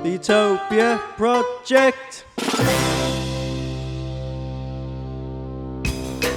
The Utopia Project.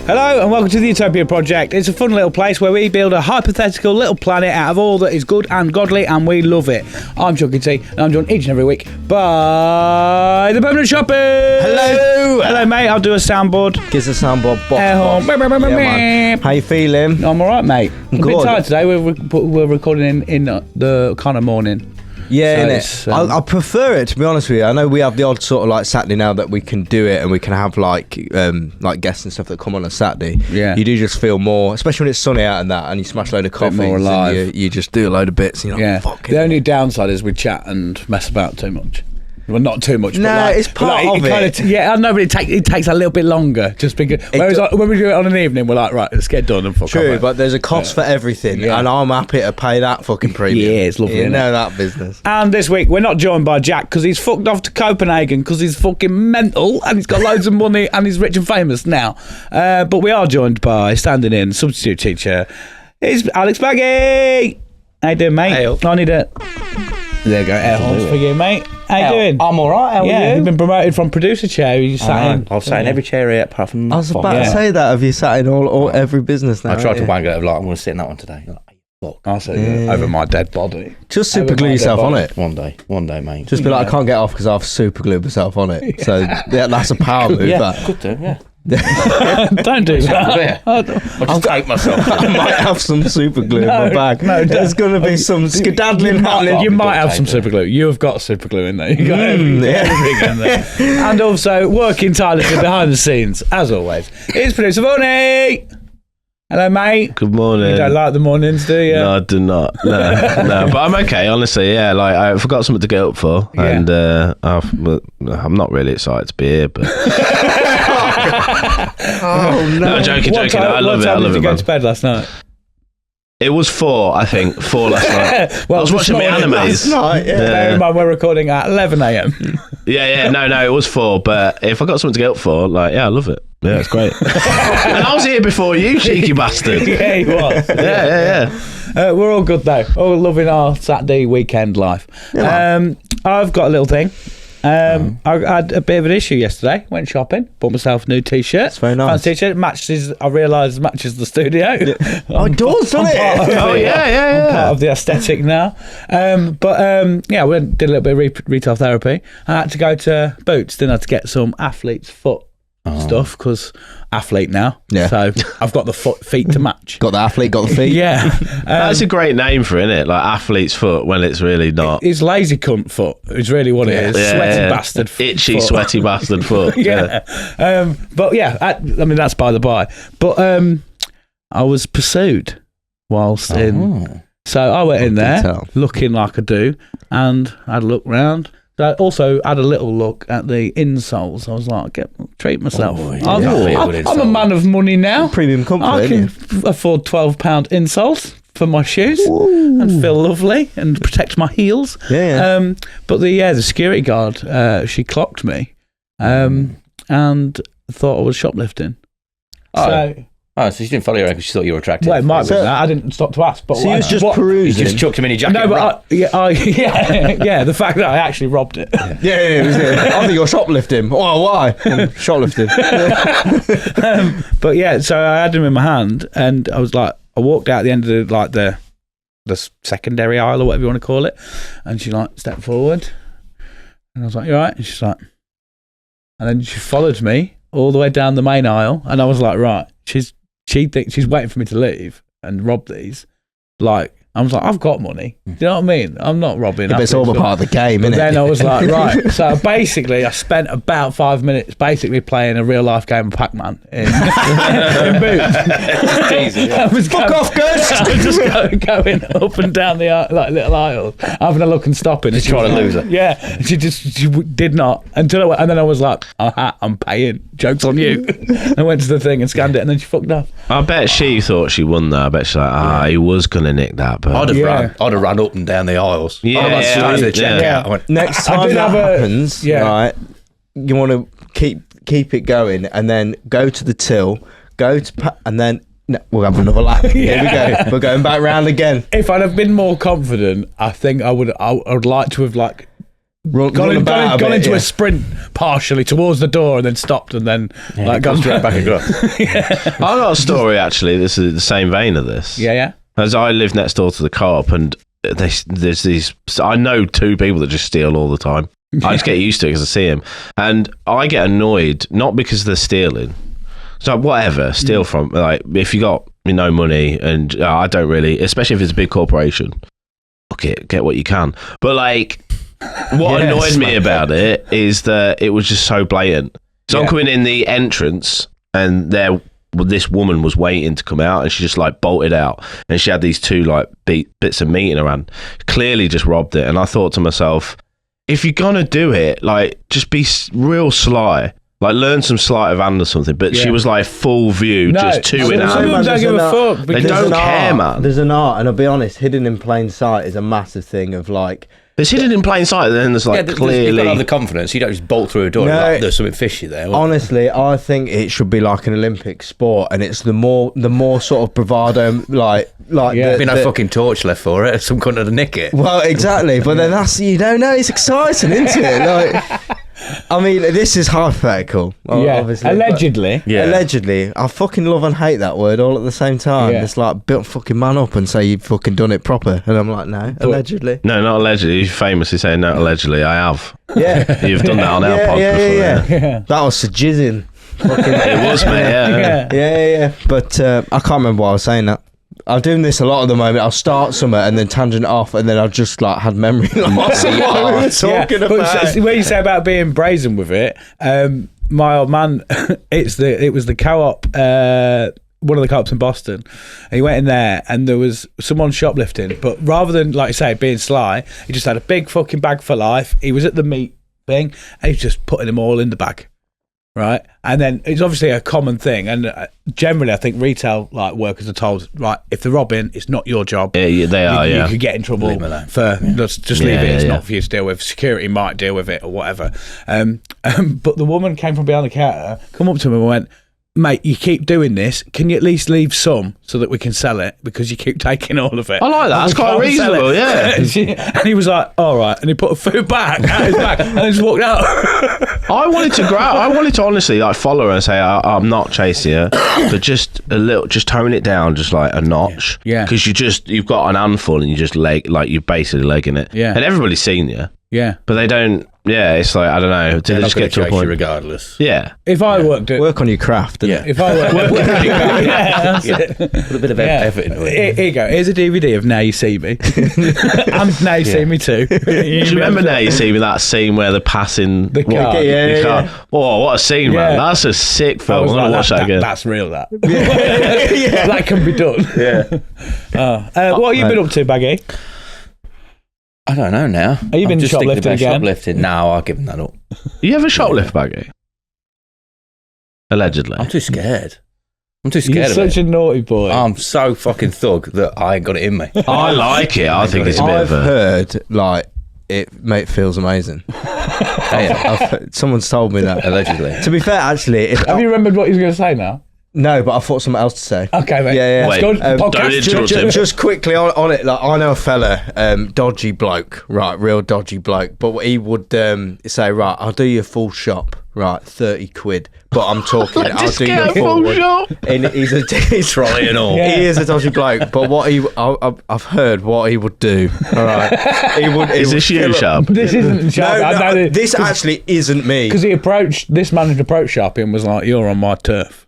Hello and welcome to the Utopia Project. It's a fun little place where we build a hypothetical little planet out of all that is good and godly, and we love it. I'm Chucky T, and I'm joined each and every week by the Permanent Shopping. Hello. Hello, mate. I'll do a soundboard. Gives a soundboard. Air horn. Yeah, man. How you feeling? I'm all right, mate. I'm a bit Good. tired today. We're recording in the kind of morning. Yeah, So innit? I prefer it, to be honest with you. I know we have the odd sort of like Saturday now that we can do it and we can have like guests and stuff that come on a Saturday. Yeah. You do just feel more, especially when it's sunny out and that, and you smash a load of coffees more alive. and you just do a load of bits. And you're like, fuck it. The only downside is we chat and mess about too much. Well, not too much. No, but like, it's part of it. Yeah, I know, but it takes a little bit longer. Just because. Whereas when we do it on an evening, we're like, right, let's get done and fuck off. True, but there's a cost for everything, and I'm happy to pay that fucking premium. Yeah, it's lovely. You isn't know it? that business. And this week, we're not joined by Jack because he's fucked off to Copenhagen because he's fucking mental and he's got loads of money and he's rich and famous now. But we are joined by standing in substitute teacher. It's Alex Baggy. How you doing, mate? Hey, I need a... There you go, air horns for you, mate. How you doing? I'm all right. How are you? You've been promoted from producer chair. You sat in. I've sat in every chair here apart from. I was about to say that. Have you sat in all every business now? I tried to haven't wang it. Like, I'm going to sit in that one today. Like, fuck. I said, over my dead body. you? Just super glue yourself on it. One day, mate. Just be like, I can't get off because I've super glued myself on it. So yeah, that's a power move. yeah, That. could do. Yeah. Don't do that. I'll just take myself. I might have some super glue in my bag. no, There's going to be some skedaddling happening. You might have some super glue. You have got super glue in there. You got everything in there. And also working tirelessly behind the scenes, as always. It's producer Bonnie. Hello, mate. Good morning. You don't like the mornings, do you? No, I do not. No, but I'm okay, honestly. Yeah, like I forgot something to get up for, Yeah. and I'm not really excited to be here. But Oh no! no, joking. I love it. I What time love did it, you go man. to bed last night? It was 4, I think. 4 last night. Well, I was watching my animes. Night, yeah. Bear in mind, we're recording at 11 a.m. Yeah. No, it was 4. But if I got something to get up for, like, yeah, I love it. Yeah, it's great. And I was here before you, cheeky bastard. Yeah, he was. Yeah. We're all good though. All loving our Saturday weekend life. I've got a little thing. I had a bit of an issue yesterday. Went shopping, bought myself a new t-shirt. It's very nice. Fancy t-shirt. I realised matches the studio. Oh, it does, doesn't it? Oh, yeah. I'm part of the aesthetic now. Yeah, we did a little bit of retail therapy. I had to go to Boots. Then I had to get some athlete's foot stuff because athlete now. Yeah. So I've got the feet to match. Got the athlete, got the feet. Yeah. That's a great name for it, isn't it? Like athlete's foot when it's really not. It's lazy cunt foot. It's really what it is. Yeah, Sweaty bastard Itchy, foot. sweaty bastard foot. Yeah. But yeah, I mean, that's by the by. But I was pursued whilst in. So I went in there tell. looking like I do, and I had a look round. I also had a little look at the insoles. I was like, treat myself. I'm a man of money now. Premium comfort, I can isn't afford £12 insoles for my shoes and feel lovely and protect my heels. Yeah. But the security guard, she clocked me and thought I was shoplifting. Oh, so she didn't follow you around because she thought you were attractive. Well, it might be that. I didn't stop to ask. But So you was just You perusing. just chucked him in your jacket. No, but yeah, the fact that I actually robbed it. Yeah, it was it. I think you're shoplifting. Oh, why? I'm shoplifting. But yeah, so I had him in my hand, and I was like, I walked out the end of the secondary aisle or whatever you want to call it, and she like stepped forward, and I was like, "You all right?" And she's like, and then she followed me all the way down the main aisle, and I was like, "Right, she thinks she's waiting for me to leave and rob these." Like, I was like, I've got money. Do you know what I mean? I'm not robbing. Yeah, but it's all a part of the game, isn't it? Then I was like, right. So basically, I spent about 5 minutes basically playing a real life game of Pac-Man in Boots. Fuck off, ghost! I was just going up and down the little aisles, having a look and stopping. Just trying to lose her. Yeah, she did not until and then I was like, I'm paying. Joke's on you. I went to the thing and scanned it, and then she fucked off. I bet she thought she won that. I bet she's like, he was gonna nick that. But I'd have run up and down the aisles. Yeah, I went to the yeah. checkout. I went, Next I time did that have a- happens, yeah. right, you want to keep it going and then go to the till, and then we'll have another lap. Here we go. We're going back round again. If I'd have been more confident, I think I would like to have gone into a sprint partially towards the door and then stopped and then gone straight back across. I got a story actually. This is the same vein of this. Yeah. As I live next door to the co-op, and there's these. I know 2 people that just steal all the time. I just get used to it because I see them, and I get annoyed not because they're stealing. So whatever, steal from, like, if you got no money, and I don't really, especially if it's a big corporation. Fuck it, get what you can. But like, what annoyed me about it is that it was just so blatant. So I'm coming in the entrance, and this woman was waiting to come out, and she just like bolted out, and she had these 2 like bits of meat in her hand. Clearly just robbed it, and I thought to myself, if you're gonna do it, like, just be real sly. Like, learn some sleight of hand or something. But she was like full view, just 2 in hand. Some of them don't give a fuck. They don't care, man. There's an art, and I'll be honest, hidden in plain sight is a massive thing of like. It's hidden in plain sight, and then there's like clearly. You've got to have the confidence. You don't just bolt through a door. No, there's something fishy there. Honestly, I think it should be like an Olympic sport, and it's the more sort of bravado, like. There'd be no fucking torch left for it. Some cunt to nick it. Well, exactly, but then that's, you don't know. It's exciting, isn't it? Like, I mean, this is hypothetical. Obviously, allegedly. Allegedly. I fucking love and hate that word all at the same time. It's like, build fucking man up and say you've fucking done it proper, and I'm like, no, allegedly. No, not allegedly. You're famously saying no, allegedly. I have. Yeah, you've done that on our podcast before. Yeah. That was jizzing. It was, mate. Yeah. But I can't remember why I was saying that. I'm doing this a lot at the moment. I'll start somewhere and then tangent off, and then I'll just like had memory loss of what we were talking about. But what you say about being brazen with it, my old man, it was the co-op, one of the co-ops in Boston, and he went in there and there was someone shoplifting, but rather than, like I say, being sly, he just had a big fucking bag for life. He was at the meat thing and he's just putting them all in the bag. Right, and then it's obviously a common thing, and generally I think retail like workers are told, right, if they're robbing, it's not your job. Yeah, they are. You could get in trouble for just leave it. It's not for you to deal with. Security might deal with it or whatever. But the woman came from behind the counter, come up to him and went, "Mate, you keep doing this. Can you at least leave some so that we can sell it? Because you keep taking all of it." I like that. That's quite reasonable, yeah. And he was like, "All right," and he put a food back out his bag and then just walked out. I wanted to honestly like follow her and say, I'm not chasing her, but just a little, just tone it down, just like a notch. Yeah. Because you've got an handful and you just you're basically legging it. Yeah. And everybody's seen you. Yeah. But they don't. Yeah, it's like, I don't know. Did they just get to a point? Regardless. Yeah. If I worked at... Work on your craft, yeah. If I worked at... Put a bit of effort into it. Here you go. Here's a DVD of Now You See Me. And Now You See Me Too. Do you remember Now You See Me, that scene where they're passing the car? Yeah. Oh, what a scene, man. That's a sick film. I'm going to watch that again. That's real, that. That can be done. Yeah. What have you been up to, Baggy? I don't know now. Have you been shoplifting again? Shoplifting? No, I've given that up. You ever shoplift, Baggy? Allegedly. I'm too scared. You're such a naughty boy. I'm so fucking thug that I ain't got it in me. I like it. I think it's a bit I've of a... heard, like, it feels amazing. Someone's told me that. Allegedly. To be fair, actually... Have you remembered what he was going to say now? No, but I thought something else to say. Okay, mate. Yeah. Wait, don't interrupt him. Just quickly on it, like, I know a fella, dodgy bloke, right, real dodgy bloke, but he would say, right, I'll do you a full shop, right, 30 quid, but I'm talking, I'll do you a full shop. And he's trolley and all. He is a dodgy bloke, but I've heard what he would do. All right, Is this you, Sharp? This isn't Sharp. No, this actually isn't me. Because this man had approached Sharpie and was like, "You're on my turf."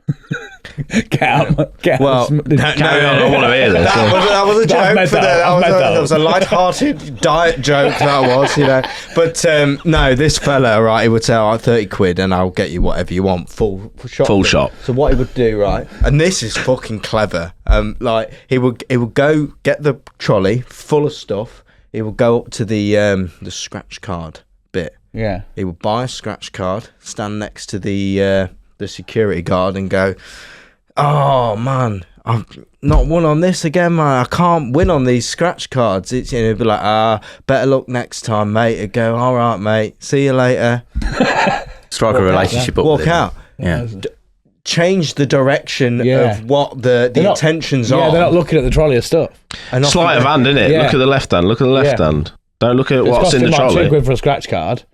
Get out. Well, I want to hear this. That was a joke. That was a light-hearted diet joke. That was, you know. But no, this fella, right? He would say, "Oh, 30 quid, and I'll get you whatever you want, full shop." Full shop. So what he would do, right? And this is fucking clever. Like he would go get the trolley full of stuff. He would go up to the scratch card bit. Yeah. He would buy a scratch card, stand next to the security guard, and go, "Oh man, I've not won on this again, man. I can't win on these scratch cards." It's, you know, be like, better luck next time, mate. He'd go, "All right, mate. See you later." Strike a relationship up. Walk out. Yeah. Change the direction of what the intentions are. Yeah, they're not looking at the trolley of stuff. Sleight of hand, innit? Yeah. Look at the left hand. Look at the left hand. Don't look at It's what's in the costing like trolley. £2 for a scratch card.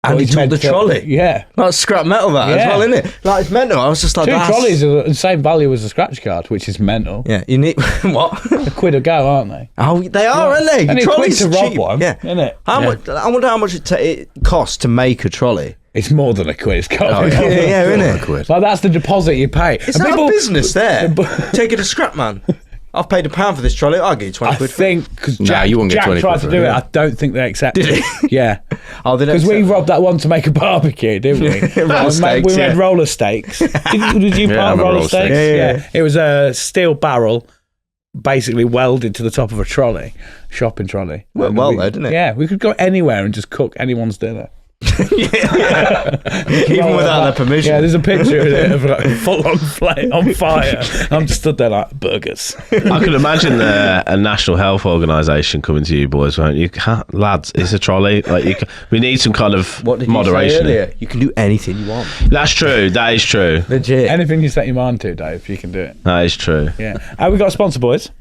And he took the trolley. Yeah. Like scrap metal that as Yeah. well, isn't it? Like it's mental. I was just like, 2 that's... trolleys are the same value as a scratch card, which is mental. Yeah, you need what? £1 a go, aren't they? Oh, they are, aren't they? And it's quick Trolleys to rob cheap. one, Yeah. isn't it? How much? I wonder how much it costs to make a trolley. It's more than £1. It's got Oh, yeah, isn't it? Like that's the deposit you pay. It's not a business there. Take it to scrap man. I've paid £1 for this trolley. I'll give you 20 I quid. think because Nah, Jack, you won't get Jack 20 tried quid to for do it. it. I don't think they accepted. Did it. Yeah, Oh, they don't because we accept- robbed that one to make a barbecue, didn't we? Roller steaks, we made yeah. roller steaks. Did you Yeah, I part remember roller roller steaks? steaks. Yeah. It was a steel barrel, basically welded to the top of a trolley, shopping trolley. Well, And well we- though, didn't it? Yeah, we could go anywhere and just cook anyone's dinner. Even without their permission. Yeah, there's a picture of it of like full on flame on fire. I'm just stood there like burgers. I could imagine a National Health Organisation coming to you boys, won't you? Lads, it's a trolley. Like we need some kind of What did moderation. you say earlier? You can do anything you want. That's true. That is true. Legit. Anything you set your mind to, Dave, you can do it. That is true. Yeah. We got a sponsor, boys.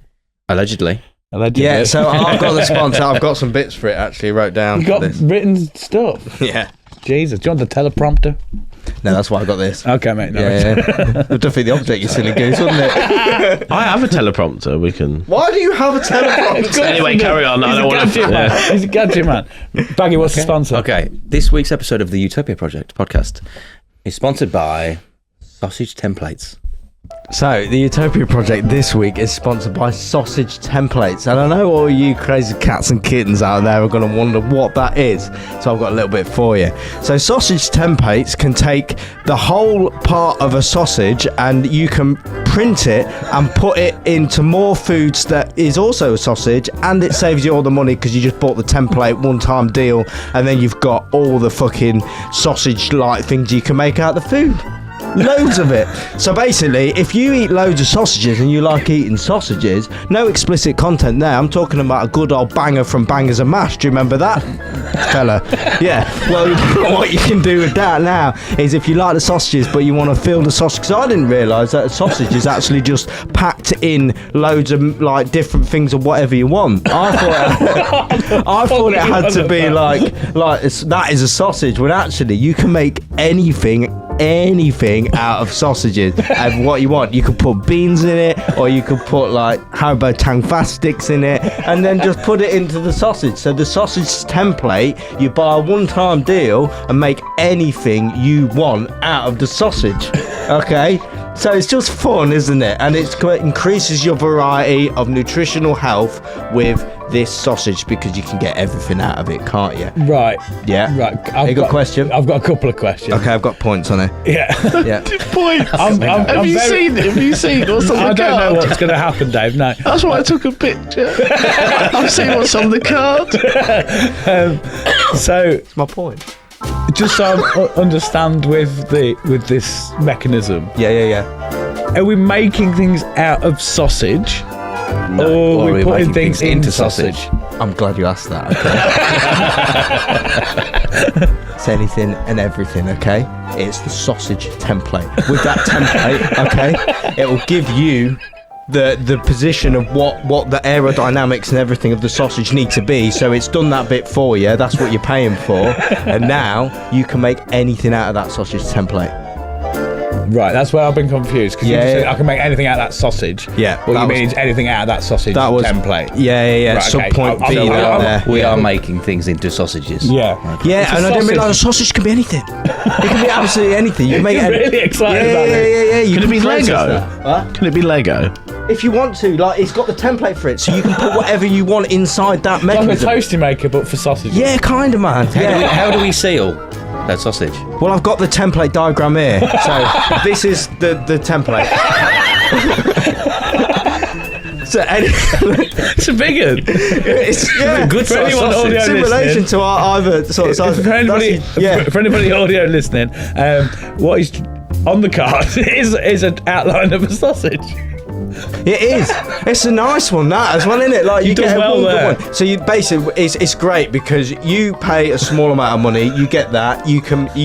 Allegedly. Allegedly. Yeah, so I've got the sponsor. I've got some bits for it actually. Wrote down. You got for this. written stuff. Yeah. Jesus, do you want the teleprompter? No, that's why I got this. Okay, mate. No, Yeah. Would defeat the object, you silly goose, wouldn't it? I have a teleprompter. We can. Why do you have a teleprompter? Anyway, carry on. I He's don't a want gadget to. man. Yeah. He's a gadget man. Baggy, what's the sponsor? Okay, this week's episode of the Utopia Project podcast is sponsored by Sausage Templates. So, the Utopia Project this week is sponsored by Sausage Templates. And I know all you crazy cats and kittens out there are going to wonder what that is. So, I've got a little bit for you. So, Sausage Templates can take the whole part of a sausage and you can print it and put it into more foods that is also a sausage, and it saves you all the money because you just bought the template one-time deal, and then you've got all the fucking sausage-like things you can make out of the food. Loads of it. So basically, if you eat loads of sausages and you like eating sausages, no explicit content there. I'm talking about a good old banger from Bangers and Mash. Do you remember that, fella? Yeah. Well, what you can do with that now is if you like the sausages but you want to fill the sausage, because I didn't realise that a sausage is actually just packed in loads of like different things of whatever you want. I thought it had to be like that is a sausage, when actually you can make anything out of sausages and what you want. You could put beans in it, or you could put like Haribo Tang Fast sticks in it, and then just put it into the sausage. So the sausage template, you buy a one-time deal and make anything you want out of the sausage. Okay, so it's just fun, isn't it? And it increases your variety of nutritional health with this sausage, because you can get everything out of it, can't you? Right. Yeah. Right. You got a question? I've got a couple of questions. Okay, I've got points on it. Yeah. Yeah. Points. Have you seen it? Have you seen what's on the I don't know card? what's going to happen, Dave. No. That's why I took a picture. I've seen what's on the card. So, That's my point. just so I understand with this mechanism, Yeah. are we making things out of sausage, No, or are we putting making things into sausage? I'm glad you asked that, okay? It's anything and everything, okay? It's the sausage template. With that template, okay, it will give you the position of what the aerodynamics and everything of the sausage need to be. So it's done that bit for you. That's what you're paying for. And now you can make anything out of that sausage template. Right, that's where I've been confused, because you just said I can make anything out of that sausage. Yeah, What that you was- mean is anything out of that sausage That was template. Yeah. Right, Sub okay. point I'll- B I'll- right I'll- there. We are making things into sausages. Yeah. Yeah, It's a and I didn't sausage. realise a sausage can be anything. It can be absolutely anything. You can make You're it. really excited about this. Yeah. You Can it be process Lego? that. Huh? Can it be Lego? If you want to, like, it's got the template for it, so you can put whatever you want inside that Like a mechanism. toasty maker, but for sausages. Yeah, kind of, man. Yeah. How do we seal that sausage? Well, I've got the template diagram here, so this is the template. So It's a big one. it's Good For anyone sausage. audio It's in listening, relation to our either sort of size. for anybody, for anybody audio listening, what is on the card is an outline of a sausage. It is. It's a nice one, that as well, isn't it? Like you You've get done well one there. good one. So you basically, it's great because you pay a small amount of money, you get that. You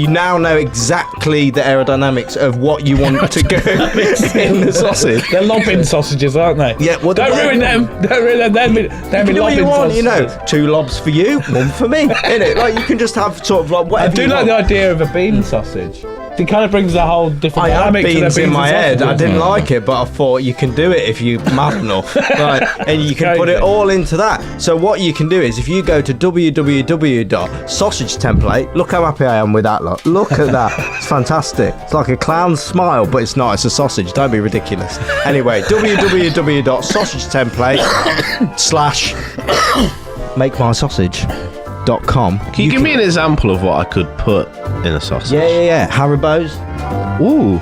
now know exactly the aerodynamics of what you want to go in the sausage. They're lobbing sausages, aren't they? Yeah, well, don't ruin them. Don't ruin them. They're You do what lobbing you want, sausages. 2 lobs for you, 1 for me, innit? Like you can just have sort of like I whatever do you like the want. idea of a bean sausage. It kind of brings a whole different I had dynamic to beans the in my and head. I sausages. didn't like it, but I thought you can do it if you're mad enough. Right, and you can put it all into that. So what you can do is if you go to www.sausagetemplate, look how happy I am with that. Look at that. It's fantastic. It's like a clown's smile, but it's not. It's a sausage. Don't be ridiculous. Anyway, www.sausagetemplate/makemysausage.com. Can you give me an example of what I could put in a sausage? Yeah. Haribo's. Ooh.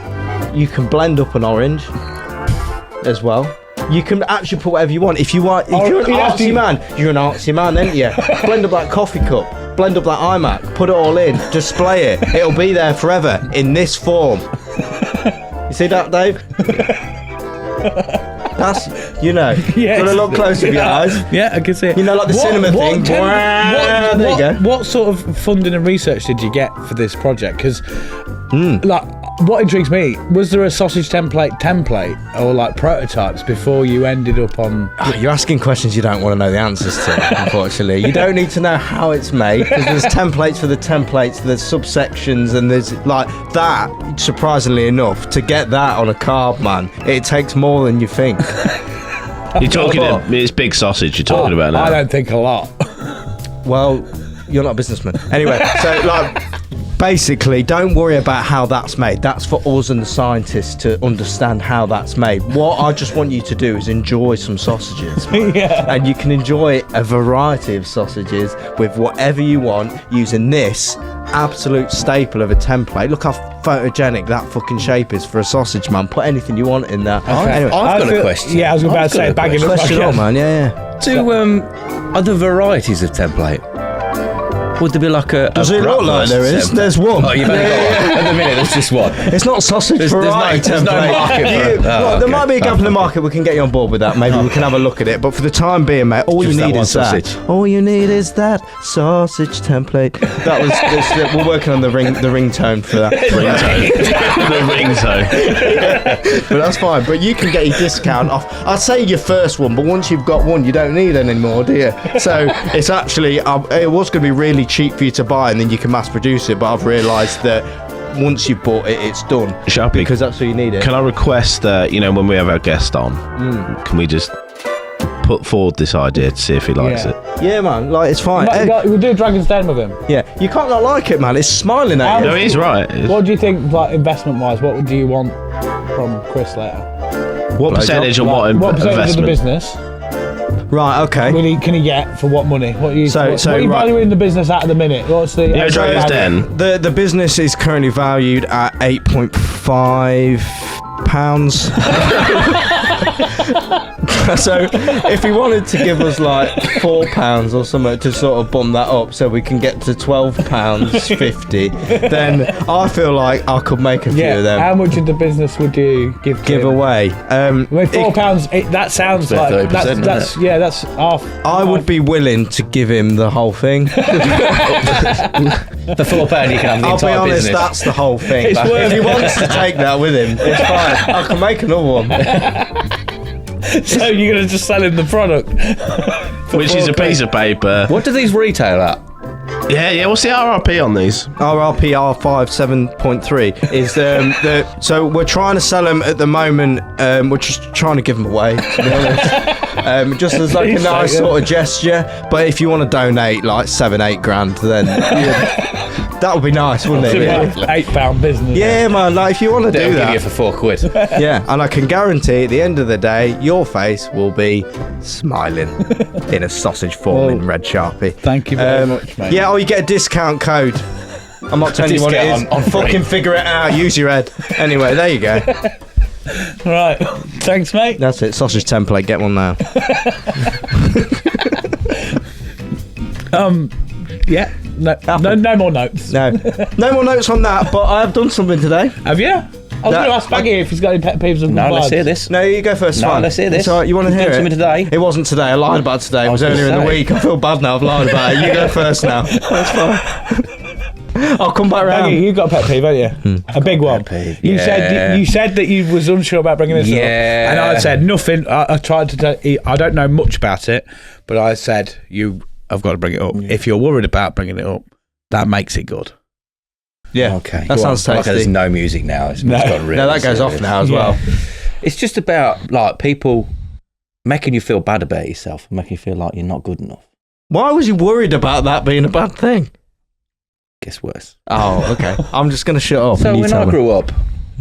You can blend up an orange as well. You can actually put whatever you want. If you're an artsy man, you're an artsy man, ain't you? Blend up that coffee cup, blend up that iMac, put it all in, display it. It'll be there forever in this form. You see that, Dave? That's, Yes. got to look close with your eyes. Yeah, I can see it. Like the cinema thing. There you go. What sort of funding and research did you get for this project? Because, what intrigues me, was there a sausage template or like prototypes before you ended up on... Oh, you're asking questions you don't want to know the answers to, unfortunately. You don't need to know how it's made, because there's templates for the templates, there's subsections, and there's like that, surprisingly enough, to get that on a card, man, it takes more than you think. You're talking, it's big sausage you're talking about now. I don't think a lot. Well, you're not a businessman. Anyway, so like... Basically, don't worry about how that's made. That's for us and the scientists to understand how that's made. What I just want you to do is enjoy some sausages. Yeah. And you can enjoy a variety of sausages with whatever you want using this absolute staple of a template. Look how photogenic that fucking shape is for a sausage, man. Put anything you want in there. I've got a question. Yeah, I was about to say, bagging up. Question on, man. Yeah. Are there varieties of template? Would there be like a... Does it look like there is? There's one. Oh, you've only got one. At the minute, there's just one. It's not sausage variety there's no template. market for it. There Okay. might be a gap in the market. We can get you on board with that. Maybe we can have a look at it. But for the time being, mate, all Just you that need one is sausage. that. All you need is that sausage template. That was. We're working on the ringtone for that. The ringtone. But that's fine. But you can get your discount off. I'd say your first one, but once you've got one, you don't need any more, do you? So it's actually it was going to be really cheap for you to buy, and then you can mass produce it. But I've realised that once you've bought it, it's done. Sharpie, Because that's what you need it. can I request that, when we have our guest on, can we just put forward this idea to see if he likes it? Yeah, man. Like it's fine. We'll do Dragon's Den with him. Yeah, you can't not like it, man. It's smiling at you. No, he's right. What do you think, like investment-wise? What do you want from Chris later? What percentage and what What percentage of the investment? business Right. Okay. can he get for what money? What are you So right. valuing the business at the minute? What's the Yeah, Dragon's Den. The business is currently valued at £8.5. So if he wanted to give us like £4 or something to sort of bump that up so we can get to £12.50, then I feel like I could make a few of them. How much of the business would you give Give him? away. £4. That sounds like 30%, that's half. I would be willing to give him the whole thing. For £4, you can have the I'll be entire honest, business. that's the whole thing. It's worth If he it. wants to take that with him, it's fine. I can make another one. So you're gonna just sell him the product, Which is a piece of paper. What do these retail at? Yeah. What's the RRP on these? RRP R5 7.3 is so we're trying to sell them at the moment. We're just trying to give them away, to be honest. Just as like a nice sort of gesture. But if you want to donate like 7-8 grand, then that would be nice, wouldn't it? £8 business. Yeah, man. Like if you want to They'll do give you that, for £4. yeah. And I can guarantee at the end of the day, your face will be smiling in a sausage form in red Sharpie. Thank you very much, mate. Yeah, or you get a discount code. I'm not telling you what it is. Discount on Fucking figure it out. Use your head. Anyway, there you go. Right. Thanks, mate. That's it. Sausage template. Get one now. Yeah. No more notes. No more notes on that. But I have done something today. Have you? I was going to ask Baggy if he's got any pet peeves and No, let's hear this. No, you go first. No, fine. let's hear this. It's all right. You want to You've hear done it? something today. It wasn't today. I lied about today. It was I was earlier in gonna the say. week. I feel bad now. I've lied about it. You go first now. That's fine. I'll come back round. Baggy, you've got a pet peeve, haven't you? A big one. peeve, You yeah. said that you was unsure about bringing this up. Yeah. And I said nothing. I tried to I don't know much about it, but I said, I've got to bring it up. If you're worried about bringing it up, that makes it good. Yeah. Okay. That sounds Like tasty. there's no music now. It's No. got really No, that goes off serious. now as Yeah. well. It's just about like people making you feel bad about yourself, making you feel like you're not good enough. Why was you worried about that being a bad thing? Gets worse. Oh, okay. I'm just going to shut up. So and you when tell I me. grew up,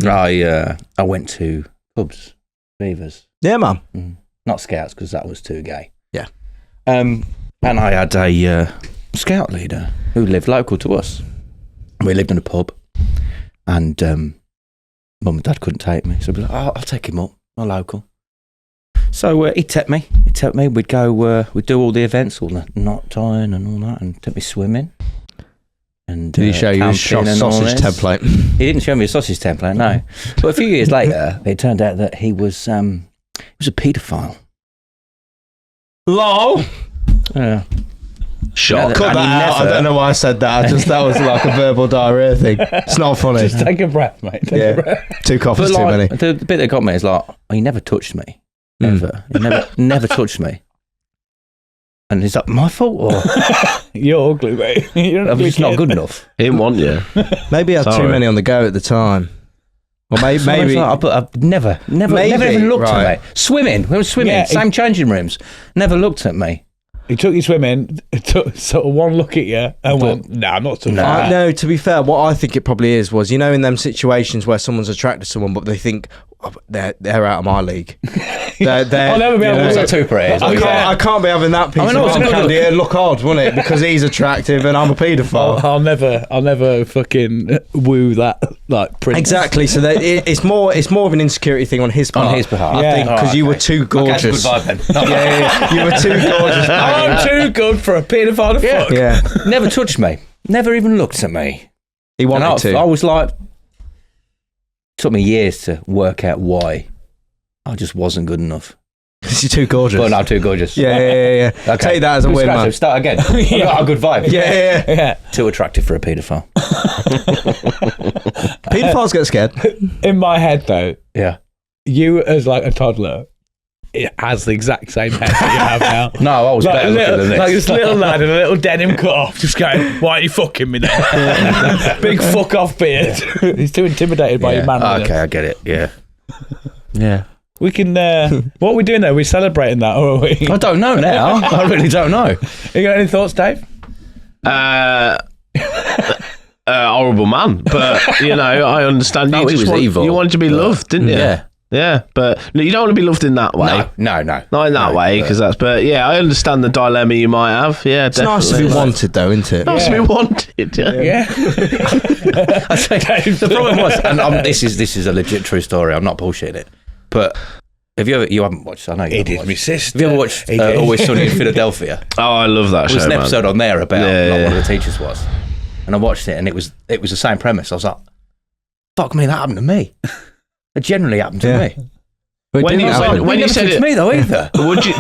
I went to pubs, beavers, Yeah, man. not scouts because that was too gay. Yeah. And I had a scout leader who lived local to us. We lived in a pub, and mum and dad couldn't take me, so we'd be like, I'll take him up, my local. So he'd take me. We'd go. We'd do all the events, all the knot tying and all that, and take me swimming. And Did he show you his camping and all sausage this. template? He didn't show me a sausage template, no. But a few years later, it turned out that he was a paedophile. LOL. Yeah. Shock. Cut And that he out. I never- don't know why I said that. That was like a verbal diarrhea thing. It's not funny. Just take a breath, mate. Take a Yeah. breath. 2 coffees But too like, many. the bit that got me is like, he never touched me. Ever. He never touched me. And is that my fault? Or You're ugly, mate. You're an I'm ugly just not kid. good enough? He didn't want you. Maybe I had too Sorry. many on the go at the time. Or maybe. So it's like, I've never Maybe, even looked right. at me. Swimming. We were swimming. Yeah, Same changing rooms. Never looked at me. He took you swimming, took sort of one look at you, and went, "Nah, I'm not touching that." No, to be fair, what I think it probably was, you know, in them situations where someone's attracted to someone, but they think oh, they're out of my league. They're, I'll never be able to What's do that two prayers? I can't be having that piece I mean, of also arm good candy. It'd look odd, wouldn't it? Because he's attractive and I'm a paedophile. I'll never fucking woo that like prince. Exactly. So that it's more of an insecurity thing on his part. On his behalf. I Yeah. think because you were too gorgeous. Okay, good vibe then. Yeah, you were too gorgeous. I'm too good for a paedophile to fuck. Yeah, Never touched me. Never even looked at me. he wanted And to. I was like, took me years to work out why I just wasn't good enough. Because you're too gorgeous. But I'm too gorgeous. Yeah. Okay. Take that as a Good win, scratch, man. Start again. I've got a good vibe. Yeah. Yeah. Too attractive for a paedophile. Paedophiles get scared. In my head, though, Yeah. you as like a toddler, it has the exact same head that you have now. No, I was Like, better a looking little, than this. like this little lad in a little denim cut off, just going, "Why are you fucking me now?" Big fuck off beard. He's too intimidated by your man. Okay, I get it. Yeah. Yeah. We can. What are we doing there? Are we celebrating that, or are we? I don't know now. I really don't know. You got any thoughts, Dave? Horrible man, but you know, I understand. No, you he just was want, evil, you wanted to be but- loved, didn't you? Yeah. Yeah, but no, you don't want to be loved in that way. No. Not in that way, because that's. But yeah, I understand the dilemma you might have. Yeah, It's nice to be wanted, though, isn't it? Nice to be wanted. Yeah. Yeah. I say, the problem was, and this is a legit true story. I'm not bullshitting it. But have you haven't watched? I know you haven't watched. sister. Have you ever watched He did. Always Sunny in Philadelphia? Oh, I love that There show, was an man. episode on there about Yeah, like, yeah. one of the teachers was, and I watched it, and it was the same premise. I was like, "Fuck me, that happened to me." It generally happened to Yeah. me. But it When didn't you happen. said- when It you never said touched it- me though either.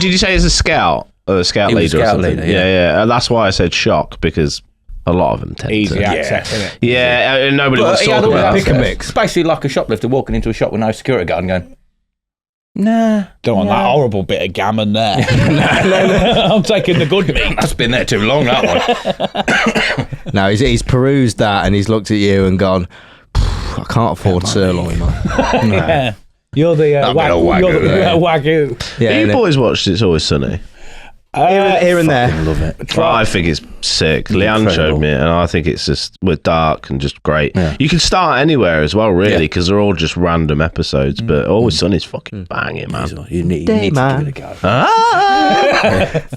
Did you say as a scout or a scout He was leader? a or scout something? leader, yeah. Yeah. And that's why I said shock, because a lot of them tend Easy to. access, isn't it? Yeah, and nobody But wants to he talk had all about that it. Pick a mix. It's basically like a shoplifter walking into a shop with no security guard and going, "Nah, Don't want that horrible bit of gammon there. I'm taking the good meat. that's been there too long." That one. No, he's perused that and he's looked at you and gone, "I can't afford sirloin, man." Yeah. You're the That bit of wagyu. You're the wagyu, wagyu. Yeah, You innit? boys watched It's Always Sunny. Here and there. I love it. I think it's sick. Leanne Incredible. showed me it, and I think it's just dark and just great. Yeah. You can start anywhere as well, really, Yeah. because they're all just random episodes. But Always Sunny's fucking banging, man. You need Day to man. give it a go.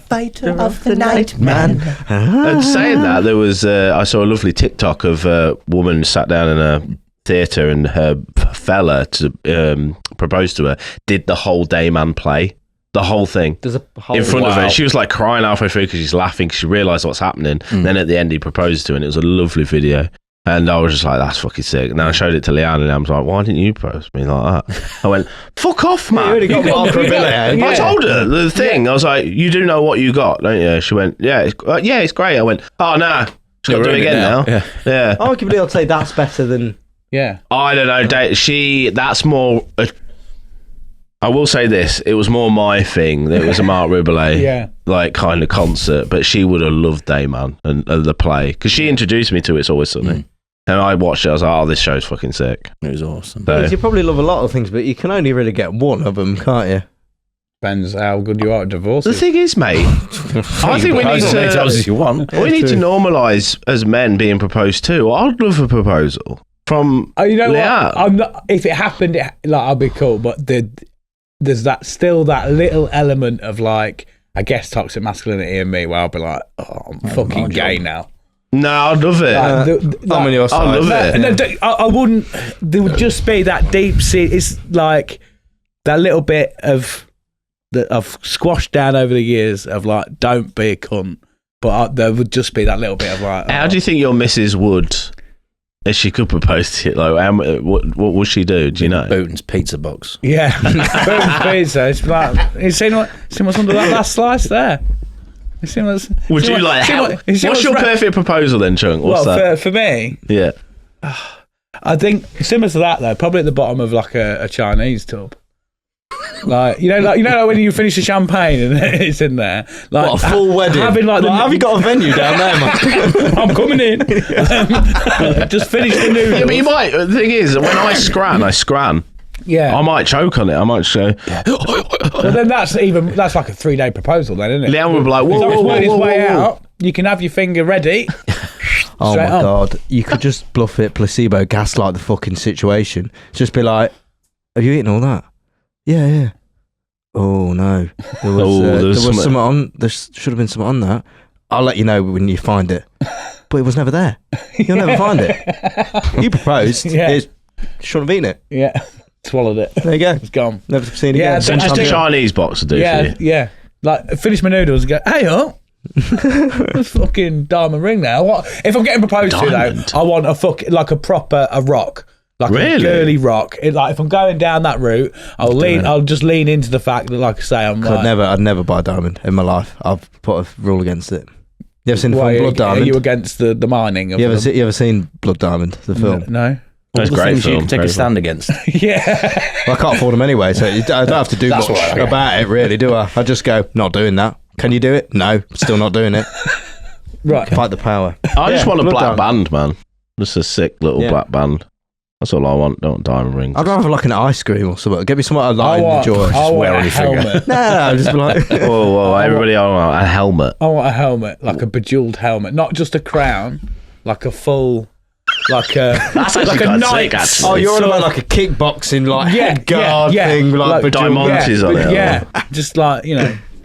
Fighter of the night, man. And saying that, there was I saw a lovely TikTok of a woman sat down in a theatre, and her fella to propose to her did the whole Day Man play, the whole thing. There's a whole In front of wow. her, she was like crying halfway through because she's laughing because she realised what's happening. Then at the end, he proposed to her, and it was a lovely video. And I was just like, that's fucking sick. And then I showed it to Leanne, and I was like, why didn't you propose to me like that? I went, fuck off, man. You already got one for a billet. I told her the thing. I was like, you do know what you got, don't you? She went, yeah, it's great. I went, oh, no. She's got to do it again now. Yeah. Arguably, I'd say that's better than... Yeah. I don't know. That's more... I will say this. It was more my thing. It was a Mark Rubelet like kind of concert, but she would have loved Dayman and the play because she introduced me to It's Always Sunny. And I watched it. I was like, oh, this show's fucking sick. It was awesome. So, you probably love a lot of things, but you can only really get one of them, can't you? Depends how good you are at divorces. the thing is, mate, I think we need to... you want. We need to normalise as men being proposed to. I'd love a proposal from You know Leanne. what? I'm not. If it happened, I'd be cool. But there's that little element of like, I guess, toxic masculinity in me where I'll be like, oh, I'm fucking gay now. No, I'd love it. I'm on your side. I love it. I wouldn't. There would just be that deep sea. It's like that little bit of that I've squashed down over the years of like, don't be a cunt. But there would just be that little bit of like. How do you think your missus would, if she could propose to you? Like, what would she do? Do you know? Booton's pizza box. Yeah, pizza. It's like, you seen what's under that last slice there? What's your perfect proposal then, Chunk? What's that? For me, Yeah. I think similar to that though, probably at the bottom of like a Chinese tub. Like you know when you finish the champagne and it's in there, like What, a full wedding? Having like have you got a venue down there, man? I'm coming in. Just finish the noodles. Yeah, but you might. The thing is, when I scran. Yeah. I might choke on it. I might just go. But then that's like a 3-day proposal, then, isn't it? Leanne would be like, whoa. Out. You can have your finger ready. Oh my on. God. You could just bluff it, placebo, gaslight the fucking situation. Just be like, have you eaten all that? Yeah. Oh no. There was something on. There should have been something on that. I'll let you know when you find it. But it was never there. You'll never find it. You proposed. Yeah. Shouldn't have eaten it. Yeah. Swallowed it. There you go. It's gone. Never seen it Yeah, again. So just a Chinese box would do for you. Yeah. Like, finish my noodles and go, hey, that's fucking diamond ring now. What if I'm getting proposed to though? I want a proper rock. Like a girly rock. Like if I'm going down that route, I'll just lean into the fact that, like I say, I'd never buy a diamond in my life. I've put a rule against it. You ever seen the film Blood Diamond? Are you against the mining of you ever seen Blood Diamond, the film? No. That's great Things film. you can take a stand against. Yeah. Well, I can't afford them anyway, so I don't have to do much about it, really, do I? I just go, not doing that. Can you do it? No, still not doing it. Right. Fight the power. I just want a Blood black Diamond. band, man. Just a sick little black band. That's all I want. Don't want diamond rings. I'd rather like an ice cream or something. Get me something I like and enjoy. I want a helmet. No, just be like... Whoa, everybody, I want a helmet. I want a helmet, like a bejeweled helmet, not just a crown, like a full... That's like a knight. Oh, you're on about like a kickboxing, like head guard thing, like diamonds on it. Yeah, just like,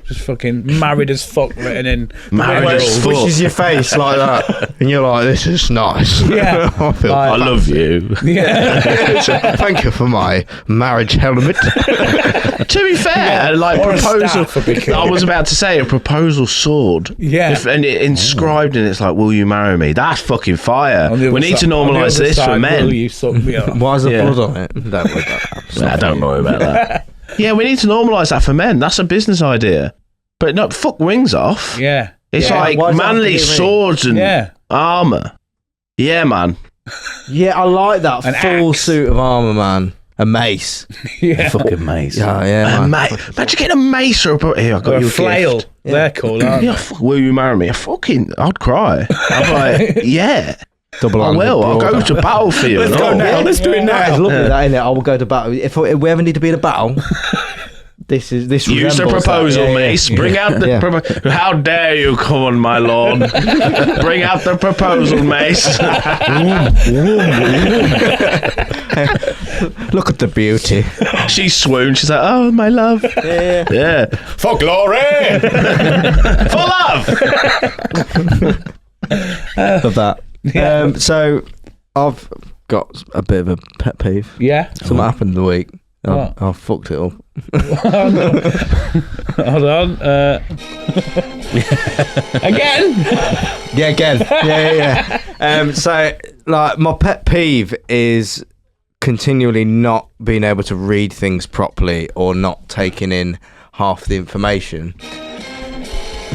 just fucking married as fuck written in. Married as fuck. Squishes your face like that, and you're like, this is nice. Yeah. I love you. Yeah. Thank you for my marriage helmet. To be fair, like Or a proposal, staff would be cool. I was about to say a proposal sword. Yeah. And it inscribed and it's like, will you marry me? That's fucking fire. We need to normalise this for men. Will you suck me up? Why is there blood on it? Don't worry about that. Don't worry about that. Yeah, we need to normalise that for men. That's a business idea. But no, fuck rings off. Yeah. It's like manly swords and armour. Yeah, man. Yeah, I like that full suit of armour, man. A mace. Yeah. Fucking mace. Yeah, man. Imagine getting a mace or here, I got you a flail. gift. They're cool, aren't they? Yeah, will you marry me? I'd cry. I'm like, yeah. I will. I'll go to battle for you. Let's go now. Let's do it now. It's lovely that, innit? I will go to battle. If we ever need to be in a battle, this use the proposal, mace. Bring out the proposal. How dare you come on, my lord? Bring out the proposal, mace. Look at the beauty. She swooned. She's like, oh, my love. Yeah. For glory. For love. Love that. So I've got a bit of a pet peeve. Yeah. Something happened in the week. What? I fucked it up. Hold on. Again? Yeah, again. Yeah. So like my pet peeve is continually not being able to read things properly or not taking in half the information.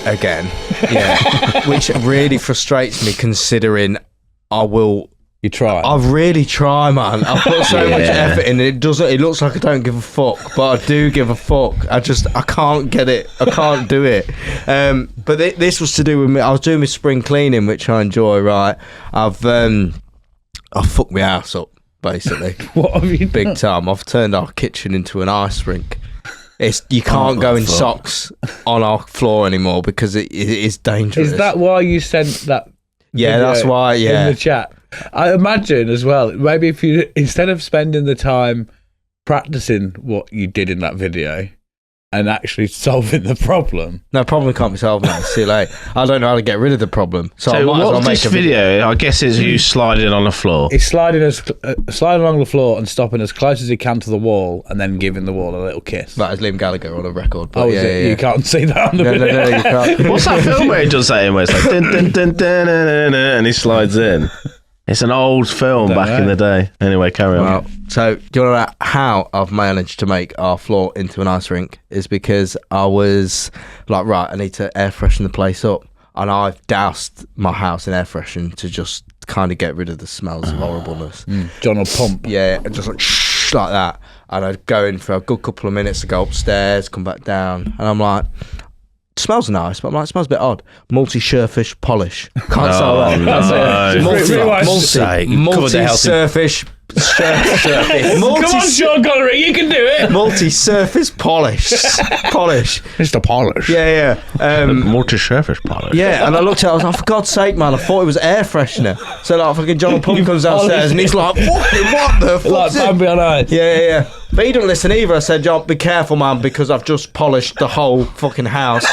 Again, yeah, which really frustrates me considering You try. I really try, man. I put so much effort in it. It looks like I don't give a fuck, but I do give a fuck. I can't get it. I can't do it. But this was to do with me. I was doing my spring cleaning, which I enjoy. Right, I fucked my house up basically. What have you Big done? time. I've turned our kitchen into an ice rink. You can't go in socks on our floor anymore because it is dangerous. Is that why you sent that? Yeah, video that's why. Yeah, in the chat. I imagine as well. Maybe if you instead of spending the time practicing what you did in that video and actually solving the problem. No problem can't be solved now. See you later. I don't know how to get rid of the problem. So I might as well what's make this a video? I guess it's you sliding on the floor. He's sliding along the floor and stopping as close as he can to the wall, and then giving the wall a little kiss. That is Liam Gallagher on a record. But Oh, is it? You can't see that on the video. No, you can't. What's that film where he does that in where it's like dun, dun, dun, dun, dun, dun, dun, and he slides in? It's an old film back in the day. Anyway, carry on. Well, so do you know how I've managed to make our floor into an ice rink? Is because I was like, right, I need to air freshen the place up, and I've doused my house in air freshen to just kind of get rid of the smells of horribleness. John will pump. Yeah, just like shh, like that, and I'd go in for a good couple of minutes to go upstairs, come back down, and I'm like, smells nice, but I'm like, it smells a bit odd. Multi-surface polish. Can't sell that. Multi-surface. Come on, Sean Connery, you can do it. Multi-surface polish. Mr. Polish. Yeah. Multi-surface polish. Yeah, and I looked at it, I was like, for God's sake, man, I thought it was air freshener. So like, fucking John Pump comes downstairs and he's like, fucking what the fuck? Like Bambi on ice. Yeah. But he didn't listen either. I said, John, be careful, man, because I've just polished the whole fucking house.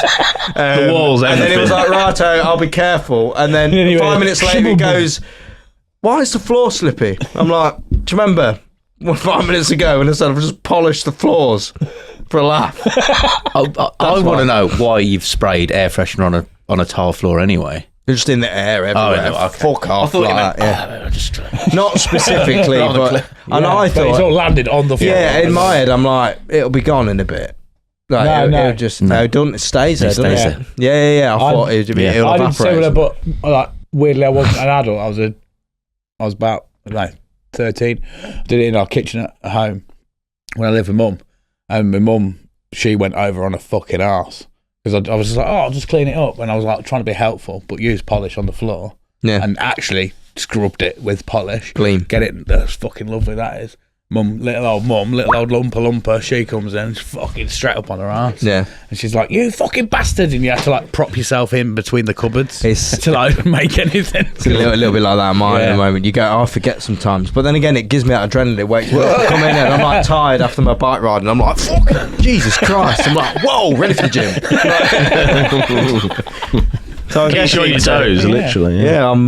The walls, everything. And then he was like, righto, I'll be careful. And then Anyway, 5 minutes later he goes, why is the floor slippy? I'm like, do you remember 5 minutes ago when I said I've just polished the floors for a laugh? I want to know why you've sprayed air freshener on a tile floor anyway. They're just in the air everywhere. no, okay. Fuck off. I thought like you meant, that, yeah. Not specifically, but... And I But it's thought... all landed on the floor. Yeah, in my head, I'm like, it'll be gone in a bit. Like, No. it'll just... No, it stays there, doesn't stays it? Yeah. I thought it'll I did similar, evaporate. but like weirdly, I wasn't an adult. I was about 13. I did it in our kitchen at home when I lived with Mum, and my mum, she went over on a fucking arse because I was just like, I'll just clean it up, and I was like trying to be helpful, but use polish on the floor, and actually scrubbed it with polish, Clean. get it. That's fucking lovely. That is. Little old lumper, she comes in, fucking straight up on her ass. Yeah. And she's like, you fucking bastard. And you have to like prop yourself in between the cupboards It's- to like make anything. It's a little bit like that in mine at the moment. You go, I forget sometimes. But then again, it gives me that adrenaline. It wakes me up. I come in and I'm like tired after my bike ride and I'm like, fuck, Jesus Christ. I'm like, whoa, ready for the gym. So I Keeps you on your toes, literally. Yeah, I'm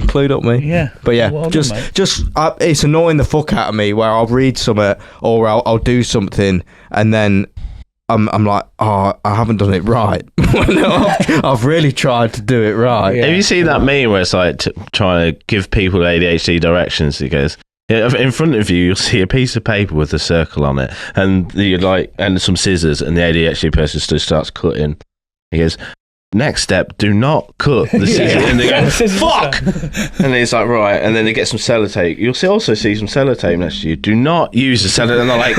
clued up, mate. Yeah. But yeah, Well done, mate. it's annoying the fuck out of me where I'll read something or I'll do something and then I'm like, oh, I haven't done it right. I've really tried to do it right. Yeah. Have you seen that meme where it's like trying to give people ADHD directions? It goes, in front of you, you'll see a piece of paper with a circle on it, and and some scissors, and the ADHD person just starts cutting. He goes, next step, do not cut the scissors. And they go, fuck! And it's like, right. And then they get some sellotape. You'll also see some sellotape next to you. Do not use the sellotape. And they're like,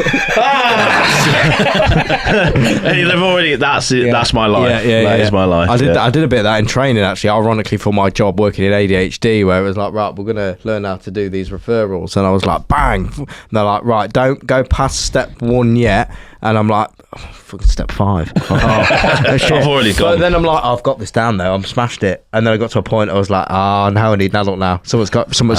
and they've already, that's it. Yeah. That's my life. Yeah. That is my life. I did a bit of that in training, actually, ironically, for my job working in ADHD, where it was like, right, we're going to learn how to do these referrals. And I was like, bang. And they're like, right, don't go past step 1 yet. And I'm like, fucking step 5. I've already gone. But then I'm like, I've got this down though. I'm smashed it. And then I got to a point I was like, now I need an adult now. Something's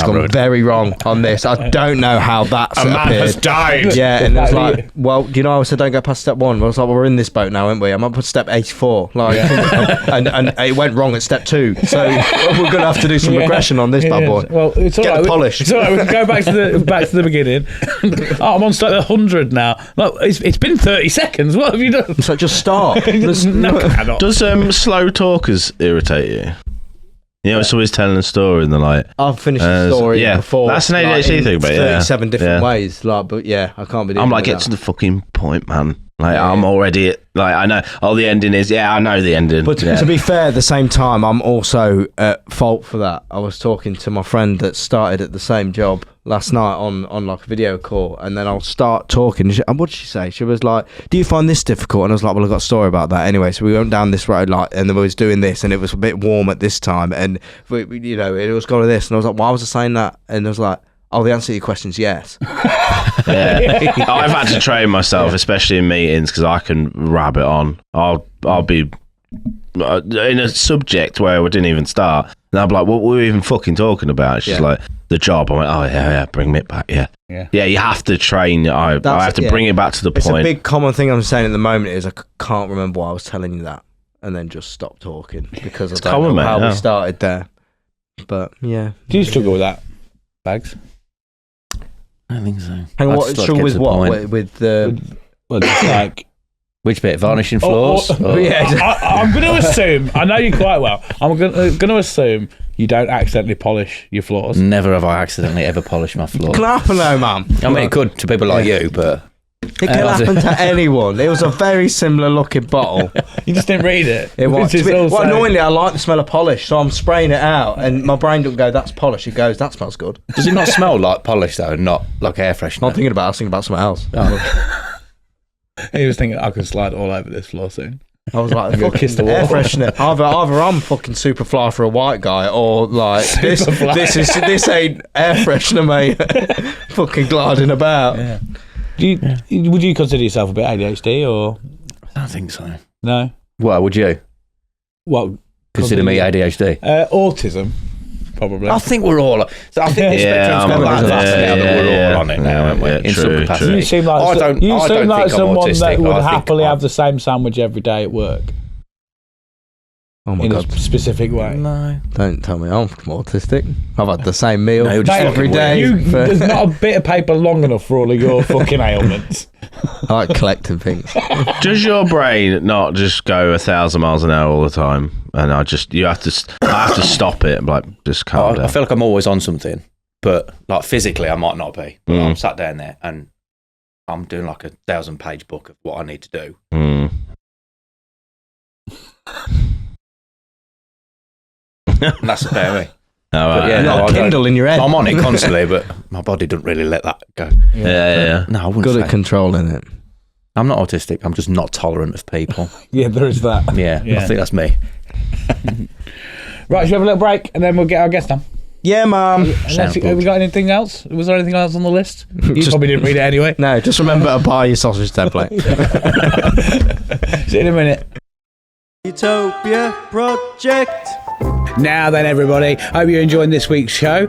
gone very wrong on this. I don't know how that's A man has died. Yeah, and it was like, well, you know, I said don't go past step 1. I was like, well, we're in this boat now, aren't we? I'm up at step 84. Like, and it went wrong at step 2. So we're gonna have to do some regression on this bad boy. Well, it's all Get right. the polish. It's all right. We can go back to the beginning. I'm on step 100 now. Look, it's been 30 seconds. What have you done? So just start. No, cannot. Does slow talkers irritate you? You know, it's always telling a story and they're like, I've finished the story before. That's an ADHD thing, but 37 different ways. Like, but yeah, I can't be doing I'm like, get to the fucking point, man. Like, I'm already, like, I know, the ending is, I know the ending. But to be fair, at the same time, I'm also at fault for that. I was talking to my friend that started at the same job last night on like a video call, and then I'll start talking. And what did she say? She was like, do you find this difficult? And I was like, well, I've got a story about that anyway. So we went down this road, like, and then we was doing this, and it was a bit warm at this time, and we you know, it was going to this, and I was like, why was I saying that? And I was like, oh, the answer to your question is yes. I've had to train myself, especially in meetings, because I can rabbit on. I'll be in a subject where we didn't even start, and I'll be like, what were we even fucking talking about? She's like, the job. I went, oh yeah, bring it back. Yeah. You have to train. I have to bring it back to the point. It's a big common thing I'm saying at the moment is I can't remember why I was telling you that, and then just stop talking because I don't know how we started there. But yeah, do you struggle with that, Bags? I don't think so. Hang on, what struggle with what? With the well, just like which bit? Varnishing floors? Yeah, I'm going to assume. I know you quite well. I'm going to assume you don't accidentally polish your floors. Never have I accidentally ever polished my floor. It can happen though, man. I mean, it could to people like you, but it can happen to anyone. It was a very similar looking bottle. You just didn't read it. It was. Well, annoyingly, I like the smell of polish, so I'm spraying it out, and my brain doesn't go, that's polish. It goes, that smells good. Does it not smell like polish though, and not like air freshener? I'm not thinking about it, I was thinking about something else. Oh. He was thinking, I could slide all over this floor soon. I was like, fucking kiss the wall. Air freshener. Either I'm fucking super fly for a white guy, or like this ain't air freshener, mate. Fucking gliding about. Yeah. Would you consider yourself a bit ADHD or? I don't think so. No. Well, would you? Well, consider me ADHD. Autism, probably. I think we're all. So I think the spectrum's gone like that now that we're all on it now, aren't we? In some capacity. You seem like someone that would happily have the same sandwich every day at work. Oh my God. In a specific way. No. Don't tell me I'm autistic. I've had the same meal every day. There's not a bit of paper long enough for all of your fucking ailments. I like collecting things. Does your brain not just go 1,000 miles an hour all the time? And I have to stop it and like just calm down. I feel like I'm always on something, but like physically I might not be. But I'm sat down there and I'm doing like a 1,000-page book of what I need to do. And that's about me. Not a Kindle in your head. I'm on it constantly, but my body doesn't really let that go. Yeah. No, I wouldn't Good say. at controlling it. I'm not autistic. I'm just not tolerant of people. Yeah, there is that. Yeah, I think that's me. Right, should we have a little break and then we'll get our guest on? Yeah, man. Have we got anything else? Was there anything else on the list? You probably didn't read it anyway. No, just remember to buy your sausage template. See you in a minute. Utopia Project. Now then, everybody, hope you're enjoying this week's show.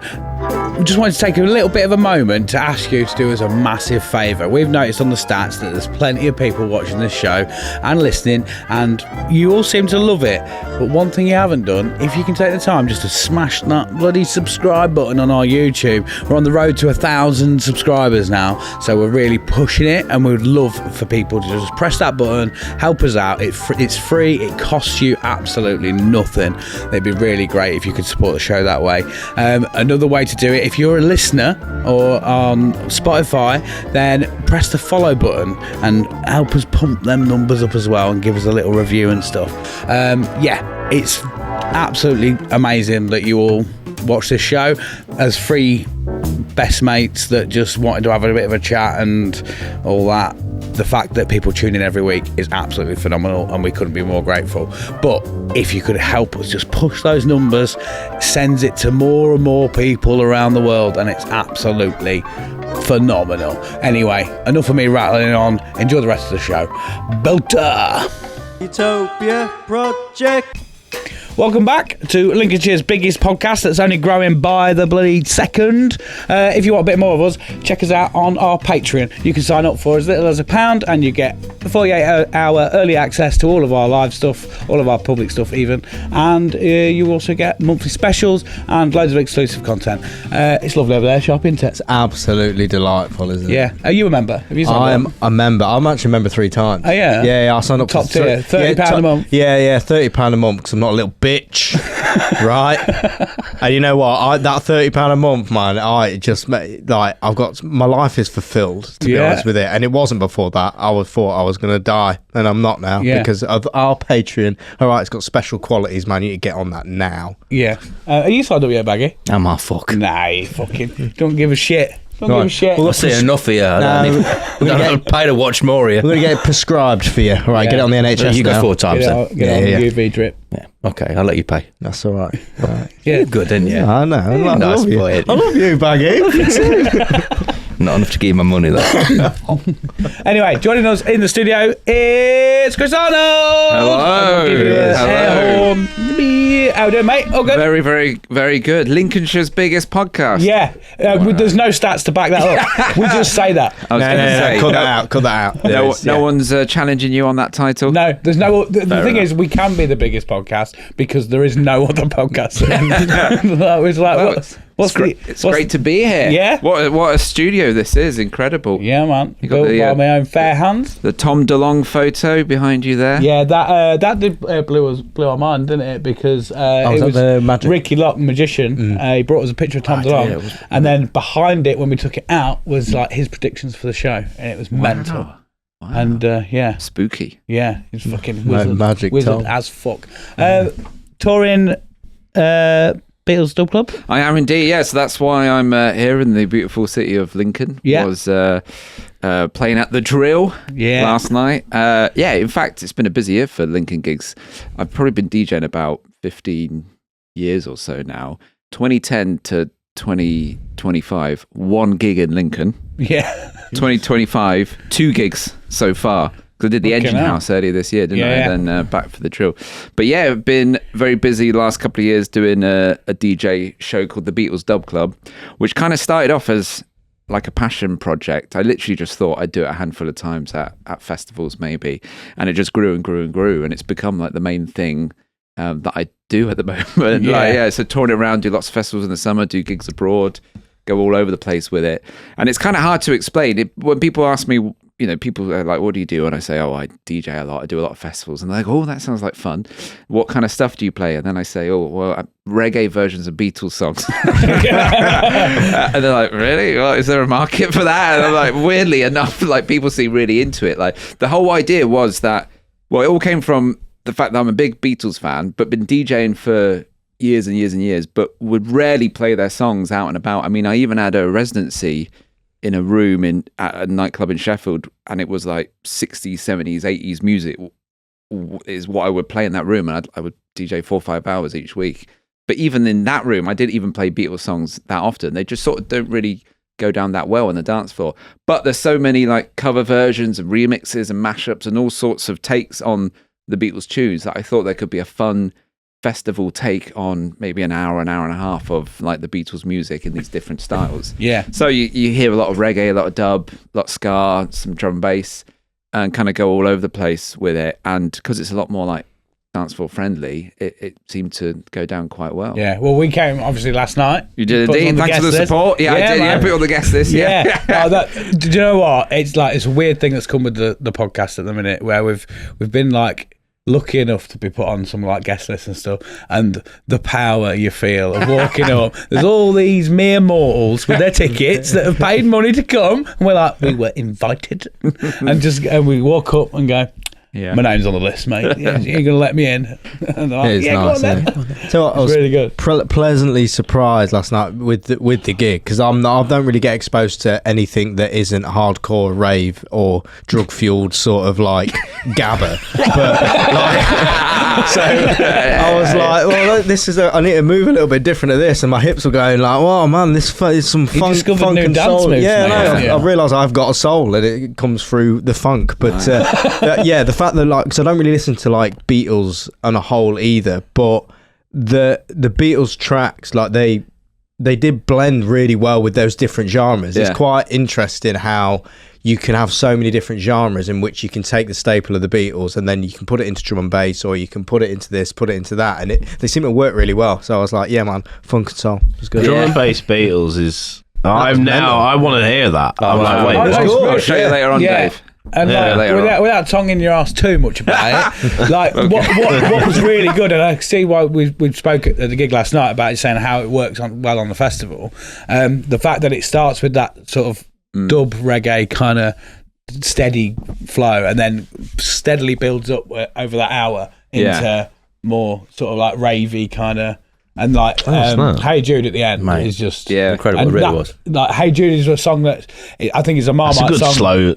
We just wanted to take a little bit of a moment to ask you to do us a massive favour. We've noticed on the stats that there's plenty of people watching this show and listening, and you all seem to love it. But one thing you haven't done, if you can take the time just to smash that bloody subscribe button on our YouTube. We're on the road to 1,000 subscribers now, so we're really pushing it, and we would love for people to just press that button, help us out. It's free, it costs you absolutely nothing. It'd be really great if you could support the show that way. Another way to do it, if you're a listener or on Spotify, then press the follow button and help us pump them numbers up as well and give us a little review and stuff. It's absolutely amazing that you all watch this show as free best mates that just wanted to have a bit of a chat and all that. The fact that people tune in every week is absolutely phenomenal, and we couldn't be more grateful. But if you could help us just push those numbers, sends it to more and more people around the world, and it's absolutely phenomenal. Anyway, enough of me rattling on. Enjoy the rest of the show. Belter! Utopia Project. Welcome back to Lincolnshire's biggest podcast that's only growing by the bloody second. If you want a bit more of us, check us out on our Patreon. You can sign up for as little as £1 and you get 48-hour early access to all of our live stuff, all of our public stuff even, and you also get monthly specials and loads of exclusive content. It's lovely over there, shop, isn't it? It's absolutely delightful, isn't it? Yeah. Are you a member? Have you signed I am up? a member. I'm actually a member 3 times. Oh, yeah? Yeah, I signed up Top for tier, £30 a month. Yeah, £30 a month because I'm not a little bitch, right? And you know what? That £30 a month, man. I just like I've got my life is fulfilled, to be honest with it. And it wasn't before that. I thought I was gonna die, and I'm not now because of our Patreon. All right, it's got special qualities, man. You need to get on that now. Yeah. Are you signed up yet, Baggy? I'm a fuck. Nah, you fucking don't give a shit. Don't give a shit. Well, I've seen enough of you. I don't pay to watch more of you. We're going to get it prescribed for you. All right, get it on the NHS You now. go 4 times then. Get on the UV drip. Yeah. Okay, I'll let you pay. That's all right. Yeah. You're good, didn't you? Yeah, I know. I Nice love you. boy. I love you, Baggy. Not enough to give you my money, though. Anyway, joining us in the studio is Chris Arnold. Hello. Hello. How you doing, mate? All good? Very, very, very good. Lincolnshire's biggest podcast. Yeah. There's no stats to back that up. We just say that. I was going to say. Cut that out. No one's challenging you on that title? No, there's no. The thing enough. is, we can be the biggest podcast because there is no other podcast. That was like, It's great to be here. Yeah. What a studio this is. Incredible. Yeah, man. You got Built the, by my own fair hands. The Tom DeLonge photo behind you there. Yeah, that did blew our mind, didn't it? Because it was the magic? Ricky Locke, magician. He brought us a picture of Tom DeLonge, and then behind it, when we took it out, was like his predictions for the show, and it was mental. Wow. And yeah, Spooky. yeah, he's fucking wizard, magic wizard Tom. as fuck. Touring Beatles Dub Club. I am indeed, yeah. So that's why I'm here in the beautiful city of Lincoln. Yeah. Was playing at the Drill last night. Yeah, in fact, it's been a busy year for Lincoln gigs. I've probably been DJing about 15 years or so now. 2010 to 2025, 1 gig in Lincoln. Yeah. 2025, 2 gigs so far. Because I did the Engine House earlier this year, didn't I? And then back for the Drill. But yeah, I've been very busy the last couple of years doing a DJ show called the Beatles Dub Club, which kind of started off as like a passion project. I literally just thought I'd do it a handful of times at festivals maybe. And it just grew and grew and grew. And it's become like the main thing that I do at the moment. So touring around, do lots of festivals in the summer, do gigs abroad, go all over the place with it. And it's kind of hard to explain. When people ask me, you know, people are like, what do you do? And I say, I DJ a lot. I do a lot of festivals. And they're like, oh, that sounds like fun. What kind of stuff do you play? And then I say, reggae versions of Beatles songs. And they're like, really? Well, is there a market for that? And I'm like, weirdly enough, like people seem really into it. Like the whole idea was that, it all came from the fact that I'm a big Beatles fan, but been DJing for years and years and years, but would rarely play their songs out and about. I mean, I even had a residency in a room at a nightclub in Sheffield, and it was like 60s, 70s, 80s music is what I would play in that room, and I would DJ 4 or 5 hours each week. But even in that room, I didn't even play Beatles songs that often. They just sort of don't really go down that well on the dance floor. But there's so many like cover versions and remixes and mashups and all sorts of takes on the Beatles tunes that I thought there could be a fun festival take on maybe an hour and a half of like the Beatles music in these different styles. Yeah. So you hear a lot of reggae, a lot of dub, a lot of ska, some drum and bass, and kind of go all over the place with it. And because it's a lot more like dance floor friendly, it seemed to go down quite well. Yeah. Well, we came obviously last night. You did indeed. Thanks for the support. Yeah, I did. Man. Yeah, put on the guest list. Yeah. Do you know what? It's a weird thing that's come with the podcast at the minute, where we've been like lucky enough to be put on some like guest lists and stuff, and the power you feel of walking up. There's all these mere mortals with their tickets that have paid money to come, and we're like, we were invited, and we walk up and go, my name's on the list, mate. You're gonna let me in? And they're like, It is nice, isn't it? So I was really good. Pleasantly surprised last night with the gig, because I don't really get exposed to anything that isn't hardcore rave or drug fueled sort of like gabba. But like, so I was like, well, this is I need to move a little bit different to this, and my hips were going like, oh man, this is some funk new and dance soul. moves, I realised I've got a soul and it comes through the funk. But the fact that like, so I don't really listen to like Beatles on a whole either, but the Beatles tracks, like they did blend really well with those different genres. It's quite interesting how you can have so many different genres in which you can take the staple of the Beatles and then you can put it into drum and bass, or you can put it into this, put it into that, and they seem to work really well. So I was like, yeah man, funk and soul, it's good. Drum and bass Beatles is I want to hear that. I'm like, wait, I'll show you later on, Dave. And without tonguing your ass too much about it, like what was really good, and I see why we spoke at the gig last night about it, saying how it works on the festival. The fact that it starts with that sort of dub reggae kind of steady flow, and then steadily builds up over that hour into more sort of like ravey kind of. And like Hey Jude at the end is just incredible. It really was. Like Hey Jude is a song that I think is a Marmite song. That's a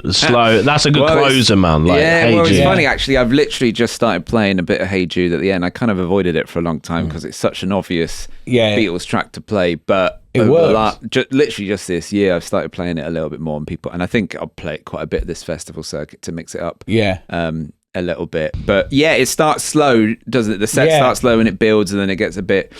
good slow. That's a good closer, man. Like, it's funny actually. I've literally just started playing a bit of Hey Jude at the end. I kind of avoided it for a long time because it's such an obvious Beatles track to play, but it works. Literally just this year, I've started playing it a little bit more, and I think I'll play it quite a bit at this festival circuit to mix it up. A little bit, but it starts slow, doesn't it? The set starts slow and it builds, and then it gets a bit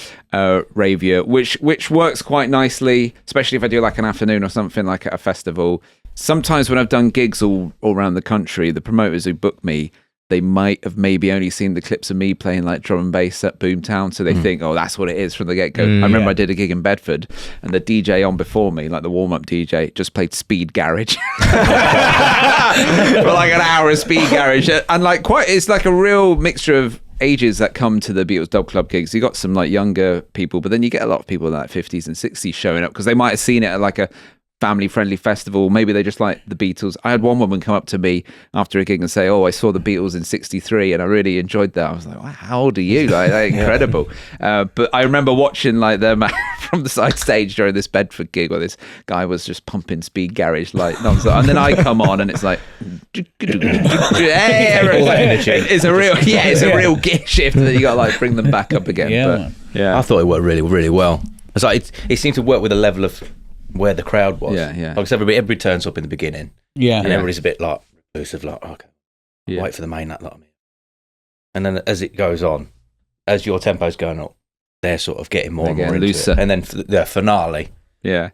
ravier, which works quite nicely, especially if I do like an afternoon or something like at a festival. Sometimes when I've done gigs all around the country, the promoters who book me, they might have maybe only seen the clips of me playing like drum and bass at Boomtown, so they think, oh, that's what it is from the get-go. I remember I did a gig in Bedford, and the DJ on before me, like the warm-up DJ, just played Speed Garage for like an hour of Speed Garage, and like it's like a real mixture of ages that come to the Beatles Dub Club gigs. You got some like younger people, but then you get a lot of people like 50s and 60s showing up because they might have seen it at like a family-friendly festival. Maybe they just like the Beatles. I had one woman come up to me after a gig and say, "Oh, I saw the Beatles in '63 and I really enjoyed that." I was like, wow, "How old are you?" Like, that's incredible. But I remember watching like them from the side stage during this Bedford gig where this guy was just pumping Speed Garage like non-stop, and then I come on and it's like, it's a real gear shift, and then you got to like bring them back up again. I thought it worked really, really well. It's like it seemed to work with a level of where the crowd was. Like everybody turns up in the beginning. And everybody's a bit like reclusive, like, okay, wait for the main act, lot. And then as it goes on, as your tempo's going up, they're sort of getting more and more looser. And then the finale. We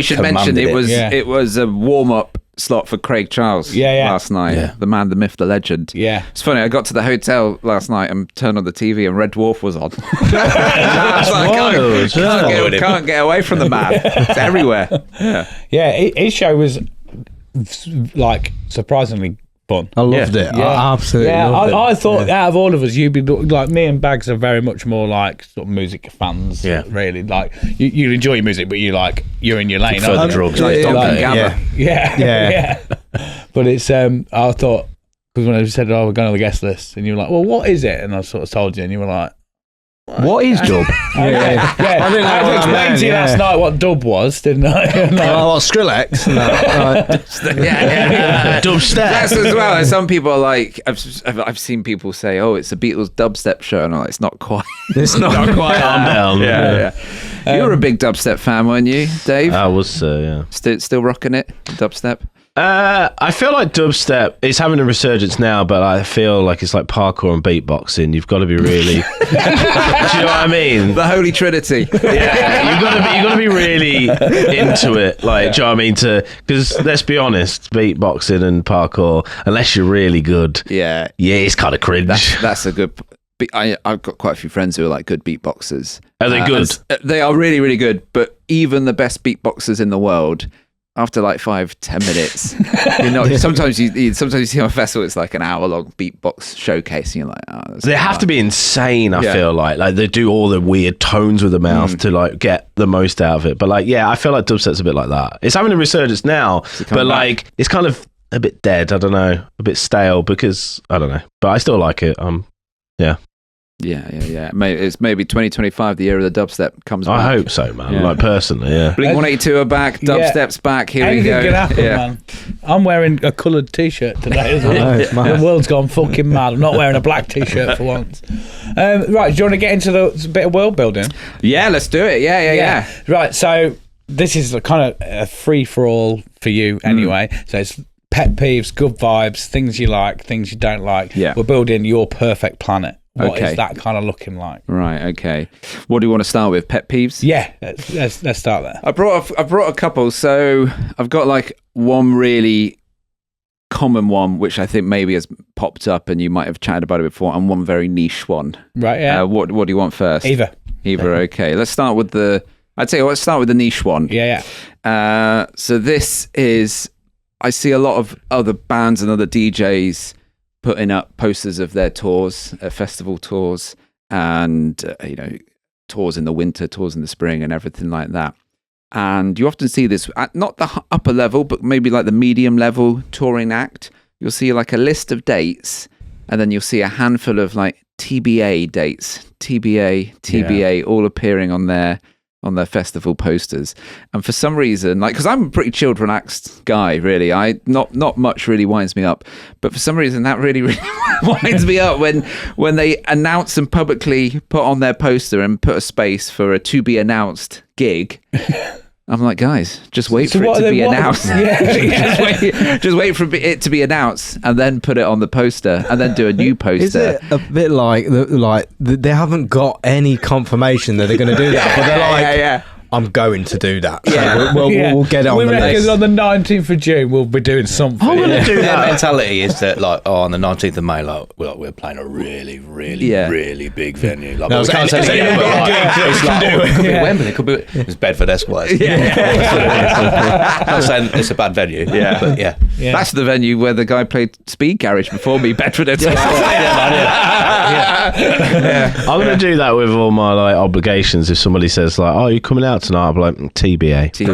should mention it was a warm-up slot for Craig Charles last night. The man, the myth, the legend. It's funny, I got to the hotel last night and turned on the TV and Red Dwarf was on. I was like, can't get away from the man. It's everywhere. His show was like surprisingly fun. I loved it. I absolutely loved it. I thought out of all of us, you'd be like, me and Bags are very much more like sort of music fans. Really, like you enjoy your music, but you're in your lane. For the drugs, But it's I thought, because when I said, "Oh, we're going on the guest list," and you were like, "Well, what is it?" And I sort of told you, and you were like, "What is dub?" I explained to you last night what dub was, didn't I? Skrillex? Dubstep. That's as well. And some people are like, I've seen people say, "Oh, it's a Beatles dubstep show," and it's not quite. It's not quite. Calm down. You were a big dubstep fan, weren't you, Dave? I was, Still rocking it, dubstep. I feel like dubstep is having a resurgence now, but I feel like it's like parkour and beatboxing. You've got to be really. Do you know what I mean? The Holy Trinity. Yeah, you got to be really into it. Like, do you know what I mean? Because let's be honest, beatboxing and parkour, unless you're really good, it's kind of cringe. That's a good. I've got quite a few friends who are like good beatboxers. Are they good? They are really, really good. But even the best beatboxers in the world, after like 5-10 minutes, sometimes you see on a festival, it's like an hour-long beatbox showcase, and you're like, oh, they have to be insane. I feel like they do all the weird tones with the mouth to like get the most out of it. But like, I feel like dubstep's a bit like that. It's having a resurgence now, but like, it's kind of a bit dead. I don't know, a bit stale because I don't know, but I still like it. It's maybe 2025, the year of the dubstep comes back. I hope so, man. Like, personally, Blink-182 are back, dubstep's back. Here we go. Anything can happen, man. I'm wearing a coloured t-shirt today as well. The world's gone fucking mad. I'm not wearing a black t-shirt for once. Right, do you want to get into the bit of world building? Yeah, let's do it. Yeah. Right, so this is kind of a free-for-all for you anyway. So it's pet peeves, good vibes, things you like, things you don't like. Yeah. We're building your perfect planet. What is that kind of looking like? Right. Okay. What do you want to start with? Pet peeves? Yeah. Let's start there. I brought a couple. So I've got like one really common one, which I think maybe has popped up, and you might have chatted about it before, and one very niche one. Right. Yeah. What do you want first? Either. Okay. Let's start with the niche one. Yeah. So this is I see a lot of other bands and other DJs putting up posters of their tours, festival tours, and tours in the winter, tours in the spring, and everything like that. And you often see this at not the upper level, but maybe like the medium level touring act. You'll see like a list of dates, and then you'll see a handful of like TBA dates, TBA, all appearing on their festival posters. And for some reason, like, because I'm a pretty chilled, relaxed guy, really, I not much really winds me up, but for some reason that really winds me up when they announce and publicly put on their poster and put a space for a to be announced gig. I'm like, guys, just wait for it to be announced. Just wait for it to be announced, and then put it on the poster, and then do a new poster. Is it a bit like they haven't got any confirmation that they're going to do that, but they're like, I'm going to do that. So we'll get it on the list. On the 19th of June, we'll be doing something. I'm going to do that. Their mentality is that, like, on the 19th of May, like, we're playing a really, really, really big venue. Like, we can't say anything, but like, it's like, it could be Wembley, it could be it's Bedford Esquires. Not saying it's a bad venue, but yeah. That's the venue where the guy played Speed Garage before me, Bedford Esquires. I'm going to do that with all my like obligations. If somebody says like, "Oh, you coming out tonight?" I'll be like, TBA. To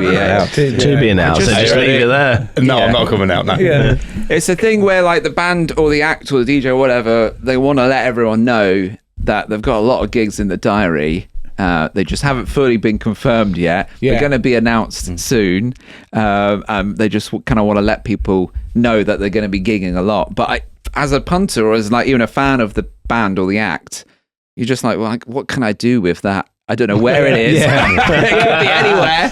be announced. So just leave it there. No, I'm not coming out now. Yeah. It's a thing where like the band or the act or the DJ or whatever, they want to let everyone know that they've got a lot of gigs in the diary. They just haven't fully been confirmed yet. They're going to be announced soon. They just kind of want to let people know that they're going to be gigging a lot. But as a punter or as like even a fan of the band or the act, you're just like, well, what can I do with that? I don't know where it is. It could be anywhere.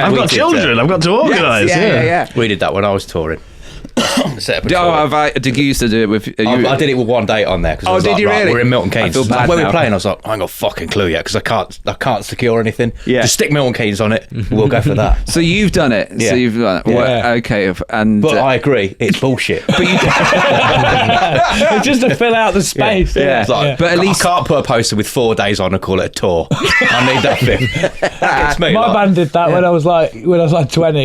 I've got children. I've got to organise. Yeah. We did that when I was touring. Did you used to do it with? I did it with one date on there. Oh, did you really? We're in Milton Keynes. I feel bad when we now. were playing, I was like, I ain't got a fucking clue yet because I can't secure anything. Yeah. Just stick Milton Keynes on it. We'll go for that. So you've done it. Yeah. So you've done it. Yeah. Well, okay. And But I agree, it's bullshit. But you just to fill out the space. Yeah. Like, but at least I can't put a poster with 4 days on and call it a tour. I need that thing. It's me. My band did that when I was like 20.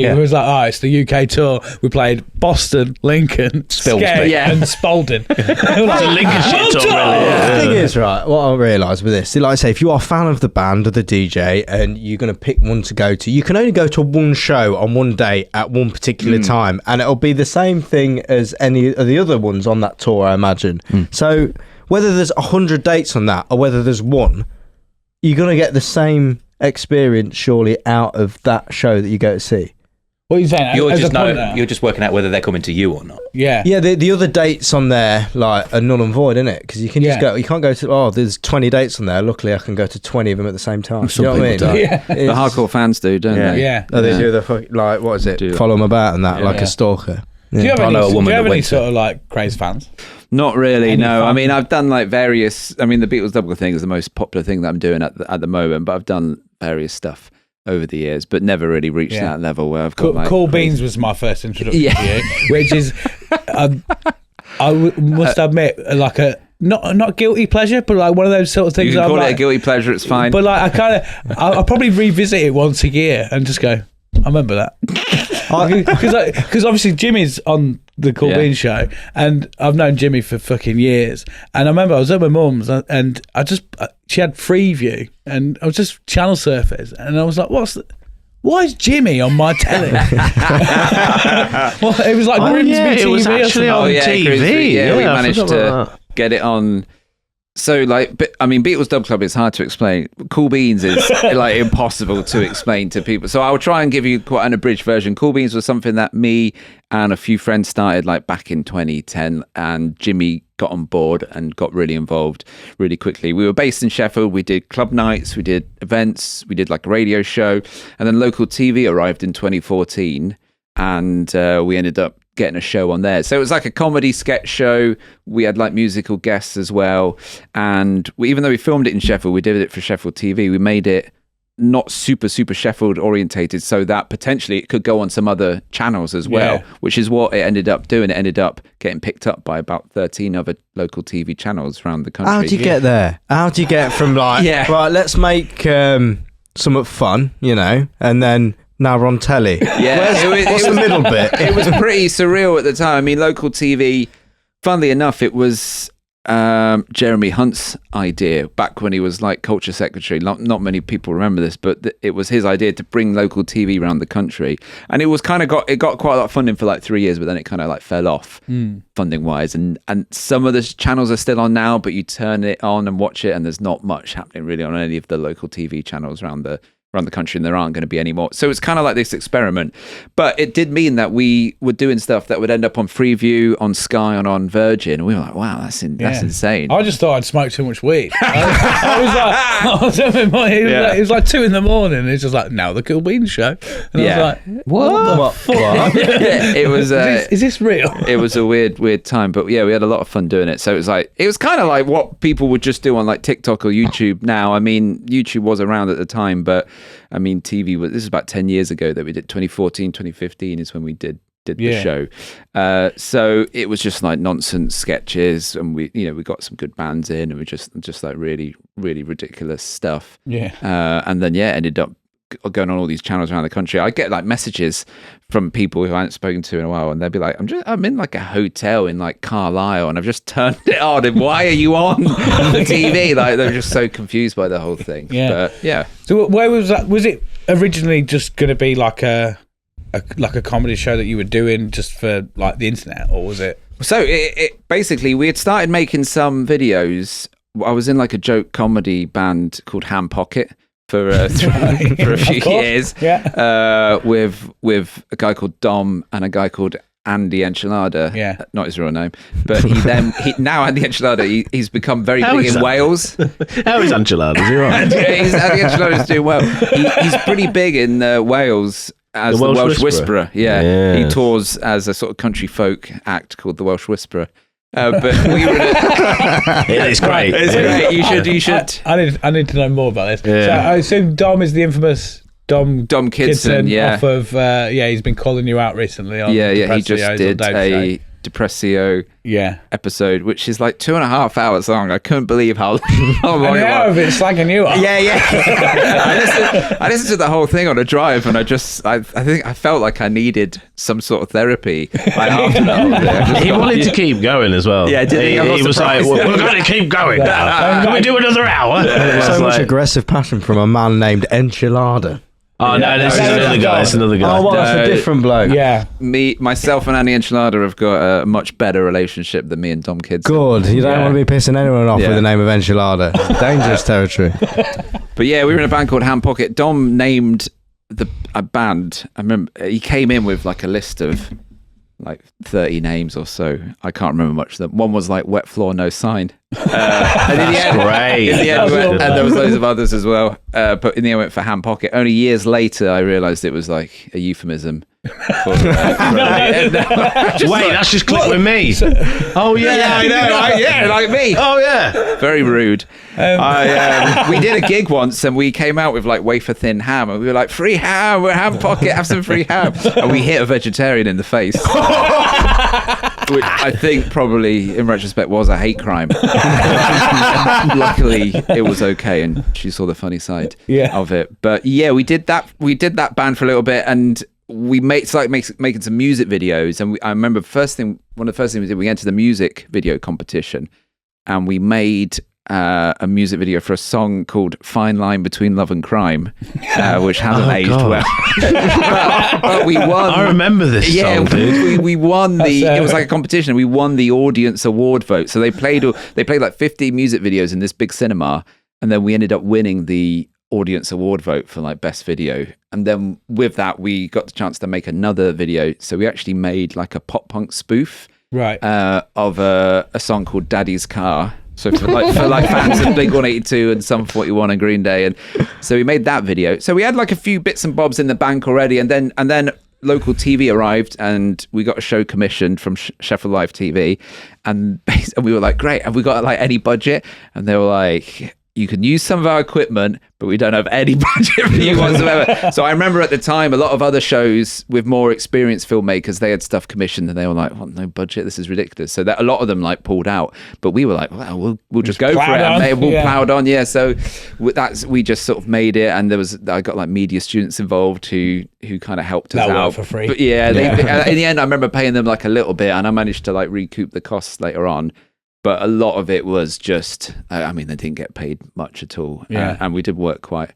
Yeah. It was like, it's the UK tour. We played Boston, Lincoln, Spilsby. and Spalding. It's a Lincolnshire tour, really. The thing is, right, what I realise with this, like I say, if you are a fan of the band or the DJ and you're going to pick one to go to, you can only go to one show on one day at one particular time, and it'll be the same thing as any of the other ones on that tour, I imagine. So whether there's 100 dates on that or whether there's one, you're going to get the same experience surely out of that show that you go to see. What are you saying? You're just working out whether they're coming to you or not. Yeah. Yeah, the other dates on there like are null and void, isn't it? Because you can just go. You can't go to. There's 20 dates on there. Luckily, I can go to 20 of them at the same time. Some you know what I mean? people don't. Yeah. the hardcore fans do, don't they? Yeah. Oh, they do the like what is it? Follow them about and that, like a stalker. Do you have I know a woman that any went sort of like crazy fans? Not really, no. fun? I mean, I've done like various. I mean, the Beatles double thing is the most popular thing that I'm doing at the moment, but I've done various stuff over the years, but never really reached that level where I've got Cool Beans was my first introduction to you, which is must admit like a not guilty pleasure, but like one of those sort of things. You can call it it a guilty pleasure. It's fine. But like I'll probably revisit it once a year and just go, I remember that. Because obviously Jimmy's on the Cool Beans show, and I've known Jimmy for fucking years. And I remember I was at my mum's, and she had Freeview, and I was just channel surfing, and I was like, why is Jimmy on my telly? Well, it was like Grimsby TV. It was actually on TV. Grimsby, we I managed forgot to about that. get it on. So, like, I mean, Beatles Dub Club is hard to explain. Cool Beans is like impossible to explain to people. So I'll try and give you quite an abridged version. Cool Beans was something that me and a few friends started like back in 2010, and Jimmy got on board and got really involved really quickly. We were based in Sheffield. We did club nights, we did events, we did like a radio show, and then local TV arrived in 2014, and we ended up getting a show on there. So it was like a comedy sketch show. We had like musical guests as well, and even though we filmed it in Sheffield, we did it for Sheffield TV. We made it not super Sheffield orientated, so that potentially it could go on some other channels as well, which is what it ended up doing. It ended up getting picked up by about 13 other local TV channels around the country. How do you get there? How do you get from like, right, let's make somewhat fun, and then Now we're on telly. Yeah, What's the middle bit? It was pretty surreal at the time. I mean, local TV, funnily enough, it was Jeremy Hunt's idea back when he was like culture secretary. Not many people remember this, but it was his idea to bring local TV around the country. And it was kind of got quite a lot of funding for like 3 years, but then it kind of like fell off funding wise. And some of the channels are still on now, but you turn it on and watch it and there's not much happening really on any of the local TV channels around the country, and there aren't going to be any more. So it's kind of like this experiment, but it did mean that we were doing stuff that would end up on Freeview, on Sky, and on Virgin. And we were like, wow, that's insane. I just thought I'd smoked too much weed. I was like 2 a.m. It's just like, now the Cool Beans show. And I was like, what? It was is this real? It was a weird time, but yeah, we had a lot of fun doing it. So it was kind of like what people would just do on like TikTok or YouTube now. I mean, YouTube was around at the time, but I mean, TV was, this is about 10 years ago that we did. 2014, 2015 is when we did the show. So it was just like nonsense sketches, and we got some good bands in, and we just like really, really ridiculous stuff. Yeah. And then ended up going on all these channels around the country. I get like messages from people who I hadn't spoken to in a while, and they'll be like, I'm in like a hotel in like Carlisle, and I've just turned it on, and why are you on the TV? Like, they're just so confused by the whole thing. Yeah. But, yeah. So where was that? Was it originally just going to be like a comedy show that you were doing just for like the internet, or was it? So it basically, we had started making some videos. I was in like a joke comedy band called Ham Pocket for a few years, with a guy called Dom and a guy called Andy Enchilada, not his real name, but now Andy Enchilada, he's become very big in Wales. How is Enchilada? Is he right? Andy Enchilada's doing well. He's pretty big in Wales as the Welsh Whisperer. Yeah, he tours as a sort of country folk act called the Welsh Whisperer. But we were it's great. It's great. You should. I need to know more about this. Yeah. So I assume Dom is the infamous Dom Kidson. Yeah. Off of he's been calling you out recently. On he just did a Depressio episode, which is like 2.5 hours long. I couldn't believe how long an hour of it slagging you off. I listened to the whole thing on a drive, and I think I felt like I needed some sort of therapy. He wanted to keep going as well. Yeah, he was like, we're going to keep going now. Can we do another hour? So much aggressive passion from a man named Enchilada. Oh, no, this is another guy. It's another guy. Oh, well, that's a different bloke. Yeah. Myself and Andy Enchilada have got a much better relationship than me and Dom Kidson. Good. You don't want to be pissing anyone off with the name of Enchilada. It's dangerous territory. But yeah, we were in a band called Ham Pocket. Dom named a band. I remember he came in with like a list of like 30 names or so. I can't remember much of them. One was like Wet Floor, No Sign. And in the end, great. And there was loads of others as well. But in the end, I went for Ham Pocket. Only years later, I realised it was like a euphemism. Wait, that's just clicked with me. Oh yeah, I know. Like me. Oh yeah, very rude. We did a gig once, and we came out with like wafer thin ham, and we were like, "Free ham, we're Ham Pocket, have some free ham," and we hit a vegetarian in the face. Which I think probably, in retrospect, was a hate crime. Luckily, it was okay, and she saw the funny side of it. But yeah, we did that. We did that band for a little bit, and we started making some music videos. And I remember one of the first things we did, we entered the music video competition, and we made a music video for a song called "Fine Line Between Love and Crime," which hasn't aged well. but we won. I remember this song, dude. We won it was like a competition. We won the audience award vote. So they played like 50 music videos in this big cinema, and then we ended up winning the audience award vote for like best video. And then with that, we got the chance to make another video. So we actually made like a pop punk spoof, of a song called "Daddy's Car." So for fans of Blink-182 and Sum 41 and Green Day, and so we made that video. So we had like a few bits and bobs in the bank already, and then local TV arrived, and we got a show commissioned from Sheffield Live TV, and we were like, great, have we got like any budget? And they were like, you can use some of our equipment, but we don't have any budget for you whatsoever. So I remember at the time, a lot of other shows with more experienced filmmakers, they had stuff commissioned and they were like, well, no budget, this is ridiculous. So that a lot of them like pulled out, but we were like, well, we'll just go for it. And we'll plowed on. Yeah. So we just sort of made it. And I got like media students involved who kind of helped us out for free. But in the end, I remember paying them like a little bit, and I managed to like recoup the costs later on. But a lot of it was just, I mean, they didn't get paid much at all. Yeah. And we did work quite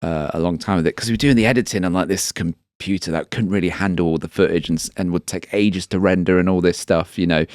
a long time with it because we were doing the editing on like this computer that couldn't really handle all the footage and would take ages to render and all this stuff, you know.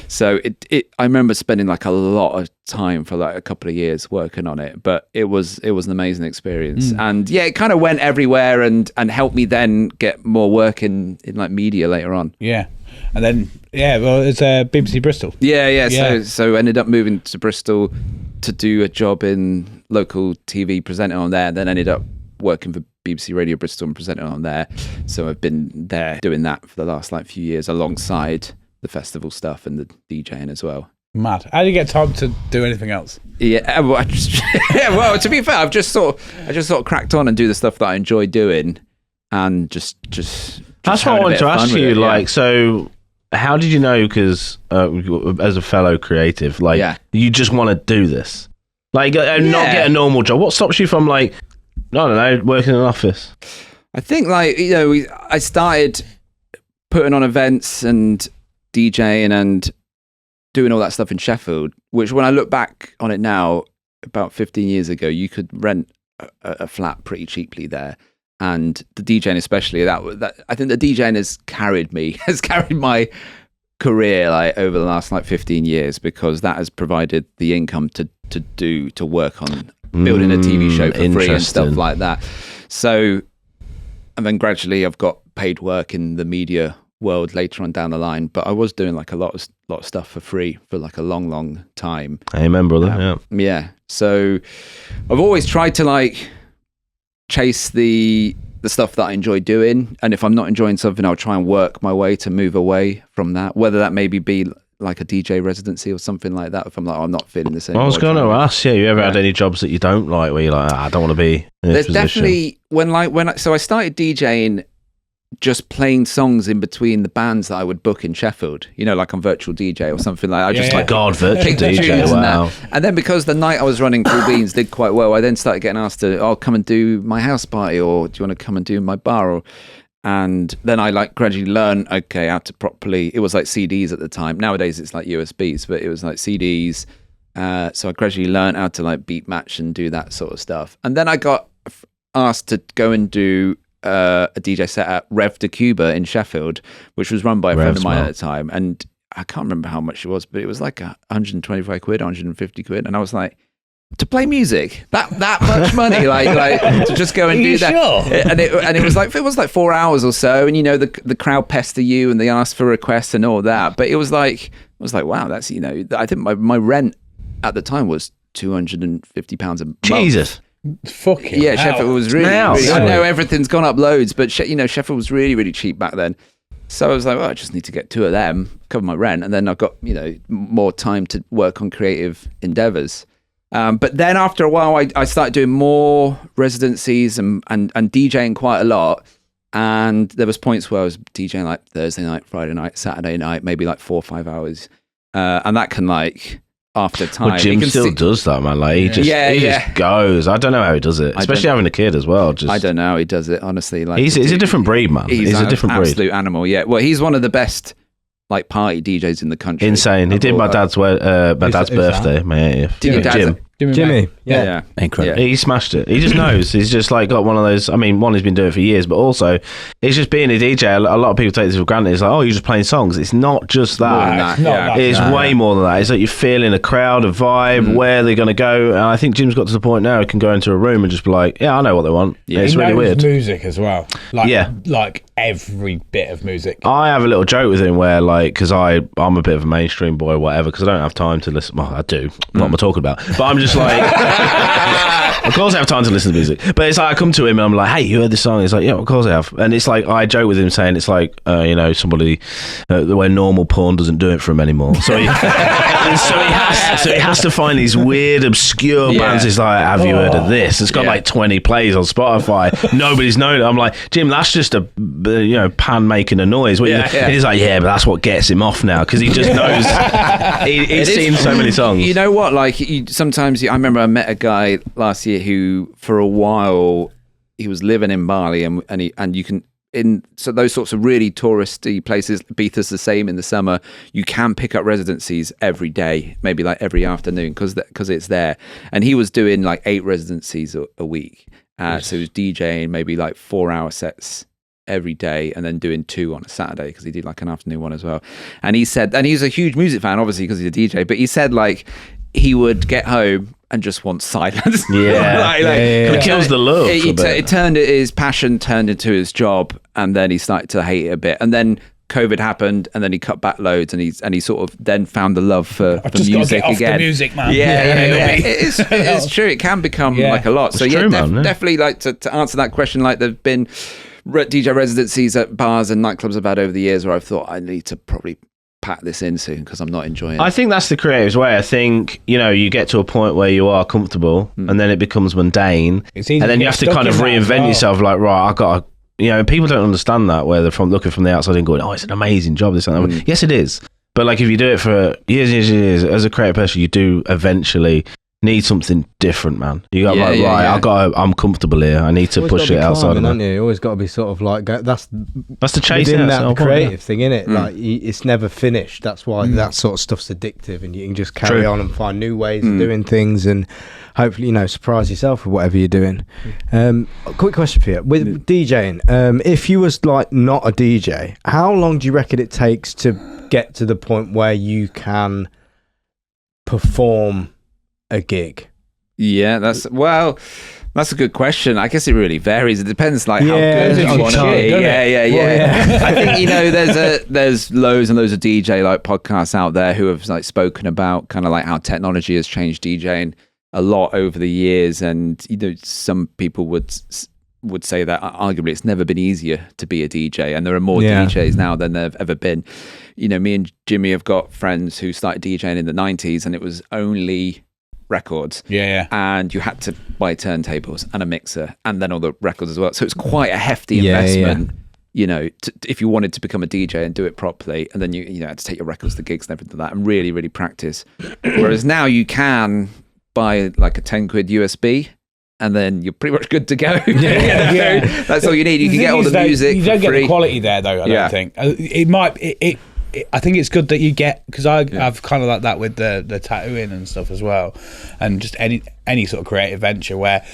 So I remember spending like a lot of time for like a couple of years working on it, but it was an amazing experience. And yeah, it kind of went everywhere and helped me then get more work in like media later on. Yeah. And then, it's BBC Bristol. Yeah. So ended up moving to Bristol to do a job in local TV, presenting on there, then ended up working for BBC Radio Bristol and presenting on there. So I've been there doing that for the last like few years alongside the festival stuff and the DJing as well. Mad. How do you get time to do anything else? Yeah, well, to be fair, I just sort of cracked on and do the stuff that I enjoy doing, and just that's what I wanted to ask you. So how did you know? Because as a fellow creative, you just want to do this, not get a normal job. What stops you from I don't know, working in an office? I think I started putting on events and DJing and doing all that stuff in Sheffield, which when I look back on it now, about 15 years ago, you could rent a flat pretty cheaply there. And the DJing especially, that I think the DJing has carried my career over the last 15 years, because that has provided the income to work on building a TV show for free and stuff like that. So, and then gradually I've got paid work in the media world later on down the line, but I was doing a lot of stuff for free for a long time. Amen, brother. Yeah. So I've always tried to chase the stuff that I enjoy doing, and if I'm not enjoying something, I'll try and work my way to move away from that, whether that maybe be like a DJ residency or something like that, if I'm I'm not feeling the same. I was going to ask you ever had any jobs that you don't like, where you're I don't want to be in this position? Definitely when I started DJing, just playing songs in between the bands that I would book in Sheffield, on Virtual DJ or something like that. Virtual DJ, wow. And then because the night I was running Cool Beans did quite well, I then started getting asked to, come and do my house party, or do you want to come and do my bar? And then I gradually learned, how to properly, it was CDs at the time. Nowadays it's USBs, but it was CDs. So I gradually learned how to beat match and do that sort of stuff. And then I got asked to go and do a DJ set at Rev de Cuba in Sheffield, which was run by a friend of mine at the time, and I can't remember how much it was, but it was 125 quid, 150 quid, and I was to play music that much money, to just go and do that. Sure? And it was 4 hours or so, and the crowd pester you and they ask for requests and all that, but it was wow, that's I think my rent at the time was £250 a month. Jesus. Fucking yeah, hell. Sheffield was really I know everything's gone up loads, but Sheffield was really, really cheap back then. So I was I just need to get 2 of them, cover my rent, and then I've got more time to work on creative endeavors. But then after a while, I started doing more residencies and DJing quite a lot. And there was points where I was DJing Thursday night, Friday night, Saturday night, maybe 4 or 5 hours, and that can after time. Well, Jim still does that, man. He just goes. I don't know how he does it, especially having a kid as well. I don't know how he does it, honestly. He's a different breed, man. He's a different breed. Absolute animal. Yeah. Well, he's one of the best party DJs in the country. Insane. He did my dad's birthday, my 80th. Jimmy. Yeah. Incredible. Yeah. He smashed it. He just knows. He's just got one of those. I mean, one, he's been doing it for years, but also it's just being a DJ. A lot of people take this for granted. It's you're just playing songs. It's not just that. It's way more than that. It's you're feeling a crowd, a vibe, where they're going to go. And I think Jim's got to the point now he can go into a room and just be I know what they want. Yeah, it's really weird. Music as well. Every bit of music. I have a little joke with him where because I'm a bit of a mainstream boy or whatever, because I don't have time to listen. Well, I do. What am I talking about? But I'm just Of course I have time to listen to music. But it's like, I come to him and I'm like, hey, you heard this song? He's like, yeah, of course I have. And it's like, I joke with him saying it's like, somebody, the way normal porn doesn't do it for him anymore. So he has to find these weird, obscure bands. It's like, have you heard of this? It's got like 20 plays on Spotify. Nobody's known it. I'm like, Jim, that's just a, pan making a noise. And he's like, yeah, but that's what gets him off now, because he just knows. He's seen so many songs. You know what? Like, sometimes I remember I met a guy last year who, for a while, he was living in Bali, and you can, so those sorts of really touristy places, Ibiza's the same in the summer, you can pick up residencies every day, maybe like every afternoon, because it's there. And he was doing like 8 residencies a week. So he was DJing maybe like 4-hour sets every day, and then doing 2 on a Saturday, because he did like an afternoon one as well. And he said, and he's a huge music fan, obviously, because he's a DJ, but he said like he would get home and just want silence. It kills the love. His passion turned into his job, and then he started to hate it a bit. And then COVID happened, and then he cut back loads, and he sort of then found the love for music again. The music, man. It's true. It can become like a lot. So true, definitely like to answer that question. Like, there've been DJ residencies at bars and nightclubs I've had over the years where I've thought I need to probably pack this in soon because I'm not enjoying it. I think that's the creative's way. I think, you get to a point where you are comfortable and then it becomes mundane, and then you have to kind of reinvent yourself. Like, right, I got to, people don't understand that, where they're looking from the outside and going, oh, it's an amazing job, this and that. Yes, it is. But like, if you do it for years and years, as a creative person, you do eventually need something different, man. You got I'm comfortable here. I need to push it outside of that. You always got to be sort of like, that's the chase within that creative thing, innit? Like, it's never finished. That's why that sort of stuff's addictive, and you can just carry on and find new ways of doing things, and hopefully, surprise yourself with whatever you're doing. Quick question for you. With DJing, if you was like not a DJ, how long do you reckon it takes to get to the point where you can perform a gig? That's a good question. I guess it really varies. It depends like how good you want to be. I think there's loads and loads of DJ like podcasts out there who have like spoken about kind of like how technology has changed DJing a lot over the years, and some people would say that arguably it's never been easier to be a DJ, and there are more DJs now than there have ever been. Me and Jimmy have got friends who started DJing in the 90s, and it was only records, and you had to buy turntables and a mixer and then all the records as well, so it's quite a hefty investment if you wanted to become a DJ and do it properly, and then you had to take your records to gigs and everything like that and really, really practice. Whereas now you can buy like a 10 quid USB and then you're pretty much good to go. That's all you need. You can get all the music. You don't get free. The quality there though, I don't think. I think it's good that you get, because I've kind of like that with the tattooing and stuff as well, and just any sort of creative venture where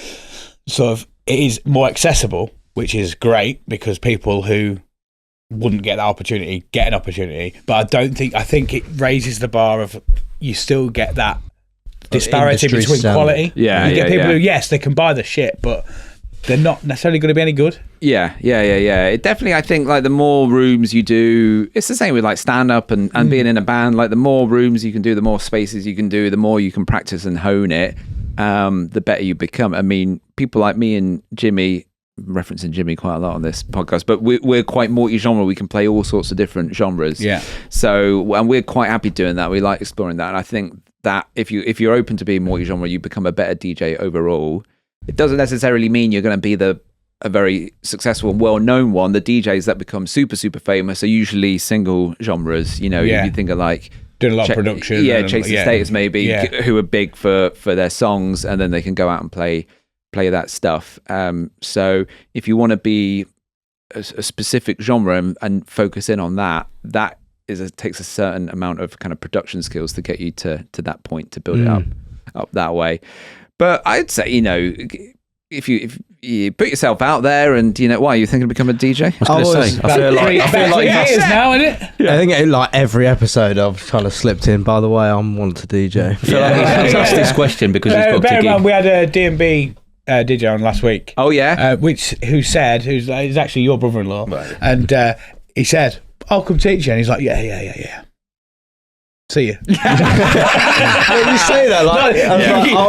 sort of it is more accessible, which is great because people who wouldn't get that opportunity get an opportunity. But I think it raises the bar of, you still get that disparity between quality. You get people who, yes, they can buy the shit, but they're not necessarily going to be any good. It definitely, I think, like, the more rooms you do, it's the same with like stand up and being in a band. Like, the more rooms you can do, the more spaces you can do, the more you can practice and hone it, the better you become. I mean, people like me and Jimmy, referencing Jimmy quite a lot on this podcast, but we're quite multi-genre. We can play all sorts of different genres. So, and we're quite happy doing that. We like exploring that, and I think that if you're open to being multi-genre, you become a better DJ overall. It doesn't necessarily mean you're going to be a very successful and well-known one. The DJs that become super, super famous are usually single genres. You think of like doing a lot of production. Chasing Status maybe, who are big for their songs, and then they can go out and play that stuff. So if you want to be a specific genre and focus in on that takes a certain amount of kind of production skills to get you to that point, to build it up that way. But I'd say, if you put yourself out there, and why are you thinking of becoming a DJ? I feel like years now, isn't it? I think like every episode I've kind of slipped in. By the way, I'm wanting to DJ. I feel like he's asked this question because he's booked a gig. We had a D&B DJ on last week. Oh yeah, who's actually your brother-in-law, right. And he said, "I'll come teach you," and he's like, "Yeah." See you. You say that like,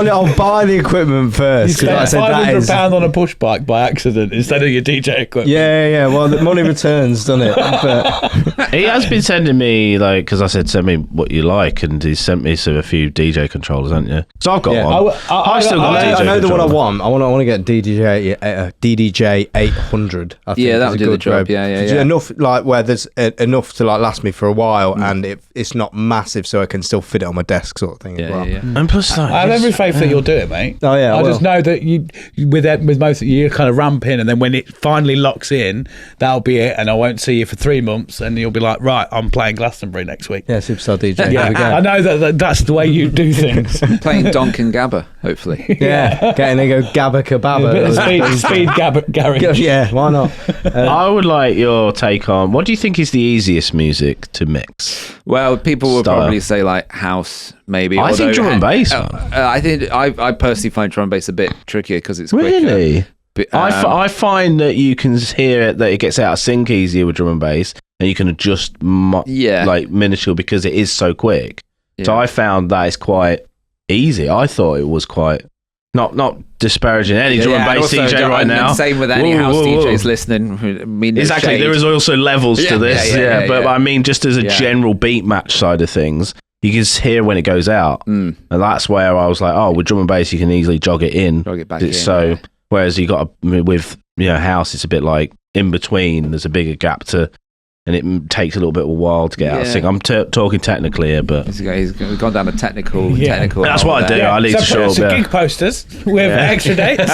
I'll buy the equipment You first. 'Cause like I spent said, that is, £500 on a push bike by accident instead of your DJ equipment. yeah. Well, the money returns, doesn't it? But He has been sending me, like, because I said, send me what you like, and he's sent me a few DJ controllers, hasn't you? So I've got Yeah. one. I still got a DJ I know the one I controller. want. I want to get DDJ 800. I think Yeah, that is would a do the good job. road. Yeah. It's enough, like where there's enough to like last me for a while, and it's not massive, so I can still fit it on my desk, sort of thing. as well. Yeah. And plus, like, I have every faith that you'll do it, mate. Oh yeah, I will. just know that you with most of you kind of ramp in, and then when it finally locks in, that'll be it, and I won't see you for 3 months, and you'll be like, right, I'm playing Glastonbury next week. Yeah, Superstar DJ. Yeah, There we go. I know that's the way you do things. Playing Donk and Gabba, hopefully. Yeah, getting to go Gabba A bit Kababa. of speed garage. Yeah, why not? I would like your take on, what do you think is the easiest music to mix? Well, people will Style. probably say like house, maybe. I think drum and bass, man. I think I personally find drum and bass a bit trickier because it's quicker. Really? But, I find that you can hear it, that it gets out of sync easier with drum and bass, and you can adjust like minuscule because it is so quick. So Yeah. I found that is quite easy. I thought it was quite not disparaging any drum and and bass also, DJ right and now. same with any Whoa, house whoa, whoa. DJs listening. I mean, there's Exactly. shade. There is also levels Yeah, to this. yeah, But yeah. I mean, just as a Yeah. general beat match side of things, you can just hear when it goes out, Mm. and that's where I was like, oh, with drum and bass, you can easily jog it in. Jog it back It's in, so yeah. whereas you got with house, it's a bit like in between. There's a bigger gap to, and it takes a little bit of a while to get out of Yeah. sync. I'm talking technically here, but He's gone down a technical. that's what I do. there. I lead to show up. So Yeah. gig posters with extra dates.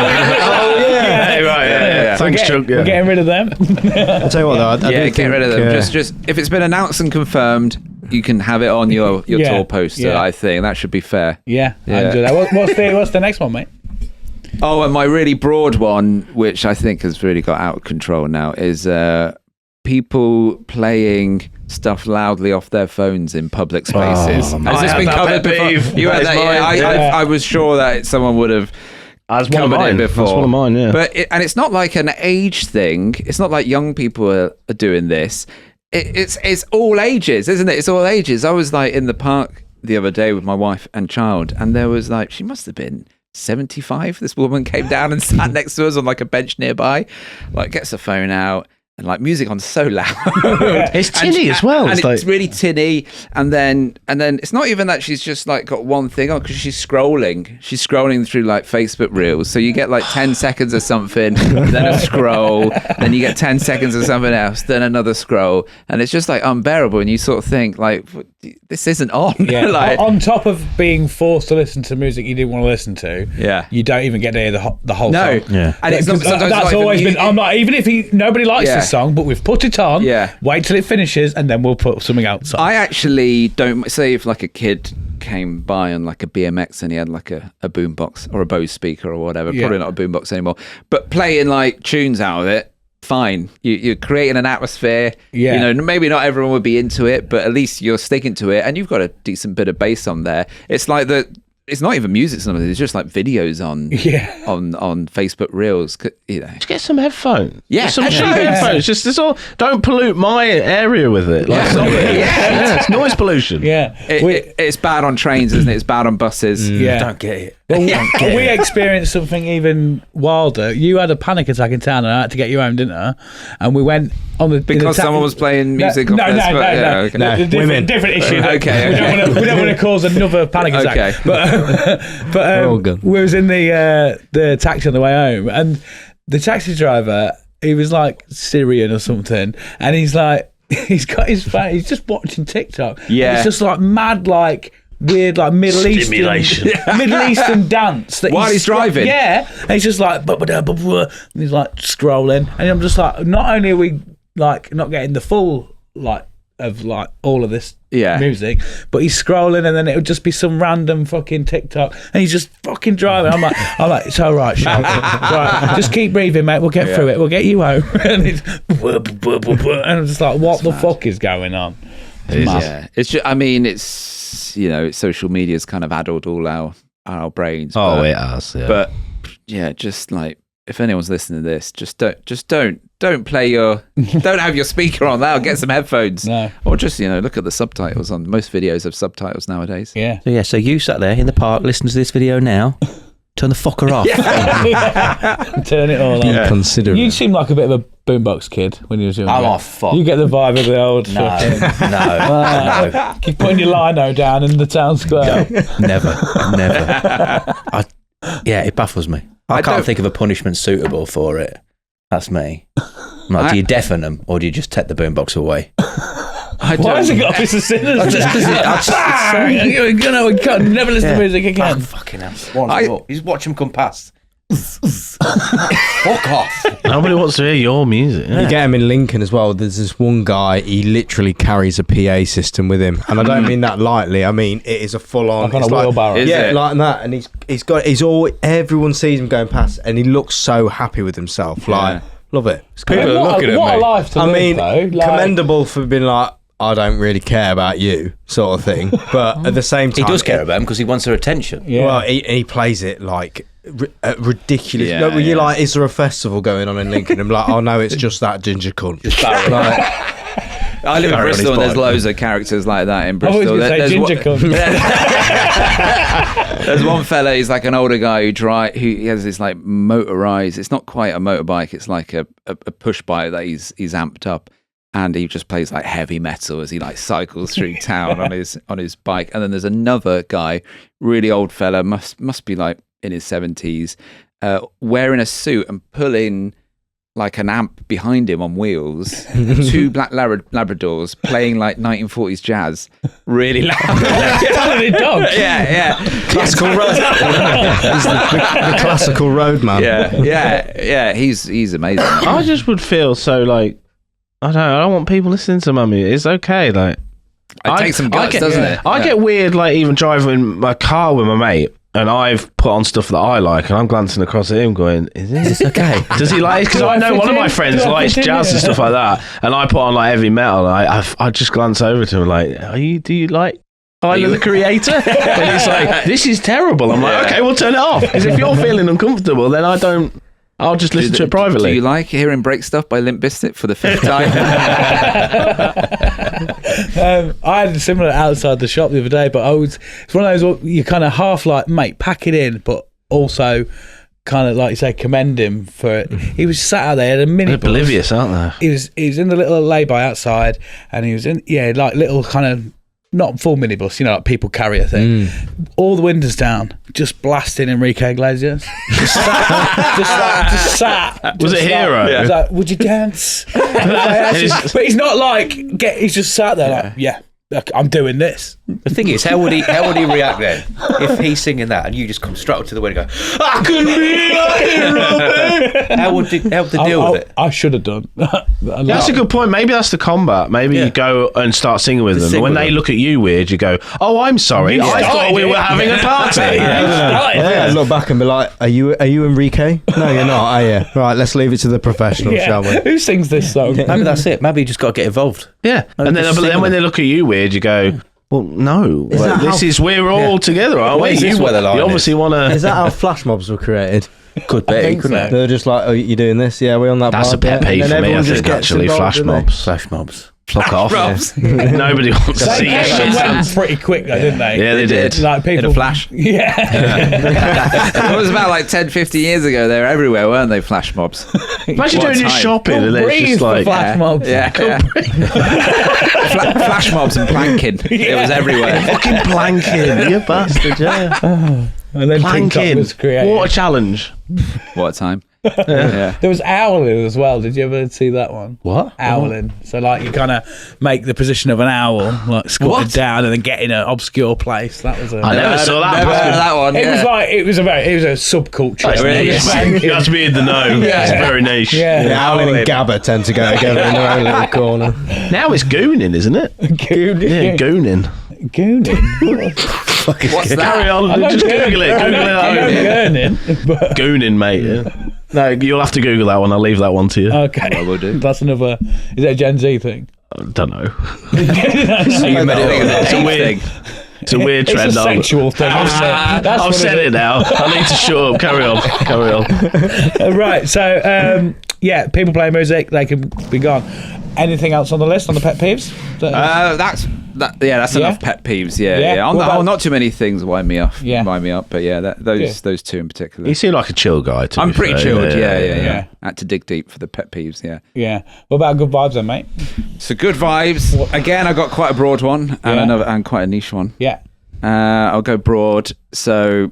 Hey, right, yeah. Thanks, Chuck. We're getting rid of them. I'll tell you what, though. I Yeah, do get rid of them. think, Just if it's been announced and confirmed, you can have it on your Yeah, tour poster. yeah. I think that should be fair. Yeah, Yeah. I enjoy that. What's the next one, mate? Oh, and my really broad one, which I think has really got out of control now, is people playing stuff loudly off their phones in public spaces. Oh, Has this I been have that covered pet before? peeve. You had That is that, mine. I was sure that someone would have That's one of covered mine. it before. That's one of mine. Yeah. But and it's not like an age thing. It's not like young people are doing this. It's all ages, isn't it? It's all ages. I was like in the park the other day with my wife and child, and there was like, she must have been 75. This woman came down and sat next to us on like a bench nearby, like gets her phone out. And like music on so loud. It's tinny as well. And It's it's like- really tinny. And then it's not even that she's just like got one thing on, because she's scrolling through like Facebook Reels. So you get like 10 seconds of something, then a scroll, then you get 10 seconds of something else, then another scroll, and it's just like unbearable. And you sort of think like, this isn't on. Yeah. Like, on top of being forced to listen to music you didn't want to listen to, Yeah. you don't even get to hear the whole no, song. Yeah. and it's not, sometimes That's not even always been. music. I'm like, even if nobody likes Yeah. this song, but we've put it on. Yeah. Wait till it finishes, and then we'll put something else on. I actually don't say if like a kid came by on like a BMX and he had like a boombox or a Bose speaker or whatever, Yeah. probably not a boombox anymore, but playing like tunes out of it, fine. You're creating an atmosphere. Yeah. You know, maybe not everyone would be into it, but at least you're sticking to it, and you've got a decent bit of bass on there. It's like it's not even music, sometimes it's just like videos on on Facebook Reels. You know, Just get some headphones. Yeah, Just some headphones. cheap headphones. Just this all. Don't pollute my area with it. Like, it's noise pollution. yeah. it's bad on trains, isn't it? It's bad on buses. Yeah. Don't get it. Well, we experienced something even wilder. You had a panic attack in town, and I had to get you home, didn't I? And we went on the Because someone was playing music off No, their spot. Yeah, okay. No. Different issue. Okay, We don't want to cause another panic attack. Okay. But all good. we was in the taxi on the way home, and the taxi driver, he was like Syrian or something, and he's like, he's got his phone, he's just watching TikTok. Yeah. And it's just like mad, like weird, like Middle Stimulation. Eastern dance that While he's driving? Yeah, and he's just like, and he's like scrolling, and I'm just like, not only are we like not getting the full like of like all of this music, but he's scrolling, and then it would just be some random fucking TikTok, and he's just fucking driving. I'm like, it's all right, Sean. Right, just keep breathing, mate. We'll get through it. We'll get you home. And it's and I'm just like, what the fuck is going on? Yeah, it's just, I mean, it's social media's kind of addled all our brains. Oh, but, it has. Yeah. But yeah, just like if anyone's listening to this, just don't don't have your speaker on loud. Get some headphones. No. Or just, look at the subtitles on most videos have subtitles nowadays. Yeah. So you sat there in the park, listen to this video now. Turn the fucker off. Turn it all on. Inconsiderate. You seem like a bit of a boombox kid when you was younger. I'm off. Fuck. You get the vibe of the old. No. Keep putting your lino down in the town square. Never. It baffles me. I can't think of a punishment suitable for it. That's me. Like, do you deafen them or do you just take the boombox away? Why has it got this as sinners? We can't never listen to music again. Fucking hell. You just watch them come past. Fuck off. Nobody wants to hear your music. You get him in Lincoln as well. There's this one guy, he literally carries a PA system with him. And I don't mean that lightly. I mean, it is a full-on... Like on a wheelbarrow. Yeah, like that. And everyone sees him going past and he looks so happy with himself. Like, love it. People are looking at me. What a life to live, though. Commendable for being like, I don't really care about you, sort of thing. But at the same time... He does care about him because he wants her attention. Yeah. Well, he plays it like... ridiculous. You're like, is there a festival going on in Lincoln? I'm like, oh no, it's just that ginger cunt. I live in Bristol and there's loads of characters like that in Bristol. There's one fella, he's like an older guy he has this like motorized, it's not quite a motorbike, it's like a push bike that he's amped up, and he just plays like heavy metal as he like cycles through town on his bike. And then there's another guy, really old fella, must be like in his 70s, wearing a suit and pulling like an amp behind him on wheels, two black Labradors playing like 1940s jazz really loud. Dogs. Yeah. Classical road. the classical road man. Yeah. He's amazing. I just would feel so like, I don't want people listening to my music. It's okay. Like, it takes some guts, doesn't it? I get weird, like even driving my car with my mate. And I've put on stuff that I like, and I'm glancing across at him going, is this okay? Does he like it? Because I know one of my friends likes jazz and stuff like that, and I put on like heavy metal, and I just glance over to him like, do you like Tyler the Creator? And he's like, this is terrible. I'm like, okay, we'll turn it off. Because if you're feeling uncomfortable, then I'll just listen to it privately. Do you like hearing Break Stuff by Limp Bizkit for the 5th time? I had a similar outside the shop the other day, but it's one of those, you kind of half like, mate, pack it in, but also kind of like you say, commend him for it. He was sat out there, had a mini bus. Oblivious, aren't they? He was in the little lay-by outside, and he was in, like little kind of, not full minibus, like people carrier thing. All the windows down, just blasting Enrique Iglesias. Just sat. Was it Hero? Yeah. Like, would you dance? But he's not like, he's just sat there like, look, I'm doing this. The thing is, how would he react then if he's singing that and you just come straight up to the window and go, I can be a hero? How would they deal with it? I should have done. That's a good point. Maybe that's the combat. Maybe you go and start singing with them. And when they look at you weird, you go, oh, I'm sorry. I thought we were having a party. Look back and be like, are you Enrique? No, you're not, are you? Right, let's leave it to the professionals, shall we? Who sings this song? Maybe that's it. Maybe you just got to get involved. Yeah. And then when they look at you weird, you go, well, no. We're all together, aren't we? You obviously want to... Is that how flash mobs were created? Could be, couldn't it? They're just like, oh, you're doing this? Yeah, we're on that. That's a pet peeve for me, I think, actually. Flash mobs. Flash mobs. Fuck off. Nobody wants to see They went pretty quick, though, didn't they? Yeah, they did. Like people, in a flash. Yeah. It was about like 10, 15 years ago. They were everywhere, weren't they? Flash mobs. Imagine doing your shopping and then it's just like flash mobs. Yeah. Flash mobs and planking. It was everywhere. Fucking planking, you bastard. Yeah. And then TikTok was created. What a challenge. What a time. There was owling as well. Did you ever see that one? What? Owling. So like you kind of make the position of an owl, like squatted down, and then get in an obscure place. That was I never saw that. Never heard of that one. It was like it was a subculture. You have to be in the know. It's very niche. Yeah. Owling and Gabba tend to go together in their own little corner. Now it's gooning, isn't it? Gooning. Yeah, gooning. Gooning. What's that? Carry on. Just Google it. Gooning, mate. Yeah. No, you'll have to Google that one. I'll leave that one to you. Okay. I will do. That's another. Is that a Gen Z thing? I don't know. It's a weird trend. It's a sexual thing. I've said it now. I need to shut up. Carry on. Right. So yeah, people playing music, they can be gone. Anything else on the list on the pet peeves? That's enough pet peeves. Yeah. Not too many things wind me up. But yeah, those two in particular. You seem like a chill guy. I'm pretty chilled. Yeah. Had to dig deep for the pet peeves. Yeah. What about good vibes then, mate? So good vibes. Again, I got quite a broad one and quite a niche one. Yeah. I'll go broad. So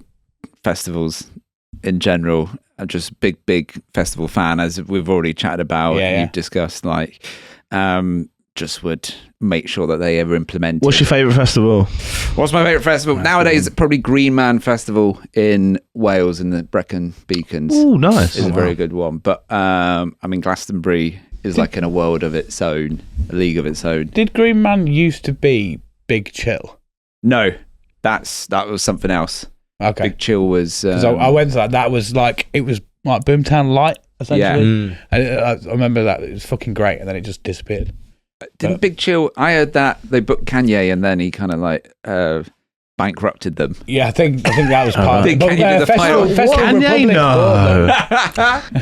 festivals in general. I'm just big festival fan, as we've already chatted about. You've discussed, like, just would make sure that they ever implement. What's your favourite festival? What's my favourite festival? Nowadays, probably Green Man Festival in Wales in the Brecon Beacons. Oh, nice. Is a very good one. But, I mean, Glastonbury is like in a world of its own, a league of its own. Did Green Man used to be Big Chill? No, that was something else. Okay. Big Chill was... I went to that. That was like... It was like Boomtown Light, essentially. I remember that. It was fucking great, and then it just disappeared. Didn't Big Chill... I heard that they booked Kanye, and then he kind of like... bankrupted them. Yeah, I think that was part of it. Kanye did the final. Kanye, no.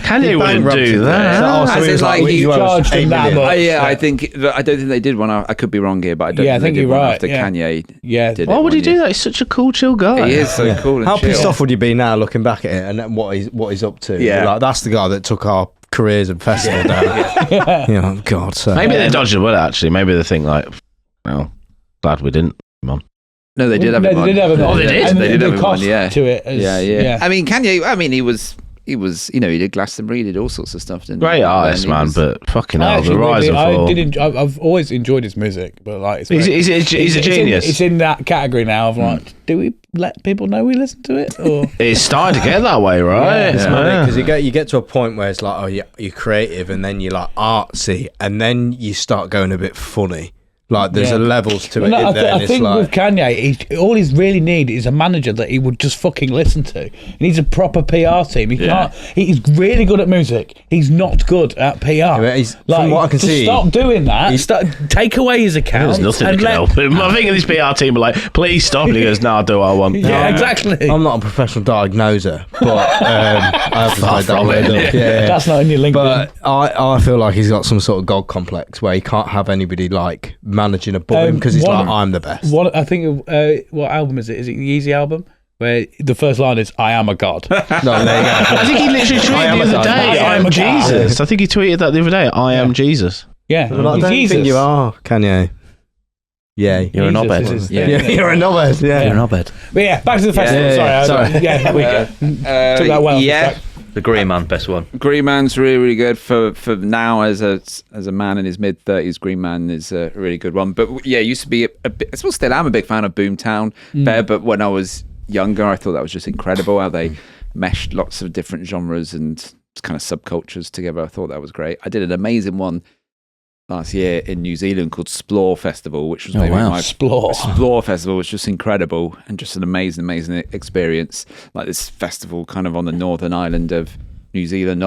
Kanye wouldn't do that. As in, like, he charged him that much. I don't think they did one. I could be wrong here, but I don't think they did one after Kanye did it. Why would he do that? He's such a cool, chill guy. He is so cool and How chill. pissed off would you be now looking back at it and what he's up to? Yeah. Like, that's the guy that took our careers and festival down. You know, God. So. Maybe they dodged a bullet, actually. Maybe they think, like, well, glad we didn't. Come on. No, they did have him on. They did have him on. Oh, they did? And They did have him on, cost to it. Yeah. I mean, Kanye, he was, you know, he did Glastonbury, he did all sorts of stuff, didn't he? Great artist, man, but fucking hell, the rise and fall. I've always enjoyed his music, but like, He's a genius. It's in that category now of like, do we let people know we listen to it? Or It's starting to get that way, right? Because you get to a point where it's like, oh, you're creative, and then you're like artsy, and then you start going a bit funny. Like, there's a levels to it. No, in there, I think with Kanye, all he's really need is a manager that he would just fucking listen to. He needs a proper PR team. He's really good at music. He's not good at PR. From what I can see, stop doing that. Take away his account. There's nothing that can help him. I think this PR team are like, please stop. And he goes, no, I'll do what I want. Yeah, exactly. I'm not a professional diagnoser, but I have to say that. Yeah. That's not in your LinkedIn. But I feel like he's got some sort of god complex where he can't have anybody like managing above him because he's like, I'm the best. I think what album is it? Is it the Yeezy album? Where the first line is, I am a god. No, there you go. I think he literally tweeted the other day, I am Jesus. I think he tweeted that the other day, I am Jesus. Yeah. Well, I don't think you are, Kanye. Yeah. You're an knobhead. You're a knobhead. Yeah. You're an knobhead. But yeah, back to the festival. Sorry. Yeah, we go. Took that well. Yeah. The Green Man, best one. Green Man's really good for now as a man in his mid-30s. Green Man is a really good one. But yeah, used to be a bit, I still am a big fan of Boomtown Fair, but when I was younger, I thought that was just incredible how they meshed lots of different genres and kind of subcultures together. I thought that was great. I did an amazing one last year in New Zealand called Splore Festival, which was my Splore Festival, was just incredible and just an amazing experience. Like this festival kind of on the northern island of New Zealand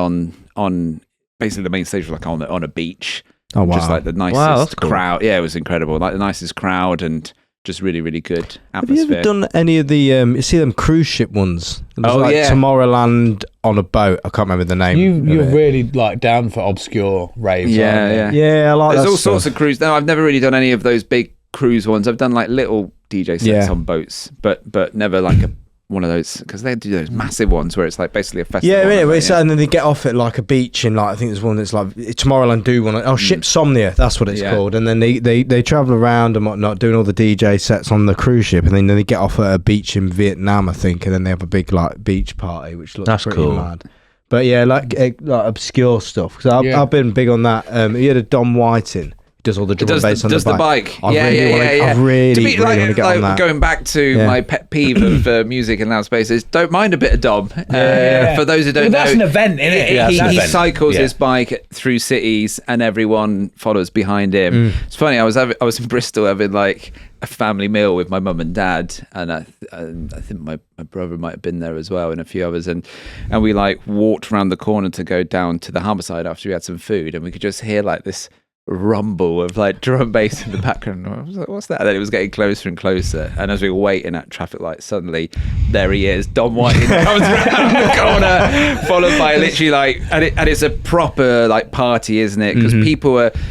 on basically the main stage was like on a beach. Oh wow. Just like the nicest crowd. Yeah, it was incredible. Like the nicest crowd and just really, really good atmosphere. Have you ever done any of the you see them cruise ship ones? Yeah. Tomorrowland on a boat. I can't remember the name. You're really like down for obscure raves. Yeah. I like There's that all stuff. sorts of cruise. No, I've never really done any of those big cruise ones. I've done like little DJ sets on boats, but never like one of those, because they do those massive ones where it's like basically a festival. And then they get off at like a beach in like, I think there's one that's like Tomorrowland do one. Ship Somnia, that's what it's called. And then they travel around and whatnot, doing all the DJ sets on the cruise ship, and then they get off at a beach in Vietnam, I think, and then they have a big like beach party, which looks pretty cool. Mad. But yeah, like obscure stuff. Because I've been big on that. You had a Dom Whiting. Does all the drum and bass on the bike. I really want to get on that. Going back to my pet peeve of music and loud spaces, don't mind a bit of Dom. For those who don't know, that's an event, isn't it? He cycles his bike through cities and everyone follows behind him. It's funny, I was in Bristol having like a family meal with my mum and dad, and I think my brother might have been there as well and a few others, and we like walked around the corner to go down to the harbour side after we had some food, and we could just hear like this rumble of like drum and bass in the background. I was like, what's that? And then it was getting closer and closer. And as we were waiting at traffic lights, suddenly there he is, Don Whiting comes around the corner, followed by literally like, and it's a proper like party, isn't it? Because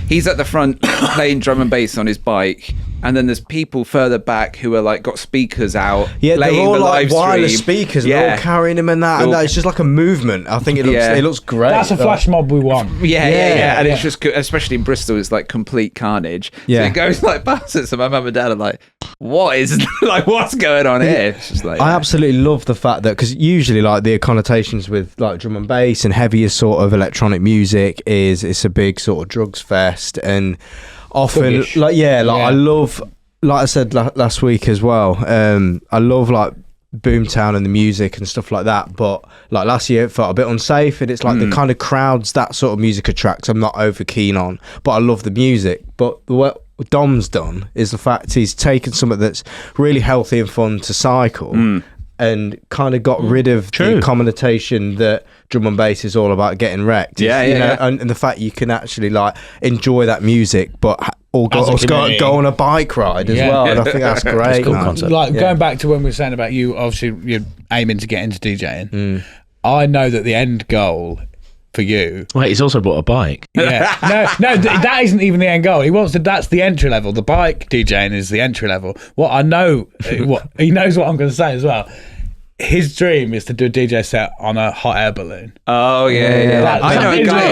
he's at the front playing drum and bass on his bike. And then there's people further back who are like got speakers out, yeah, playing they're all the like live wireless stream. speakers, and they're all carrying him and that, and it's just like a movement. I think it looks great. That's a flash mob we want. Yeah. And it's just good, especially in Bristol, it's like complete carnage. Yeah. So it goes like past it. So my mum and dad are like, what's going on here? It's just like, I absolutely love the fact that, because usually like the connotations with like drum and bass and heavier sort of electronic music is it's a big sort of drugs fest, and often I love, like I said last week as well, I love like Boomtown and the music and stuff like that, but like last year it felt a bit unsafe, and it's like the kind of crowds that sort of music attracts I'm not over keen on, but I love the music. But what Dom's done is the fact he's taken something that's really healthy and fun to cycle and kind of got rid of the connotation that drum and bass is all about getting wrecked. And the fact you can actually like enjoy that music but go on a bike ride as well, and I think that's great. That's a cool concept. Like going back to when we were saying about you, obviously you're aiming to get into DJing. I know that the end goal for you. Wait, he's also bought a bike. Yeah. That isn't even the end goal. He wants to. That's the entry level. The bike DJing is the entry level. What I know, he knows what I'm going to say as well. His dream is to do a DJ set on a hot air balloon. Oh yeah. I know a guy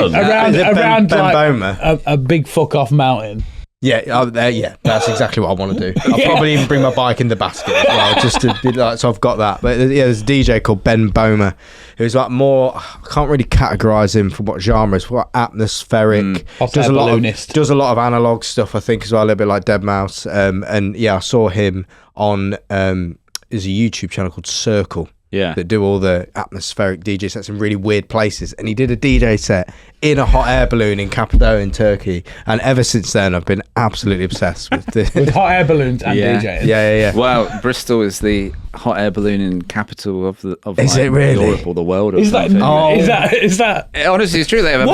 around Ben like Boma? a big fuck off mountain. Yeah, that's exactly what I want to do. I'll probably even bring my bike in the basket as well, just to be like, so I've got that. But yeah, there's a DJ called Ben Boma, who's like more, I can't really categorise him for what genre, it's what atmospheric, does a lot of analog stuff, I think, as well, a little bit like Deadmau5. And yeah, I saw him on, there's a YouTube channel called Circle. Yeah. That do all the atmospheric DJ sets in really weird places. And he did a DJ set in a hot air balloon in Cappadocia in Turkey. And ever since then, I've been absolutely obsessed with this. With hot air balloons and DJing. Yeah. Well, Bristol is the hot air ballooning capital of Is it really? Europe or the world or Is that? something. Is that? Honestly, it's true. They have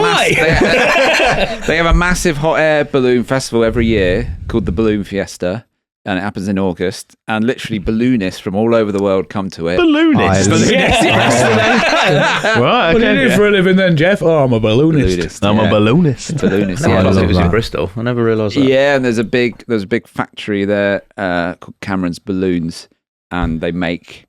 they have a massive hot air balloon festival every year called the Balloon Fiesta. And it happens in August, and literally balloonists from all over the world come to it. Balloonist? Yes. Right, What do you do for a living then, Jeff? Oh, I'm a balloonist. I'm a balloonist. Balloonist. I thought it was in that. Bristol. I never realised that. Yeah, and there's a big factory there called Cameron's Balloons, and they make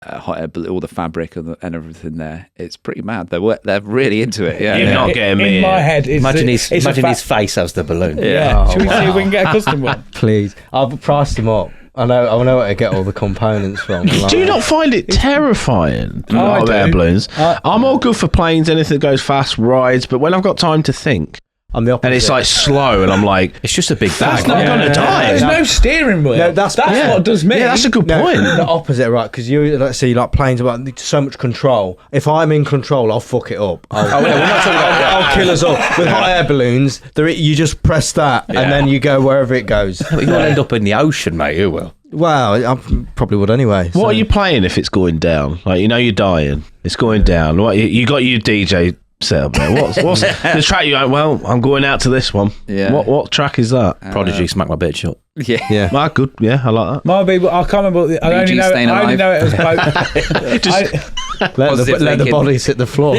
hot air all the fabric and everything there. It's pretty mad. They're really into it. Yeah, You're not getting me in my head. Imagine his face as the balloon. Yeah. Should we see if we can get a custom one? Please. I've priced them up. I know where to get all the components from. Do you not find it terrifying? I do. Air balloons. I'm all good for planes, anything that goes fast, rides, but when I've got time to think, I'm the opposite. and it's like slow, and I'm like, It's just a big bag. I'm gonna die. There's no steering wheel. No, that's what does me. Yeah, that's a good point. The opposite, right? Because let's say, like planes about so much control. If I'm in control, I'll fuck it up. We're not talking about that. I'll kill us all. With hot air balloons, you just press that, and then you go wherever it goes. But you won't end up in the ocean, mate. You will. Well, I probably would anyway. What are you playing if it's going down? Like, you're dying. It's going down. What you got your DJ set up there? What's the track you like? Well, I'm going out to this one. Yeah. What track is that? Prodigy, Smack My Bitch Up. Yeah. Ah, good. Yeah, I like that. Might be, but I can't remember. I only know it as Let the bodies hit the floor.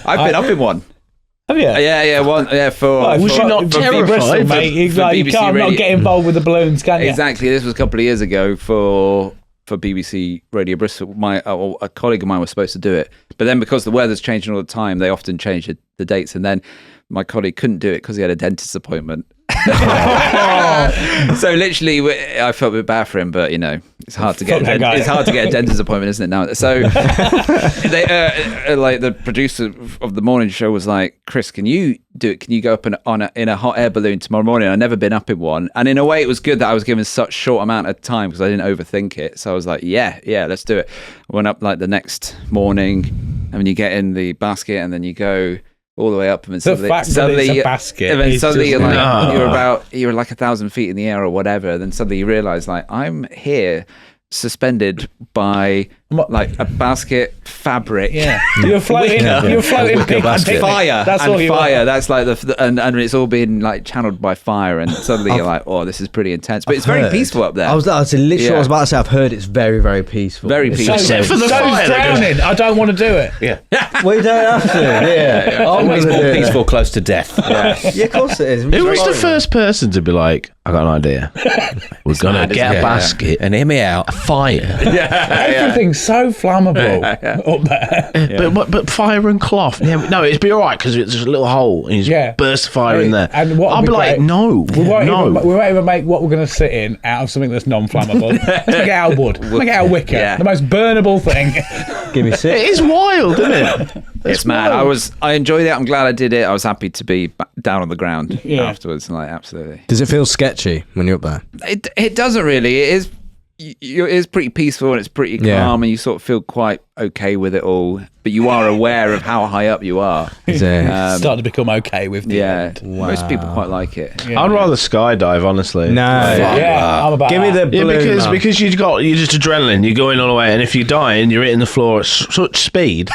I've been up in one. Have you? Yeah, one. Yeah, Was you not terrified? Bristol, mate. You can't not get involved with the balloons, can you? Exactly. This was a couple of years ago for BBC Radio Bristol. A colleague of mine was supposed to do it, but then because the weather's changing all the time, they often change the dates, and then my colleague couldn't do it because he had a dentist appointment. So literally, I felt a bit bad for him, but it's hard to get a dentist appointment, isn't it now? So they, like the producer of the morning show was like, Chris, can you do it? Can you go up in a hot air balloon tomorrow morning? I've never been up in one, and in a way, it was good that I was given such short amount of time because I didn't overthink it. So I was like, yeah, let's do it. I went up like the next morning, and when you get in the basket, and then you go all the way up, and suddenly it's a basket, and then suddenly you're like, no. you're like 1,000 feet in the air or whatever. Then suddenly you realise, like, I'm here suspended by like a basket, fabric. Yeah, you're floating. You're floating. Fire. That's and all you fire. want. That's like and it's all been like channeled by fire, and suddenly you're like, oh, this is pretty intense. But it's very peaceful up there. I was about to say, I've heard it's very, very peaceful. Very peaceful. Except for the So fire. drowning. I don't want to do it. Yeah. We don't have to. Yeah. Always more peaceful close to death. Yeah, of course it is. Who was the first person to be like, I got an idea. We're going to get a basket And hear me out. a fire. Everything's so flammable up there. But fire and cloth. Yeah, no, it'd be all right because it's just a little hole and you just burst fire in there. And what I'll would be be like, great- no. We won't even make what we're going to sit in out of something that's non-flammable. Let's make it out of wood. Make it out of wicker. Yeah. The most burnable thing. Give me It six. is wild, isn't it? It's mad. I enjoyed it. I'm glad I did it. I was happy to be down on the ground afterwards. Like, absolutely. Does it feel sketchy when you're up there? It doesn't really. It is. It is pretty peaceful and it's pretty calm, and you sort of feel quite okay with it all. But you are aware of how high up you are. Starting to become okay with the end. Most people quite like it. Yeah. I'd rather skydive, honestly. No. I'm about Give me the Yeah, balloon. because you're just adrenaline. You're going all the way, and if you're dying, you're hitting the floor at such speed.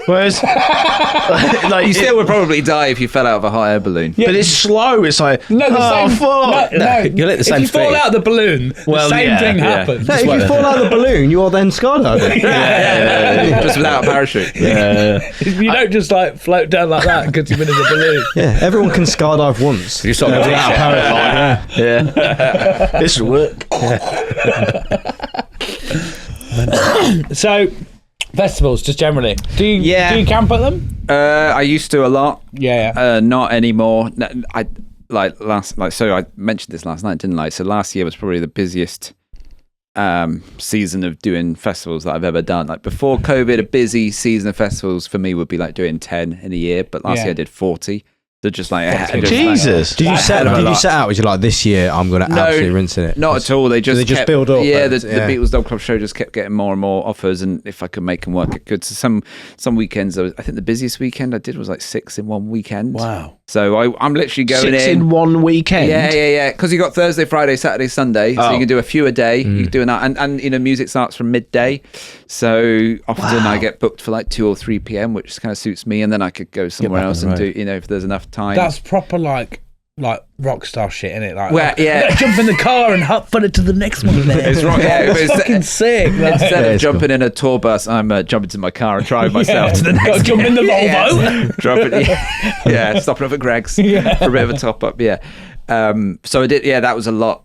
Whereas, like You still would probably die if you fell out of a hot air balloon. but it's slow. It's like, No, the same. fuck. No, you'll hit the same If you fall speed. out of the balloon, Well, the same yeah, thing yeah. happens. No, if you fall out of the balloon, you are then skydiving. Just without a parachute. You don't just like float down like that because you've been in the balloon. Yeah, everyone can skydive once. You sort of Yeah. This will work. So, festivals, just generally. Do you camp at them? I used to a lot. Yeah. Not anymore. No, I mentioned this last night, didn't I? So last year was probably the busiest season of doing festivals that I've ever done. Like before COVID, a busy season of festivals for me would be like doing 10 in a year, but last year I did 40. They're just like Jesus. Did you set out? Was you like, this year I'm going to absolutely rinse in it? Not at all. They just just build up. Yeah, the Beatles Dog Club show just kept getting more and more offers, and if I could make them work, it could. So some weekends, I think the busiest weekend I did was like 6 in one weekend. Wow. So I'm literally going 6 in one weekend. Yeah. Because you got Thursday, Friday, Saturday, Sunday, so you can do a few a day. You're doing that, and music starts from midday. So often I get booked for like 2 or 3 p.m, which kind of suits me, and then I could go somewhere else and do, if there's enough time. That's proper like rock star shit, isn't it? Jump in the car and hop it to the next one. It's rock. Yeah, It's fucking sick. Instead of jumping in a tour bus, I'm jumping to my car and driving myself to the next. Got to jump in the Volvo. Dropping. Stopping up at Greg's for a bit of a top up. Yeah. So I did. Yeah, that was a lot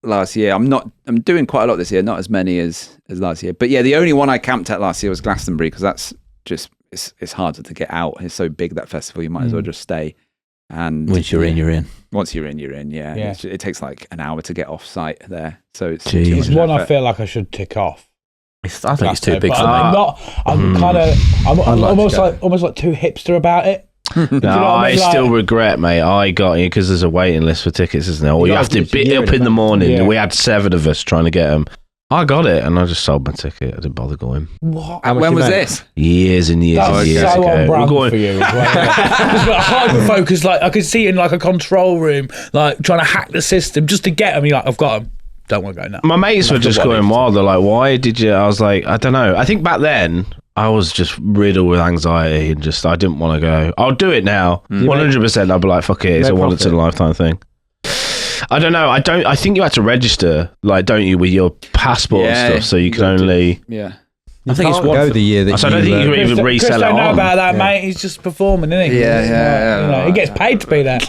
last year. I'm doing quite a lot this year. Not as many as last year. But yeah, the only one I camped at last year was Glastonbury, because that's just it's harder to get out. It's so big, that festival. You might as well just stay. And Once you're in, you're in. Once you're in, you're in. Yeah. It takes like an hour to get off site there. So it's It's one I feel like I should tick off. I think it's too big But for me. I'm not. I'm kind of. I'm almost like too hipster about it. No, I still regret, mate. I got you because there's a waiting list for tickets, isn't there? Or you have to be up in the morning. Yeah. We had 7 of us trying to get them. I got it, and I just sold my ticket. I didn't bother going. What? And when was this? Years and years That's and years so ago. on brand We're going. for you as well. Just like hyper focus, like I could see in like a control room, like trying to hack the system just to get them. You're like, I've got them. Don't want to go now. My mates were just going wild. They're like, "Why did you?" I was like, "I don't know." I think back then I was just riddled with anxiety and just I didn't want to go. I'll do it now, 100%. I'll be like, "Fuck it, it's a once in a lifetime thing." I don't know. I think you had to register, like, don't you, with your passport and stuff, so you can only. Yeah. I think it's go the year that So I don't think you can even Chris resell it don't know on. about that, mate. He's just performing, isn't he? Yeah. He gets paid to be there.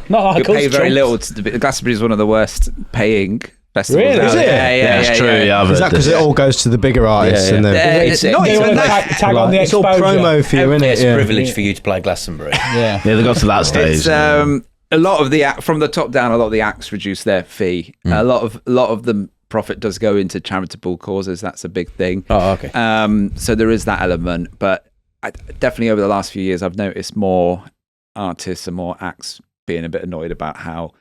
Not like You pay us very chumps. little. Glastonbury is one of the worst paying festivals. Really? out Is there. it? Yeah, That's true. Yeah, I've Is that heard because this. it all goes to the bigger artists? Yeah, And yeah. the, It's They not want even to that. tag on the it's all exposure. promo for you, isn't it? It's a Yeah. privilege for you to play Glastonbury. Yeah. Yeah, they got to that stage. It's a lot of the from the top down. A lot of the acts reduce their fee. A lot of the profit does go into charitable causes. That's a big thing. Oh, okay. So there is that element, but definitely over the last few years, I've noticed more artists and more acts being a bit annoyed about how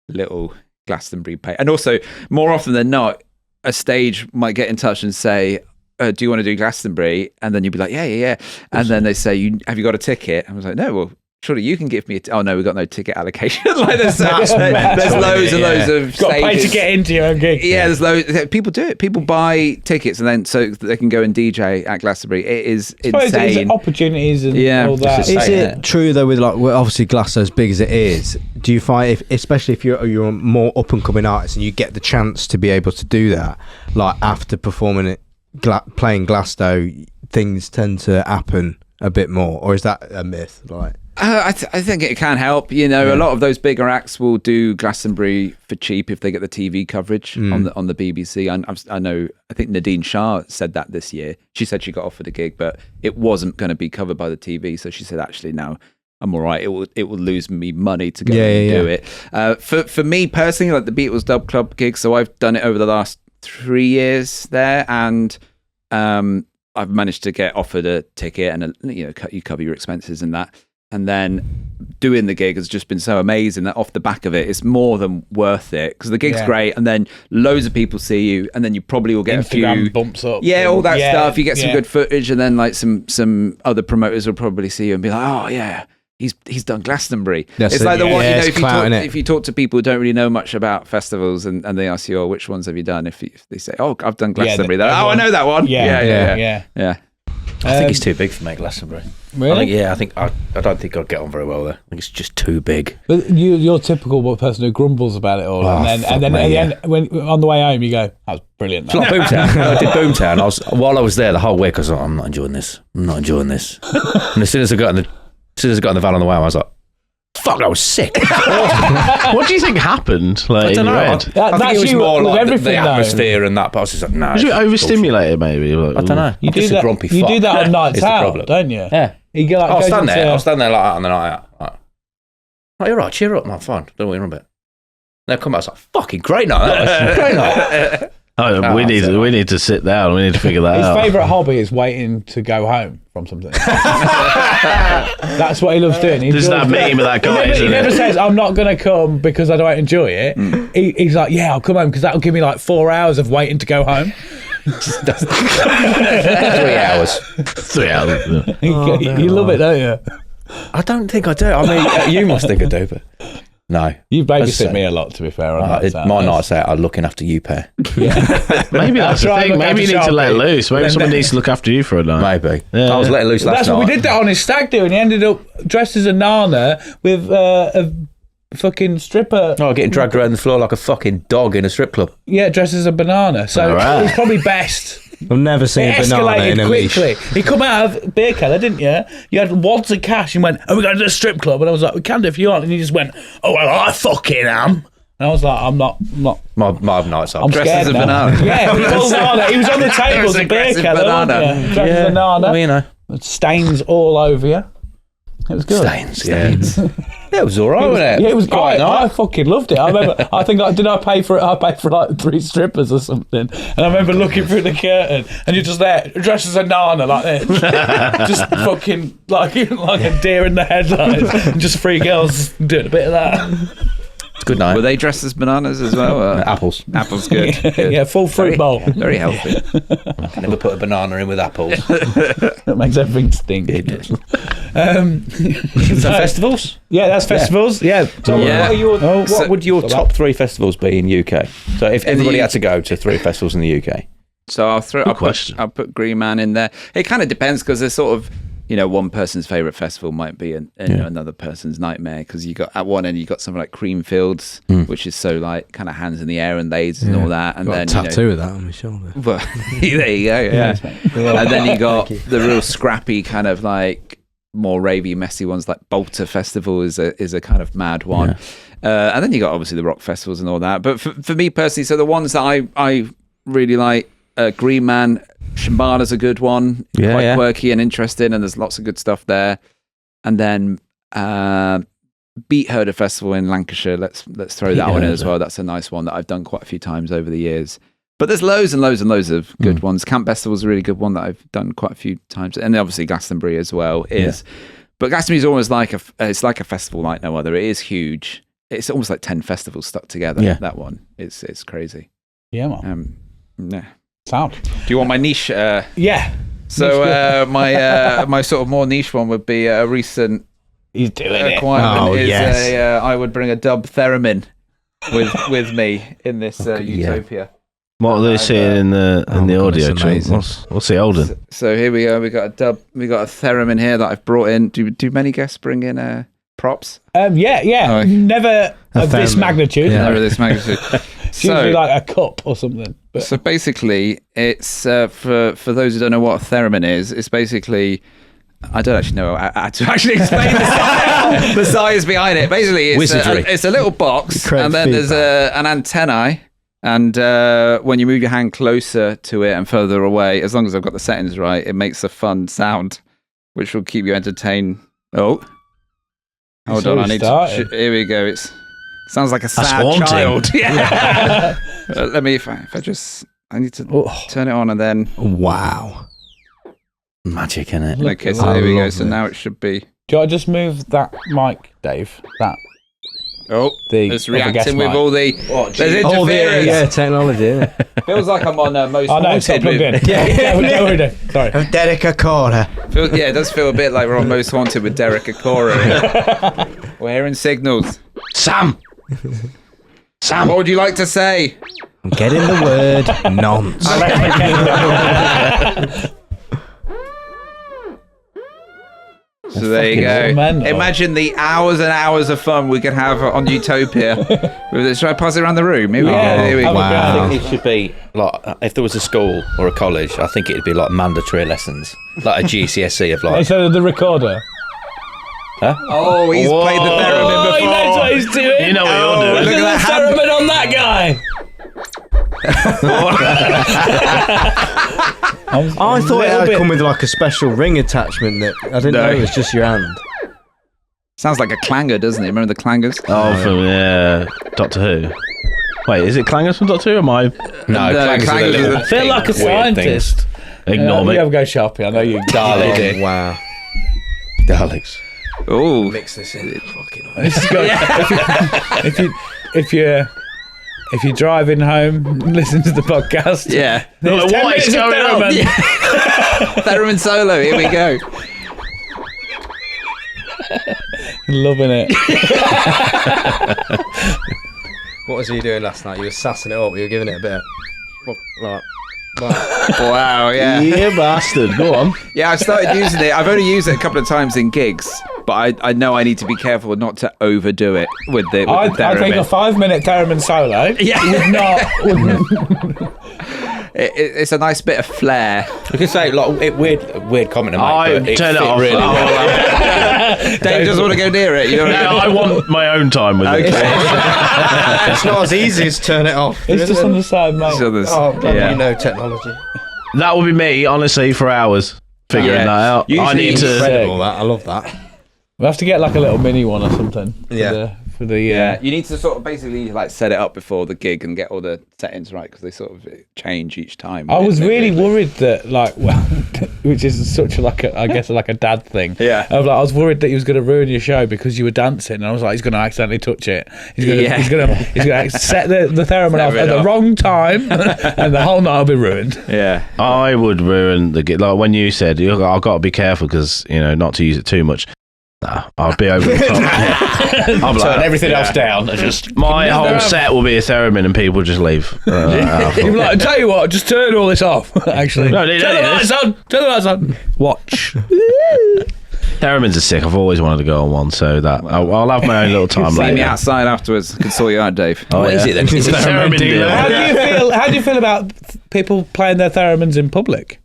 little Glastonbury pay, and also more often than not, a stage might get in touch and say, do you want to do Glastonbury? And then you'd be like, yeah. And then they say, have you got a ticket? And I was like, no, well, surely you can give me oh no, we've got no ticket allocation. Like there's loads and loads of got to pay stages. to get into your own gig. Yeah, there's loads. People do it. People buy tickets and then so they can go and DJ at Glastonbury. It is insane. There's opportunities and all that. Is it true though? With obviously Glasgow as big as it is, do you find, especially if you're a more up and coming artist and you get the chance to be able to do that, like after performing it, playing Glasgow, things tend to happen a bit more, or is that a myth? Like, I think it can help. A lot of those bigger acts will do Glastonbury for cheap if they get the TV coverage on the BBC. I think Nadine Shah said that this year. She said she got offered a gig, but it wasn't going to be covered by the TV. So she said, actually, no, I'm all right. It will lose me money to go and do it. For me personally, like the Beatles Dub Club gig, so I've done it over the last 3 years there, and I've managed to get offered a ticket, and you cover your expenses and that. And then doing the gig has just been so amazing that off the back of it, it's more than worth it, because the gig's great, and then loads of people see you, and then you probably will get Instagram a few bumps up. Yeah, all that stuff. You get some good footage, and then like some other promoters will probably see you and be like, oh yeah, he's done Glastonbury. It's like the one, if you talk to people who don't really know much about festivals and they ask you, oh, which ones have you done? If they say, oh, I've done Glastonbury, they're like, oh, I know that one. Yeah. I think it's too big for me, Glastonbury. Really? I think I don't think I'd get on very well there. I think it's just too big. But you're typical person who grumbles about it all, and then at the end, when on the way home, you go, "That was brilliant." It's like Boomtown. I did Boomtown. While I was there the whole week, I was like, "I'm not enjoying this. And as soon as I got in the van on the way home, I was like, fuck, I was sick. What do you think happened? Like, I don't know. I I think it was more like the atmosphere and that, but I was just like, no. Was you overstimulated maybe? Like, I don't know. You do that. Grumpy You fuck. do that on nights Is the out, problem. don't you? Yeah. You go like, I'll stand there like that on the night out. Like, oh, you're right, cheer up, man, fine. Don't worry about it. They'll come back, it's like, fucking great night. Great night. Oh, we need to sit down. We need to figure that His out. favourite hobby is waiting to go home from something. That's what he loves doing. There's that meme of that guy. He never says, I'm not going to come because I don't enjoy it. He's like, yeah, I'll come home because that'll give me like 4 hours of waiting to go home. 3 hours. 3 hours. You love it, don't you? I don't think I do. I mean, you must think I do, but no. You babysit me a lot, to be fair. My nights out are looking after you pair. Maybe that's the thing. Maybe you need to let loose. Maybe someone needs to look after you for a night. Maybe. Yeah. I was letting loose last night. We did that on his stag do, and he ended up dressed as a nana with a fucking stripper. Oh, getting dragged around the floor like a fucking dog in a strip club. Yeah, dressed as a banana. So Right. it was probably best. I've never seen It a banana in escalated a leash. quickly. He come out of beer keller, didn't you? You had wads of cash and went, "Oh, we're going to the strip club." And I was like, "We can do if you want." And he just went, "Oh, well, I fucking am." And I was like, I'm not. My nights are. I'm Dressed scared as a now. banana. Yeah, he was on the tables an of beer aggressive keller, banana. wasn't you? Dressed as a banana. Well, you know. Stains all over you. It was good. Stains. Yeah, it was all right, wasn't it? Yeah, it was quite great. I nice. fucking loved it. I remember. I think did I pay for it? I paid for like 3 strippers or something. And I remember looking through the curtain, and you're just there, dressed as a nana like this, just fucking like a deer in the headlights, and just 3 girls doing a bit of that. It's a good night. Were they dressed as bananas as well? Apples. Apples, good. Good. Yeah, full fruit bowl. Very healthy. Never put a banana in with apples. That makes everything stink. It does. So Festivals? Yeah, that's festivals. Yeah. So Yeah. what are your? What would your top 3 festivals be in UK? So if everybody had to go to 3 festivals in the UK. So I'll question. put Green Man in there. It kind of depends, because there's sort of, one person's favourite festival might be another person's nightmare, because you got at one end you got something like Creamfields, which is so like kind of hands in the air and lasers and all that, and Got then a tattoo of that on my shoulder. Well, there you go. Yeah. And then you got the real scrappy kind of like more ravey, messy ones like Bolter Festival is a kind of mad one. And then you got obviously the rock festivals and all that. But for me personally, so the ones that I really like, Green Man, Shambhala's a good one, quite quirky and interesting, and there's lots of good stuff there. And then Beat Herder Festival in Lancashire, let's throw that one in as well. That's a nice one that I've done quite a few times over the years. But there's loads and loads and loads of good ones. Camp Festival's a really good one that I've done quite a few times, and obviously Glastonbury as well is. But Glastonbury is almost like it's like a festival like no other. It is huge. It's almost like 10 festivals stuck together. Yeah. That one, it's crazy. Yeah, man. Yeah. Sound. Do you want my niche? Yeah. So my sort of more niche one would be a recent He's doing it. Requirement is yes. I would bring a dub theremin with me in this Utopia. What are they seeing in the audio that's track? amazing. What's the olden? So here we go. We got a dub. We got a theremin here that I've brought in. Do many guests bring in props? Yeah. Oh. Never of this theremin. magnitude. Yeah. Never this magnitude. It's usually like a cup or something. But So basically, it's for those who don't know what a theremin is. It's basically, I don't actually know how to actually explain the science behind it. Basically, it's a little box, Correct and then there's feedback. an antennae. And when you move your hand closer to it and further away, as long as I've got the settings right, it makes a fun sound, which will keep you entertained. Oh, hold on, I need to. Here we go. It sounds like a sad haunting. child. Yeah. Let me. If I just, I need to turn it on and then. Wow. Magic, innit? Okay, so I here we go. love So it. now it should be. do I just move that mic, Dave? Oh, it's other guest reacting with mic. all the. There's Oh, interference. technology. Yeah. Feels like I'm on Most Oh no, it's not Haunted. plugged in. Don't worry, Dave. Sorry. Derek Acora. Yeah, it does feel a bit like we're on Most Haunted with Derek Acora. We're hearing signals. Sam. What would you like to say? I'm getting the word nonce. So there you fucking go. mental. Imagine the hours and hours of fun we could have on Utopia. With this. Should I pass it around the room? Here we Yeah. go. Here we go. Wow. I think it should be like, if there was a school or a college, I think it'd be like mandatory lessons, like a GCSE of like. Instead of the recorder. Oh, he's played the theremin before. he knows what he's doing. You know what you're doing. Look at that hand. theremin on that guy. I thought it had come with like a special ring attachment that I didn't know it was just your hand. Sounds like a clanger, doesn't it? Remember the clangers? Oh, from Doctor Who. Wait, is it Clangers from Doctor Who? Or am I? No, clangers clangers are the are little the- I feel like a weird things. scientist. Ignore me. You have a go shopping. I know you Daleks. Oh, wow. Daleks. Oh, Mix this in. Fucking This is good. If you're driving home, listen to the podcast. yeah. There's 10 What is minutes of going on? theremin. Theremin solo. Here we go. Loving it. What was you doing last night? You were sassing it up. You were giving it a bit of, like, Wow. Yeah. Yeah, bastard. Go on. Yeah, I've started using it. I've only used it a couple of times in gigs, but I know I need to be careful not to overdo it with the I think a theremin. 5-minute theremin solo would not. It's a nice bit of flair. You can say like weird comment to make, I but it turn it fit off. really well. Dave doesn't want to go near it. You know what Yeah, I I want my own time with it. it's not as easy as turn it off. It's just on the side, mate. mean? Oh, God, Yeah. you know technology. That would be me, honestly, for hours figuring Yeah. that out. I Usually need to. Incredible, that. I love that. We'll have to get like a little mini one or something. Yeah. For the Yeah, you need to sort of basically like set it up before the gig and get all the settings right because they sort of change each time. I was really worried that, like, well, which is such a, like, I guess, like a dad thing. Yeah. I was worried that he was going to ruin your show because you were dancing, and I was like, he's going to accidentally touch it. He's going Yeah. to set the theremin off it at the off. wrong time, and the whole night will be ruined. Yeah. I would ruin the gig. Like when you said, I've got to be careful because, not to use it too much. Nah, I'll be over the top. I'll be Turn like, everything else down and just. my whole set will be a theremin and people just leave. You'd be like, tell you what, just turn all this off. Actually, No, turn the lights on. Turn the lights on. Watch. Theremins are sick. I've always wanted to go on one, so that I'll have my own little time See me later. outside afterwards. I can sort you out, Dave. What is it then? Is it Theremin dealer. How do you feel about people playing their theremins in public?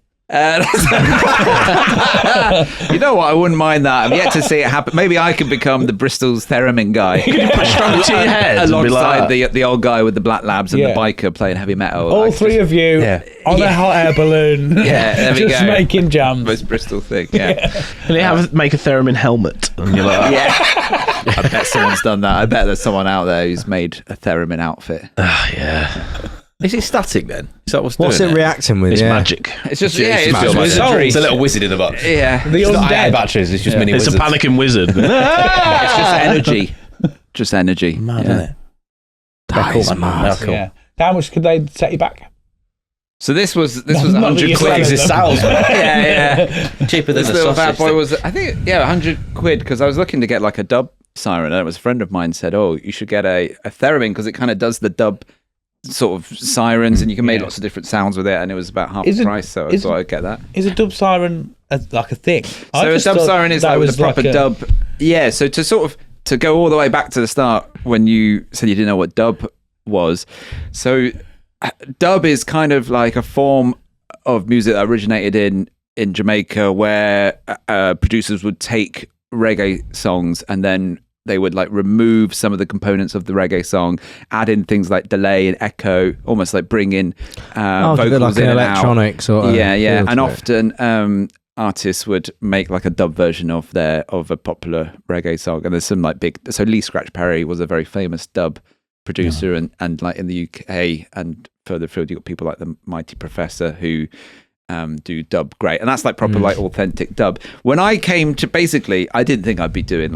You know what? I wouldn't mind that. I'm yet to see it happen. Maybe I could become the Bristol's theremin guy. Strap to your head and be Alongside like, the old guy with the black labs and Yeah. the biker playing heavy metal. All Like, three of you on a hot air balloon. Yeah, there we just go. making jams. most Bristol thing. Yeah. Can you make a theremin helmet? And you're like, Yeah. I bet someone's done that. I bet there's someone out there who's made a theremin outfit. yeah, Is it static then? Is that what's What's doing it reacting with? it's yeah. magic. It's just, It's just wizardry. It's a little wizard in the box. Yeah. The It's not air undead. batteries. It's just mini It's wizards. a panicking wizard. It's just energy. Just energy. Mad, Yeah. isn't it? That Cool, is man. mad. They're cool. Yeah. How much could they set you back? So this was Not 100 that quid. you're He's a salesman. Yeah. Cheaper than This the little bad sausage boy stick. was, I think, 100 quid, because I was looking to get like a dub siren, and it was a friend of mine said, "Oh, you should get a theremin because it kind of does the dub sort of sirens, and you can make lots of different sounds with it." And it was about half the price, so I thought I'd get that. Is a dub siren like a thing? So a dub siren is like the proper dub. Yeah. So to go all the way back to the start when you said you didn't know what dub was, so dub is kind of like a form of music that originated in Jamaica, where producers would take reggae songs and then they would like remove some of the components of the reggae song, add in things like delay and echo, almost like bring in vocals like in an and electronic out. sort of feel And to often artists would make like a dub version of a popular reggae song, and there's some like big. So Lee Scratch Perry was a very famous dub producer, and like in the UK and further afield, you got people like the Mighty Professor who do dub great, and that's like proper like authentic dub. When I came to, basically, I didn't think I'd be doing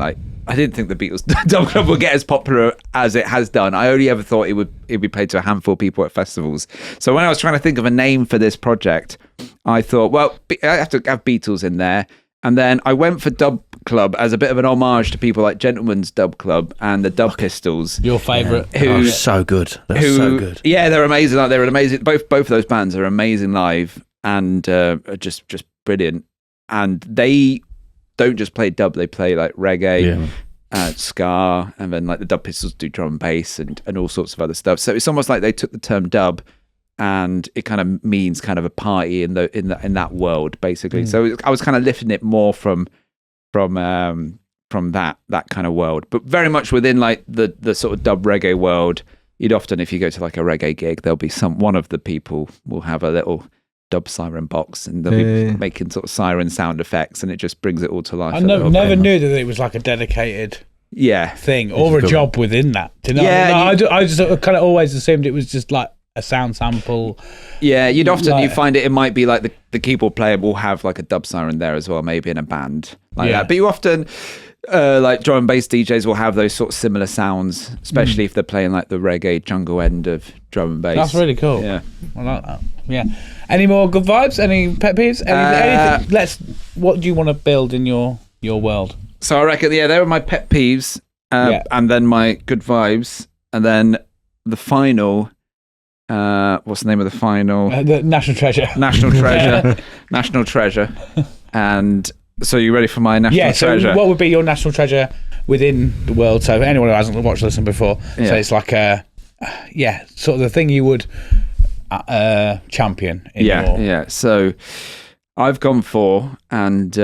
I didn't think the Beatles dub club would get as popular as it has done. I only ever thought it'd be played to a handful of people at festivals. So when I was trying to think of a name for this project, I thought, well, I have to have Beatles in there. And then I went for Dub Club as a bit of an homage to people like Gentleman's Dub Club and the Dub Pistols. Your favourite? So good. They're so good. Yeah, they're amazing. They're amazing. Both of those bands are amazing live and are just brilliant. And they don't just play dub; they play like reggae, ska, and then like the Dub Pistols do drum and bass and all sorts of other stuff. So it's almost like they took the term dub, and it kind of means kind of a party in that world, basically. So I was kind of lifting it more from that kind of world, but very much within like the sort of dub reggae world. You'd often, if you go to like a reggae gig, there'll be one of the people will have a little dub siren box, and they'll be making sort of siren sound effects, and it just brings it all to life. I never knew that it was like a dedicated thing or a job within that. Do you know? I just kind of always assumed it was just like a sound sample. Yeah, you'd often you find it might be like the keyboard player will have like a dub siren there as well, maybe in a band like that. But you often like drum and bass DJs will have those sort of similar sounds, especially if they're playing like the reggae jungle end of drum and bass. That's really cool. Yeah, I like that. Yeah. Any more good vibes? Any pet peeves? Anything? What do you want to build in your world? So I reckon, they were my pet peeves, and then my good vibes, and then the final. What's the name of the final? The National Treasure. National Treasure. National Treasure. And so, you ready for my National Treasure? So what would be your National Treasure within the world? So, for anyone who hasn't watched this before, so it's like sort of the thing you would champion in your... So I've gone for, and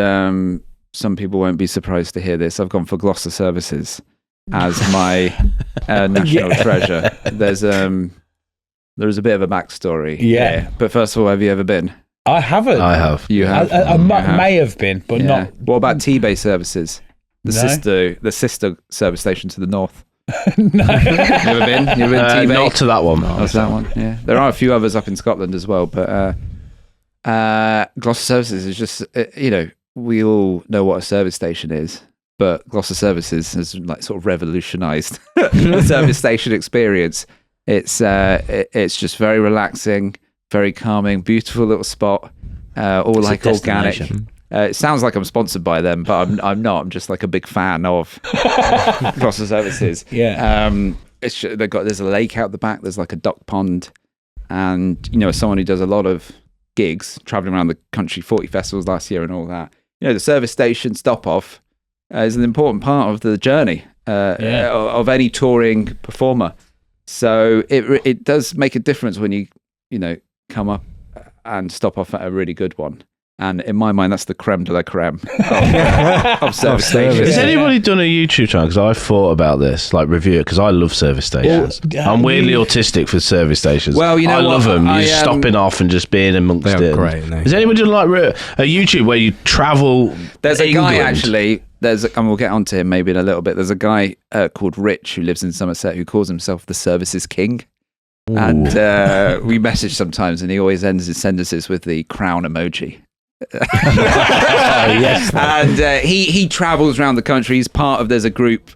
some people won't be surprised to hear this, I've gone for Gloucester Services as my national treasure. There's a bit of a backstory here. But first of all, have you ever been? I haven't. I have. You have? I may have been, but not... What about T-Bay Services? The sister service station to the north. No. Never been? You've been T-Bay? Not to that one. That's that one, yeah. There are a few others up in Scotland as well, but Gloucester Services is just, we all know what a service station is, but Gloucester Services has like sort of revolutionised the service station experience. It's just very relaxing, very calming, beautiful little spot, all it's like organic. It sounds like I'm sponsored by them, but I'm not. I'm just like a big fan of Gloucester Services. Yeah. There's a lake out the back. There's like a duck pond, and as someone who does a lot of gigs, traveling around the country, 40 festivals last year, and all that. The service station stop off is an important part of the journey of any touring performer. So it does make a difference when you come up and stop off at a really good one. And in my mind, that's the creme de la creme of service stations. Has anybody done a YouTube channel? Because I've thought about this, like review it, because I love service stations. I'm weirdly autistic for service stations. Well, I love them. You're stopping off and just being amongst it. Great, Has anybody done like a YouTube where you travel? There's a England? guy actually. And we'll get onto him maybe in a little bit. There's a guy called Rich who lives in Somerset who calls himself the Services King. Ooh. And we message sometimes, and he always ends his sentences with the crown emoji. Yes. And he travels around the country. There's a group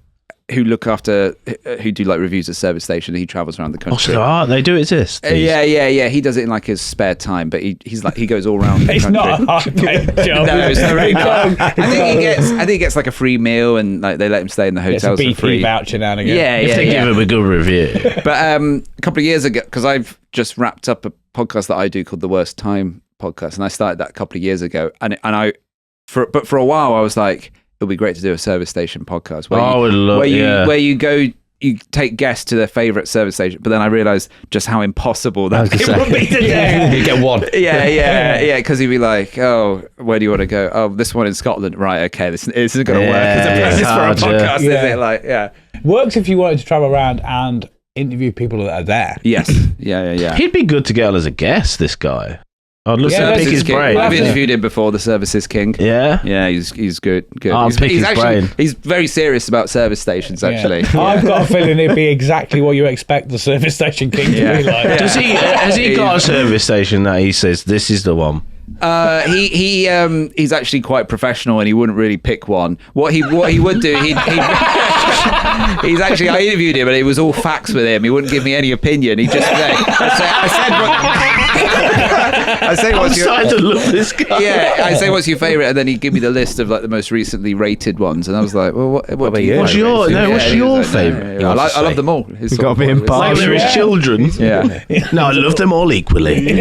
who do like reviews of service station. He travels around the country. They do exist. Yeah. He does it in like his spare time, but he goes all around the It's country. not a hard-paid job. No, it's not really not. I think he gets like a free meal, and like they let him stay in the It's a hotels for BP free. voucher now and again. Yeah, If they give him a good review. But a couple of years ago, because I've just wrapped up a podcast that I do called the Worst Time Podcast, and I started that a couple of years ago, but for a while I was like, it would be great to do a service station podcast where you go, you take guests to their favourite service station, but then I realised just how impossible that would be to do. You get one. Yeah, because he'd be like, oh, where do you want to go? Oh, this one in Scotland. Right, okay, this isn't going to work as a premise for a podcast, is it? Like, Works if you wanted to travel around and interview people that are there. Yes. Yeah. He'd be good to get on as a guest, this guy. I'd listen to pick his brain. I've interviewed him before, the Services King. Yeah, he's good. I'll pick his brain. He's very serious about service stations, actually. I've got a feeling it'd be exactly what you expect the service station king to be like. Has he got a service station that he says this is the one? He's actually quite professional, and he wouldn't really pick one. What he would do, he's actually, I interviewed him, and it was all facts with him. He wouldn't give me any opinion. He just I say what's your, I'm starting to love this guy. yeah, I say what's your favourite, and then he'd give me the list of like the most recently rated ones, and I was like, well, what about you? What's your favourite? I love them all. You've got to be impartial. Like there is children. Yeah. No, I love them all equally.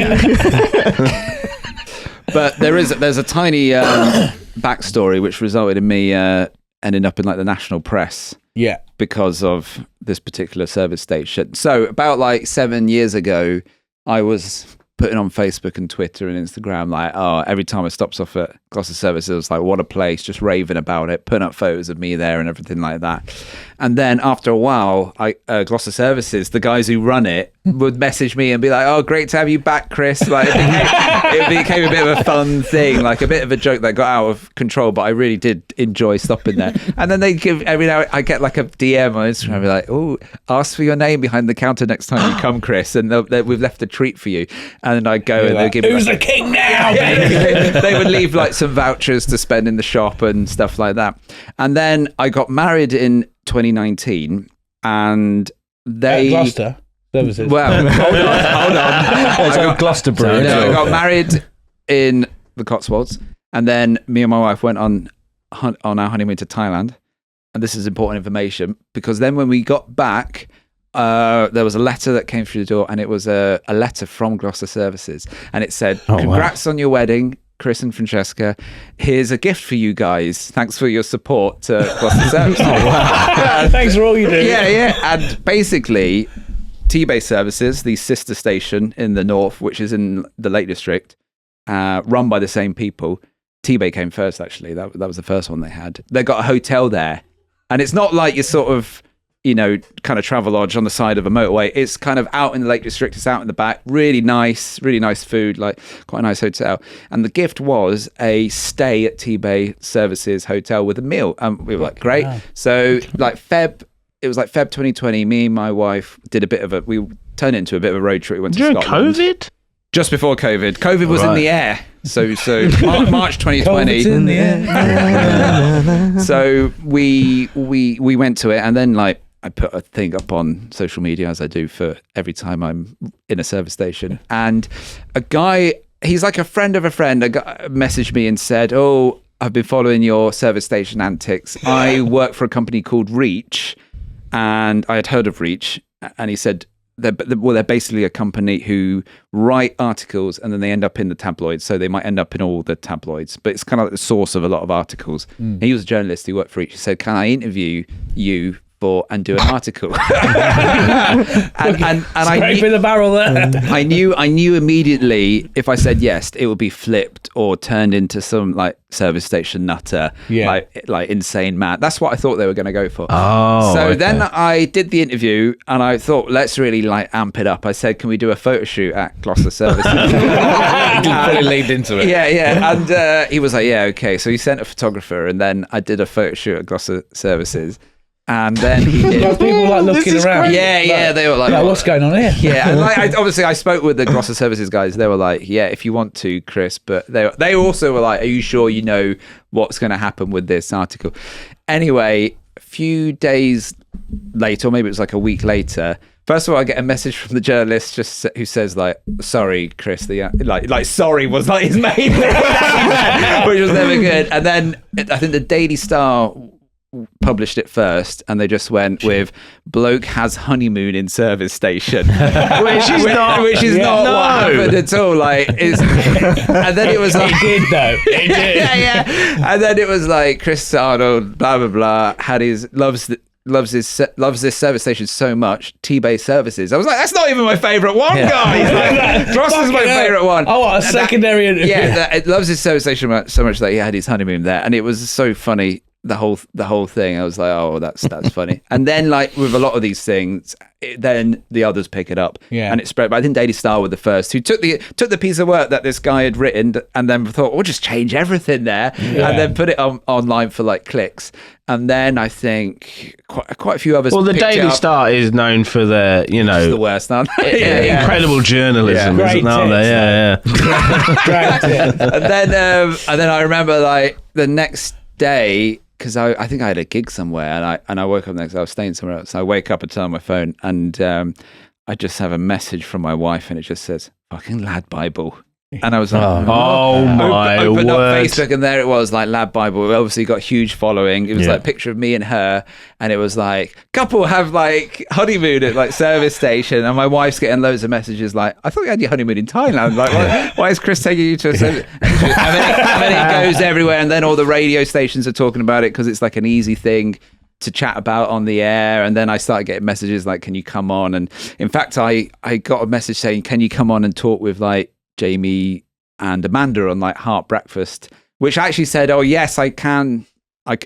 But there's a tiny backstory which resulted in me ending up in like the national press. Yeah. Because of this particular service station. So about like 7 years ago, I was putting on Facebook and Twitter and Instagram like, oh, every time I stopped off at Gloucester Services, I was like, what a place, just raving about it, putting up photos of me there and everything like that. And then after a while, Gloucester Services, the guys who run it, would message me and be like, oh, great to have you back, Chris. Like it became a bit of a fun thing, like a bit of a joke that got out of control, but I really did enjoy stopping there. And then they give, every now I get like a DM on Instagram, be like, oh, ask for your name behind the counter next time you come, Chris, and we've left a treat for you. And then I go and they'll give me who's the king now? they would leave like some vouchers to spend in the shop and stuff like that. And then I got married in 2019, and they Gloucester Services. Well, hold on. It's Gloucesterbury. I got married in the Cotswolds, and then me and my wife went on our honeymoon to Thailand. And this is important information, because then when we got back, there was a letter that came through the door, and it was a letter from Gloucester Services, and it said, congrats on your wedding, Chris and Francesca. Here's a gift for you guys. Thanks for your support to Gloucester Services. Thanks for all you do. Yeah. And basically, T-Bay Services, the sister station in the north, which is in the Lake District, run by the same people. T-Bay came first, actually. That was the first one they had. They got a hotel there. And it's not like your sort of, kind of travel lodge on the side of a motorway. It's kind of out in the Lake District. It's out in the back. Really nice food, like quite a nice hotel. And the gift was a stay at T-Bay Services Hotel with a meal. And we were like, great. Yeah. So like it was like Feb 2020. Me and my wife we turned it into a bit of a road trip. We went to Scotland. COVID? Just before COVID. COVID was in the air. So March 2020. COVID's in the air. So we went to it, and then like I put a thing up on social media, as I do for every time I'm in a service station. And a guy, he's like a friend of a friend, messaged me and said, oh, I've been following your service station antics. I work for a company called Reach, and I had heard of Reach. And he said, they're basically a company who write articles and then they end up in the tabloids. So they might end up in all the tabloids, but it's kind of like the source of a lot of articles. He was a journalist who worked for Reach. He said, can I interview you and do an article? and Scraping the barrel there. I knew immediately if I said yes, it would be flipped or turned into some like service station nutter, like insane man. That's what I thought they were going to go for. Then I did the interview, and I thought, let's really like amp it up. I said, can we do a photo shoot at Gloucester Services? Fully leaned into it. Yeah. And he was like, yeah, okay. So he sent a photographer, and then I did a photo shoot at Gloucester Services. And then he did. People like looking around. Yeah. They were like, what's going on here? Yeah, and like, I spoke with the Gloucester Services guys. They were like, yeah, if you want to, Chris. But they also were like, are you sure you know what's going to happen with this article? Anyway, few days later, or maybe it was like a week later. First of all, I get a message from the journalist who says like, "Sorry, Chris." Like sorry was like his main thing, which was never good. And then I think the Daily Star published it first, and they just went with "bloke has honeymoon in service station," which is not what happened at all. Like, and then it was like, It did though. It did. yeah. And then it was like Chris Arnold, blah blah blah, loves this service station so much. T-Base Services. I was like, that's not even my favourite one, guys. Like, Dross is my favourite one. Oh, what, a secondary. It loves his service station so much that he had his honeymoon there, and it was so funny. The whole thing. I was like, oh, that's funny. And then, like with a lot of these things, then the others pick it up, and it spread. But I think Daily Star were the first who took the piece of work that this guy had written, and then thought, we'll just change everything there, and then put it online for like clicks. And then I think quite a few others. Well, the Daily Star is known for their, it's the worst, aren't they? incredible journalism, isn't there? And then I remember like the next day, because I think I had a gig somewhere, and I woke up next day, I was staying somewhere else. So I wake up and turn on my phone, and I just have a message from my wife, and it just says, "Fucking Lad Bible." And I was like, oh my opened up word. Facebook, and there it was, like Lad Bible. We obviously got a huge following. It was like a picture of me and her, and it was like, couple have like honeymoon at like service station, and my wife's getting loads of messages like, I thought you had your honeymoon in Thailand. Like, why is Chris taking you to a service? And then it goes everywhere, and then all the radio stations are talking about it because it's like an easy thing to chat about on the air. And then I started getting messages like, can you come on? And in fact, I got a message saying, can you come on and talk with like Jamie and Amanda on like Heart Breakfast, which I actually said, oh yes, I can.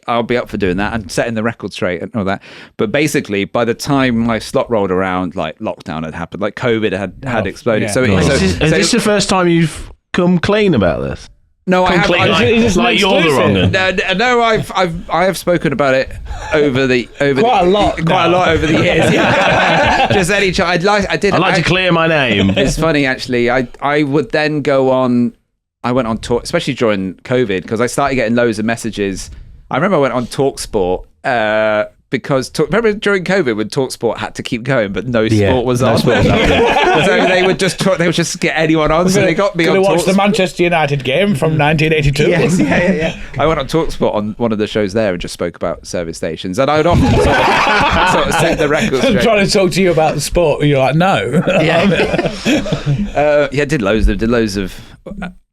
I'll be up for doing that and setting the record straight and all that. But basically, by the time my slot rolled around, like lockdown had happened, like COVID had exploded. Yeah. So, Is this the first time you've come clean about this? No, I have. Like you're the wrong one. No, I have spoken about it over quite a lot over the years. Yeah. Just any chance. I'd like to clear my name. It's funny actually. I would then go on. I went on tour, especially during COVID, because I started getting loads of messages. I remember I went on TalkSport because remember during COVID when TalkSport had to keep going, but no sport was on. So they would just get anyone on. So they got me on TalkSport. Watch the Manchester United game from 1982. Yes, yeah. I went on TalkSport on one of the shows there and just spoke about service stations, and I would often sort of set the record straight. I'm trying to talk to you about the sport, and you're like, no. Did loads of.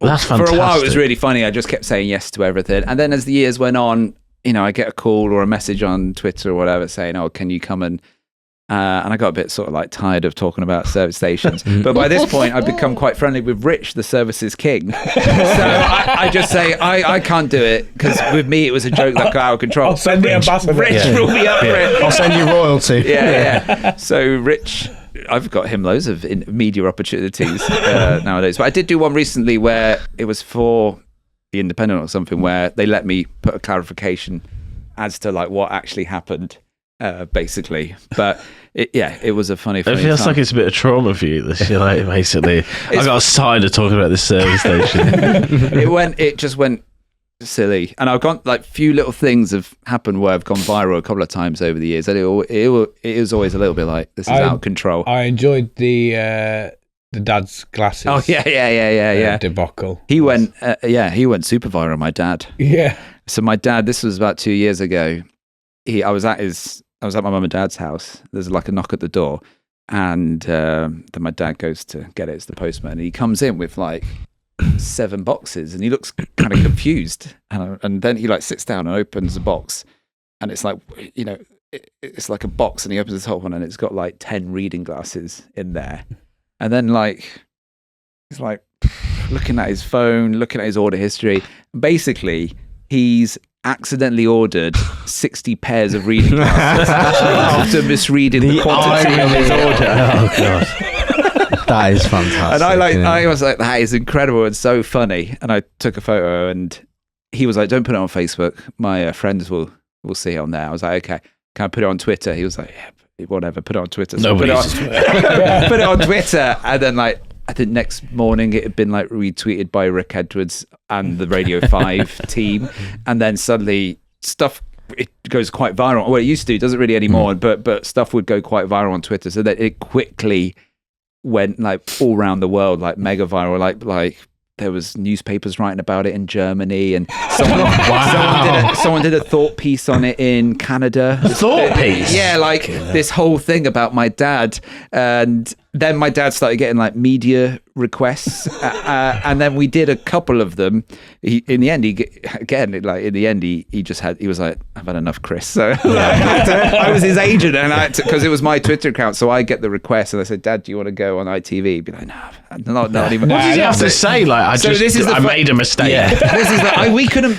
That's fantastic. For a while, it was really funny. I just kept saying yes to everything, and then as the years went on, I get a call or a message on Twitter or whatever saying, "Oh, can you come and I got a bit sort of like tired of talking about service stations. But by this point, I've become quite friendly with Rich, the services king. So I just say, I can't do it, because with me, it was a joke that got out of control. I'll send the ambassador. Rich will be up for it. I'll send you royalty. Yeah. So Rich, I've got him loads of media opportunities nowadays. But I did do one recently where it was for The Independent or something, where they let me put a clarification as to like what actually happened. Basically, but it was a funny. It feels like it's a bit of trauma for you. This, like, basically, I got tired of talking about this service station. It just went silly, and I've gone like few little things have happened where I've gone viral a couple of times over the years, and it was always a little bit like this is out of control. I enjoyed the dad's glasses. Oh yeah. Debacle. He went super viral. My dad. Yeah. So my dad, this was about 2 years ago. I was at my mum and dad's house. There's like a knock at the door, and then my dad goes to get it. It's the postman, and he comes in with like 7 boxes, and he looks kind of confused. And then he like sits down and opens the box, and it's like, it's like a box, and he opens the top one, and it's got like 10 reading glasses in there. And then like he's like looking at his phone, looking at his order history. Basically, he's accidentally ordered 60 pairs of reading glasses after misreading the quantity of his order. Oh god, that is fantastic. And I was like, that is incredible and so funny. And I took a photo, and he was like, don't put it on Facebook. My friends will see it on there. I was like, okay, can I put it on Twitter? He was like, yeah, whatever, put it on Twitter. So put it on Twitter, and then like, I think next morning it had been like retweeted by Rick Edwards and the Radio 5 team. And then suddenly stuff it goes quite viral. Well, it used to, it doesn't really anymore, but stuff would go quite viral on Twitter. So that it quickly went like all around the world, like mega viral, like there was newspapers writing about it in Germany, and someone did a thought piece on it in Canada. Thought piece? Yeah, like this whole thing about my dad. And then my dad started getting like media requests, and then we did a couple of them. In the end, he was like, I've had enough, Chris. So I was his agent, and because it was my Twitter account, so I get the request, and I said, Dad, do you want to go on ITV? He'd be like, no, not even. What did you have to say? Like, I made a mistake. Yeah. This is like,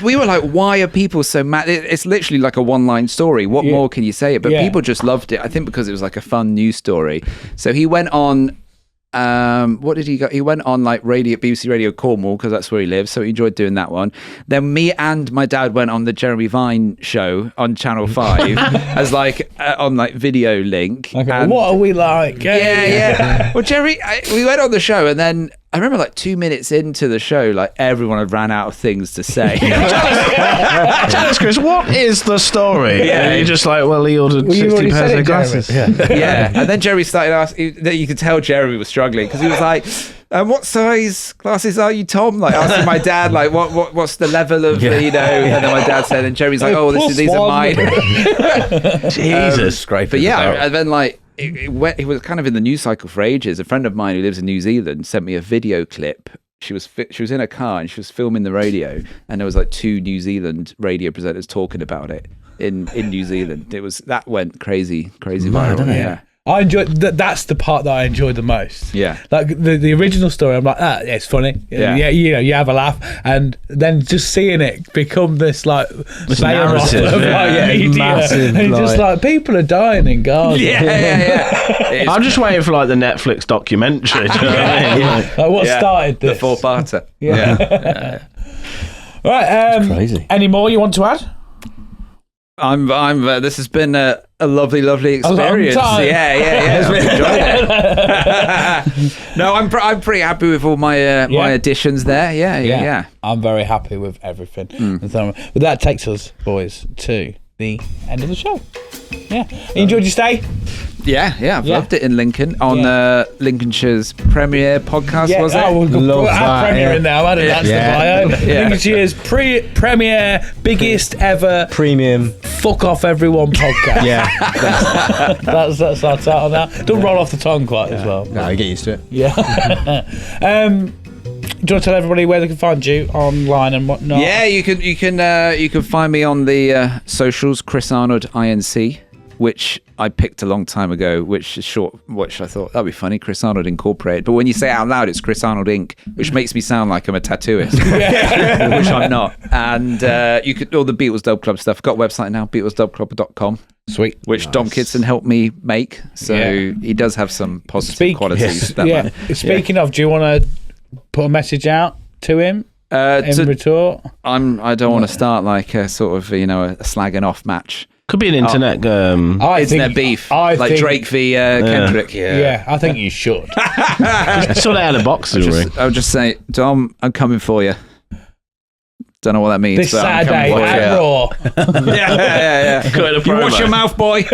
we were like, why are people so mad? It's literally like a one-line story. What more can you say? But people just loved it. I think because it was like a fun news story. So he went on. What did he go? He went on like BBC Radio Cornwall, because that's where he lives. So he enjoyed doing that one. Then me and my dad went on the Jeremy Vine show on Channel 5 as like on like video link. Okay. And What are we like? yeah. Well, we went on the show, and then I remember like 2 minutes into the show, like everyone had ran out of things to say. Tell us, Chris, what is the story? Yeah. And you're just like, well, he ordered 60 pairs of glasses. Yeah. And then Jeremy started asking, you could tell Jeremy was struggling, because he was like, what size glasses are you, Tom? Like asking my dad, like what's the level of, and then my dad said, and Jeremy's like, these are mine. Jesus. But yeah, and then like, it was kind of in the news cycle for ages. A friend of mine who lives in New Zealand sent me a video clip. She was in a car and she was filming the radio, and there was like 2 New Zealand radio presenters talking about it in New Zealand. That went crazy viral. Yeah. I enjoyed that's the part that I enjoyed the most. Yeah. Like the original story, I'm like, it's funny. Yeah. You have a laugh, and then just seeing it become this like narrative, massive, and just like people are dying in Gaza. Yeah. I'm just waiting for like the Netflix documentary. Do you know what I mean? Like what started this? The 4-parter. Yeah. Right. Crazy. Any more you want to add? I'm. This has been a lovely experience. A long time. Yeah. I've enjoyed it. No, I'm pretty happy with all my my additions there. Yeah. I'm very happy with everything. But that takes us, boys, to the end of the show. Yeah. You enjoyed your stay? Yeah, I've loved it in Lincoln on Lincolnshire's premiere podcast, was it? Oh, we'll Love put our that, premiere in now, that's the bio. Yeah. Lincolnshire's premiere, biggest ever Premium. fuck off everyone podcast. That's our title now. Don't roll off the tongue quite as well. No, get used to it. Yeah. Do you want to tell everybody where they can find you online and whatnot? Yeah, you can find me on the socials, Chris Arnold INC, which I picked a long time ago, which is short, which I thought that'd be funny, Chris Arnold Incorporated. But when you say it out loud, it's Chris Arnold Inc., which makes me sound like I'm a tattooist, which I'm not. And you could all the Beatles Dub Club stuff. Got a website now, beatlesdubclub.com. Sweet. Which Dom Kidson helped me make. So he does have some positive qualities. Yes. Speaking of, do you want to put a message out to him in retort? I don't want to start like a sort of, a slagging off match. Could be an internet internet beef. Like Drake v Kendrick. Yeah, I think you should. Sort of out of the box. I'll just say, Dom, I'm coming for you. Don't know what that means. This Saturday at Raw. Yeah. You watch your mouth, boy.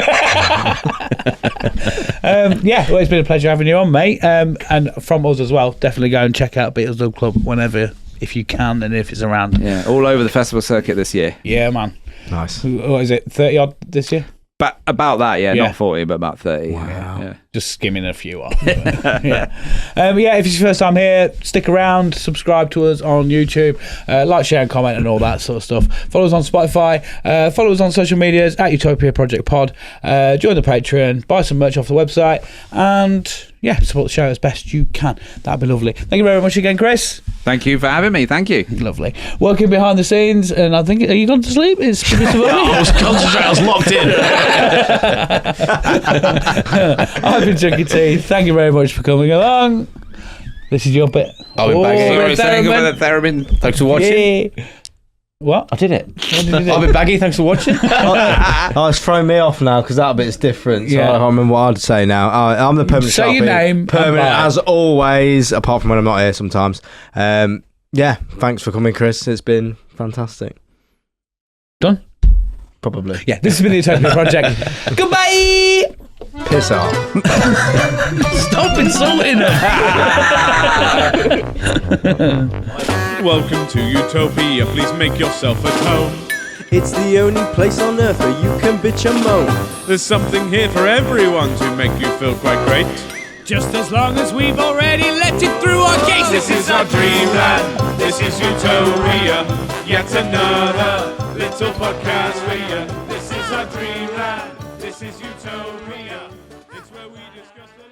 Well, it's been a pleasure having you on, mate. And from us as well, definitely go and check out Beatles Dub Club whenever, if you can, and if it's around. Yeah, all over the festival circuit this year. Yeah, man. Nice. What is it, 30 odd this year? But about that, not 40, but about 30. Wow. Yeah. Just skimming a few off. If it's your first time here, stick around, subscribe to us on YouTube, like, share and comment and all that sort of stuff. Follow us on Spotify, follow us on social medias at Utopia Project Pod, join the Patreon, buy some merch off the website, and support the show as best you can. That'd be lovely. Thank you very much again, Chris. Thank you for having me. Thank you. Lovely. Working behind the scenes, and I think, are you gone to sleep? It's I was concentrating, I was locked in. I've been Junkie T. Thank you very much for coming along. This is your bit. I've been baggy. Thanks for watching. Yeah. What? I did it. What did you do? I've been baggy. Thanks for watching. It's throwing me off now because that bit's different. So Yeah. I can't remember what I'd say now. I'm the permanent. Say your Sharpie. name. Permanent and bye. as always, apart from when I'm not here sometimes. Thanks for coming, Chris. It's been fantastic. Done. Probably. Yeah, this has been the Utopia Project. Goodbye! Piss off. Stop insulting us! Welcome to Utopia, please make yourself at home. It's the only place on earth where you can bitch and moan. There's something here for everyone to make you feel quite great. Just as long as we've already let it through our gates. This is our dreamland, this is Utopia, yet another little podcast for you. This is our dreamland, this is Utopia, it's where we discuss the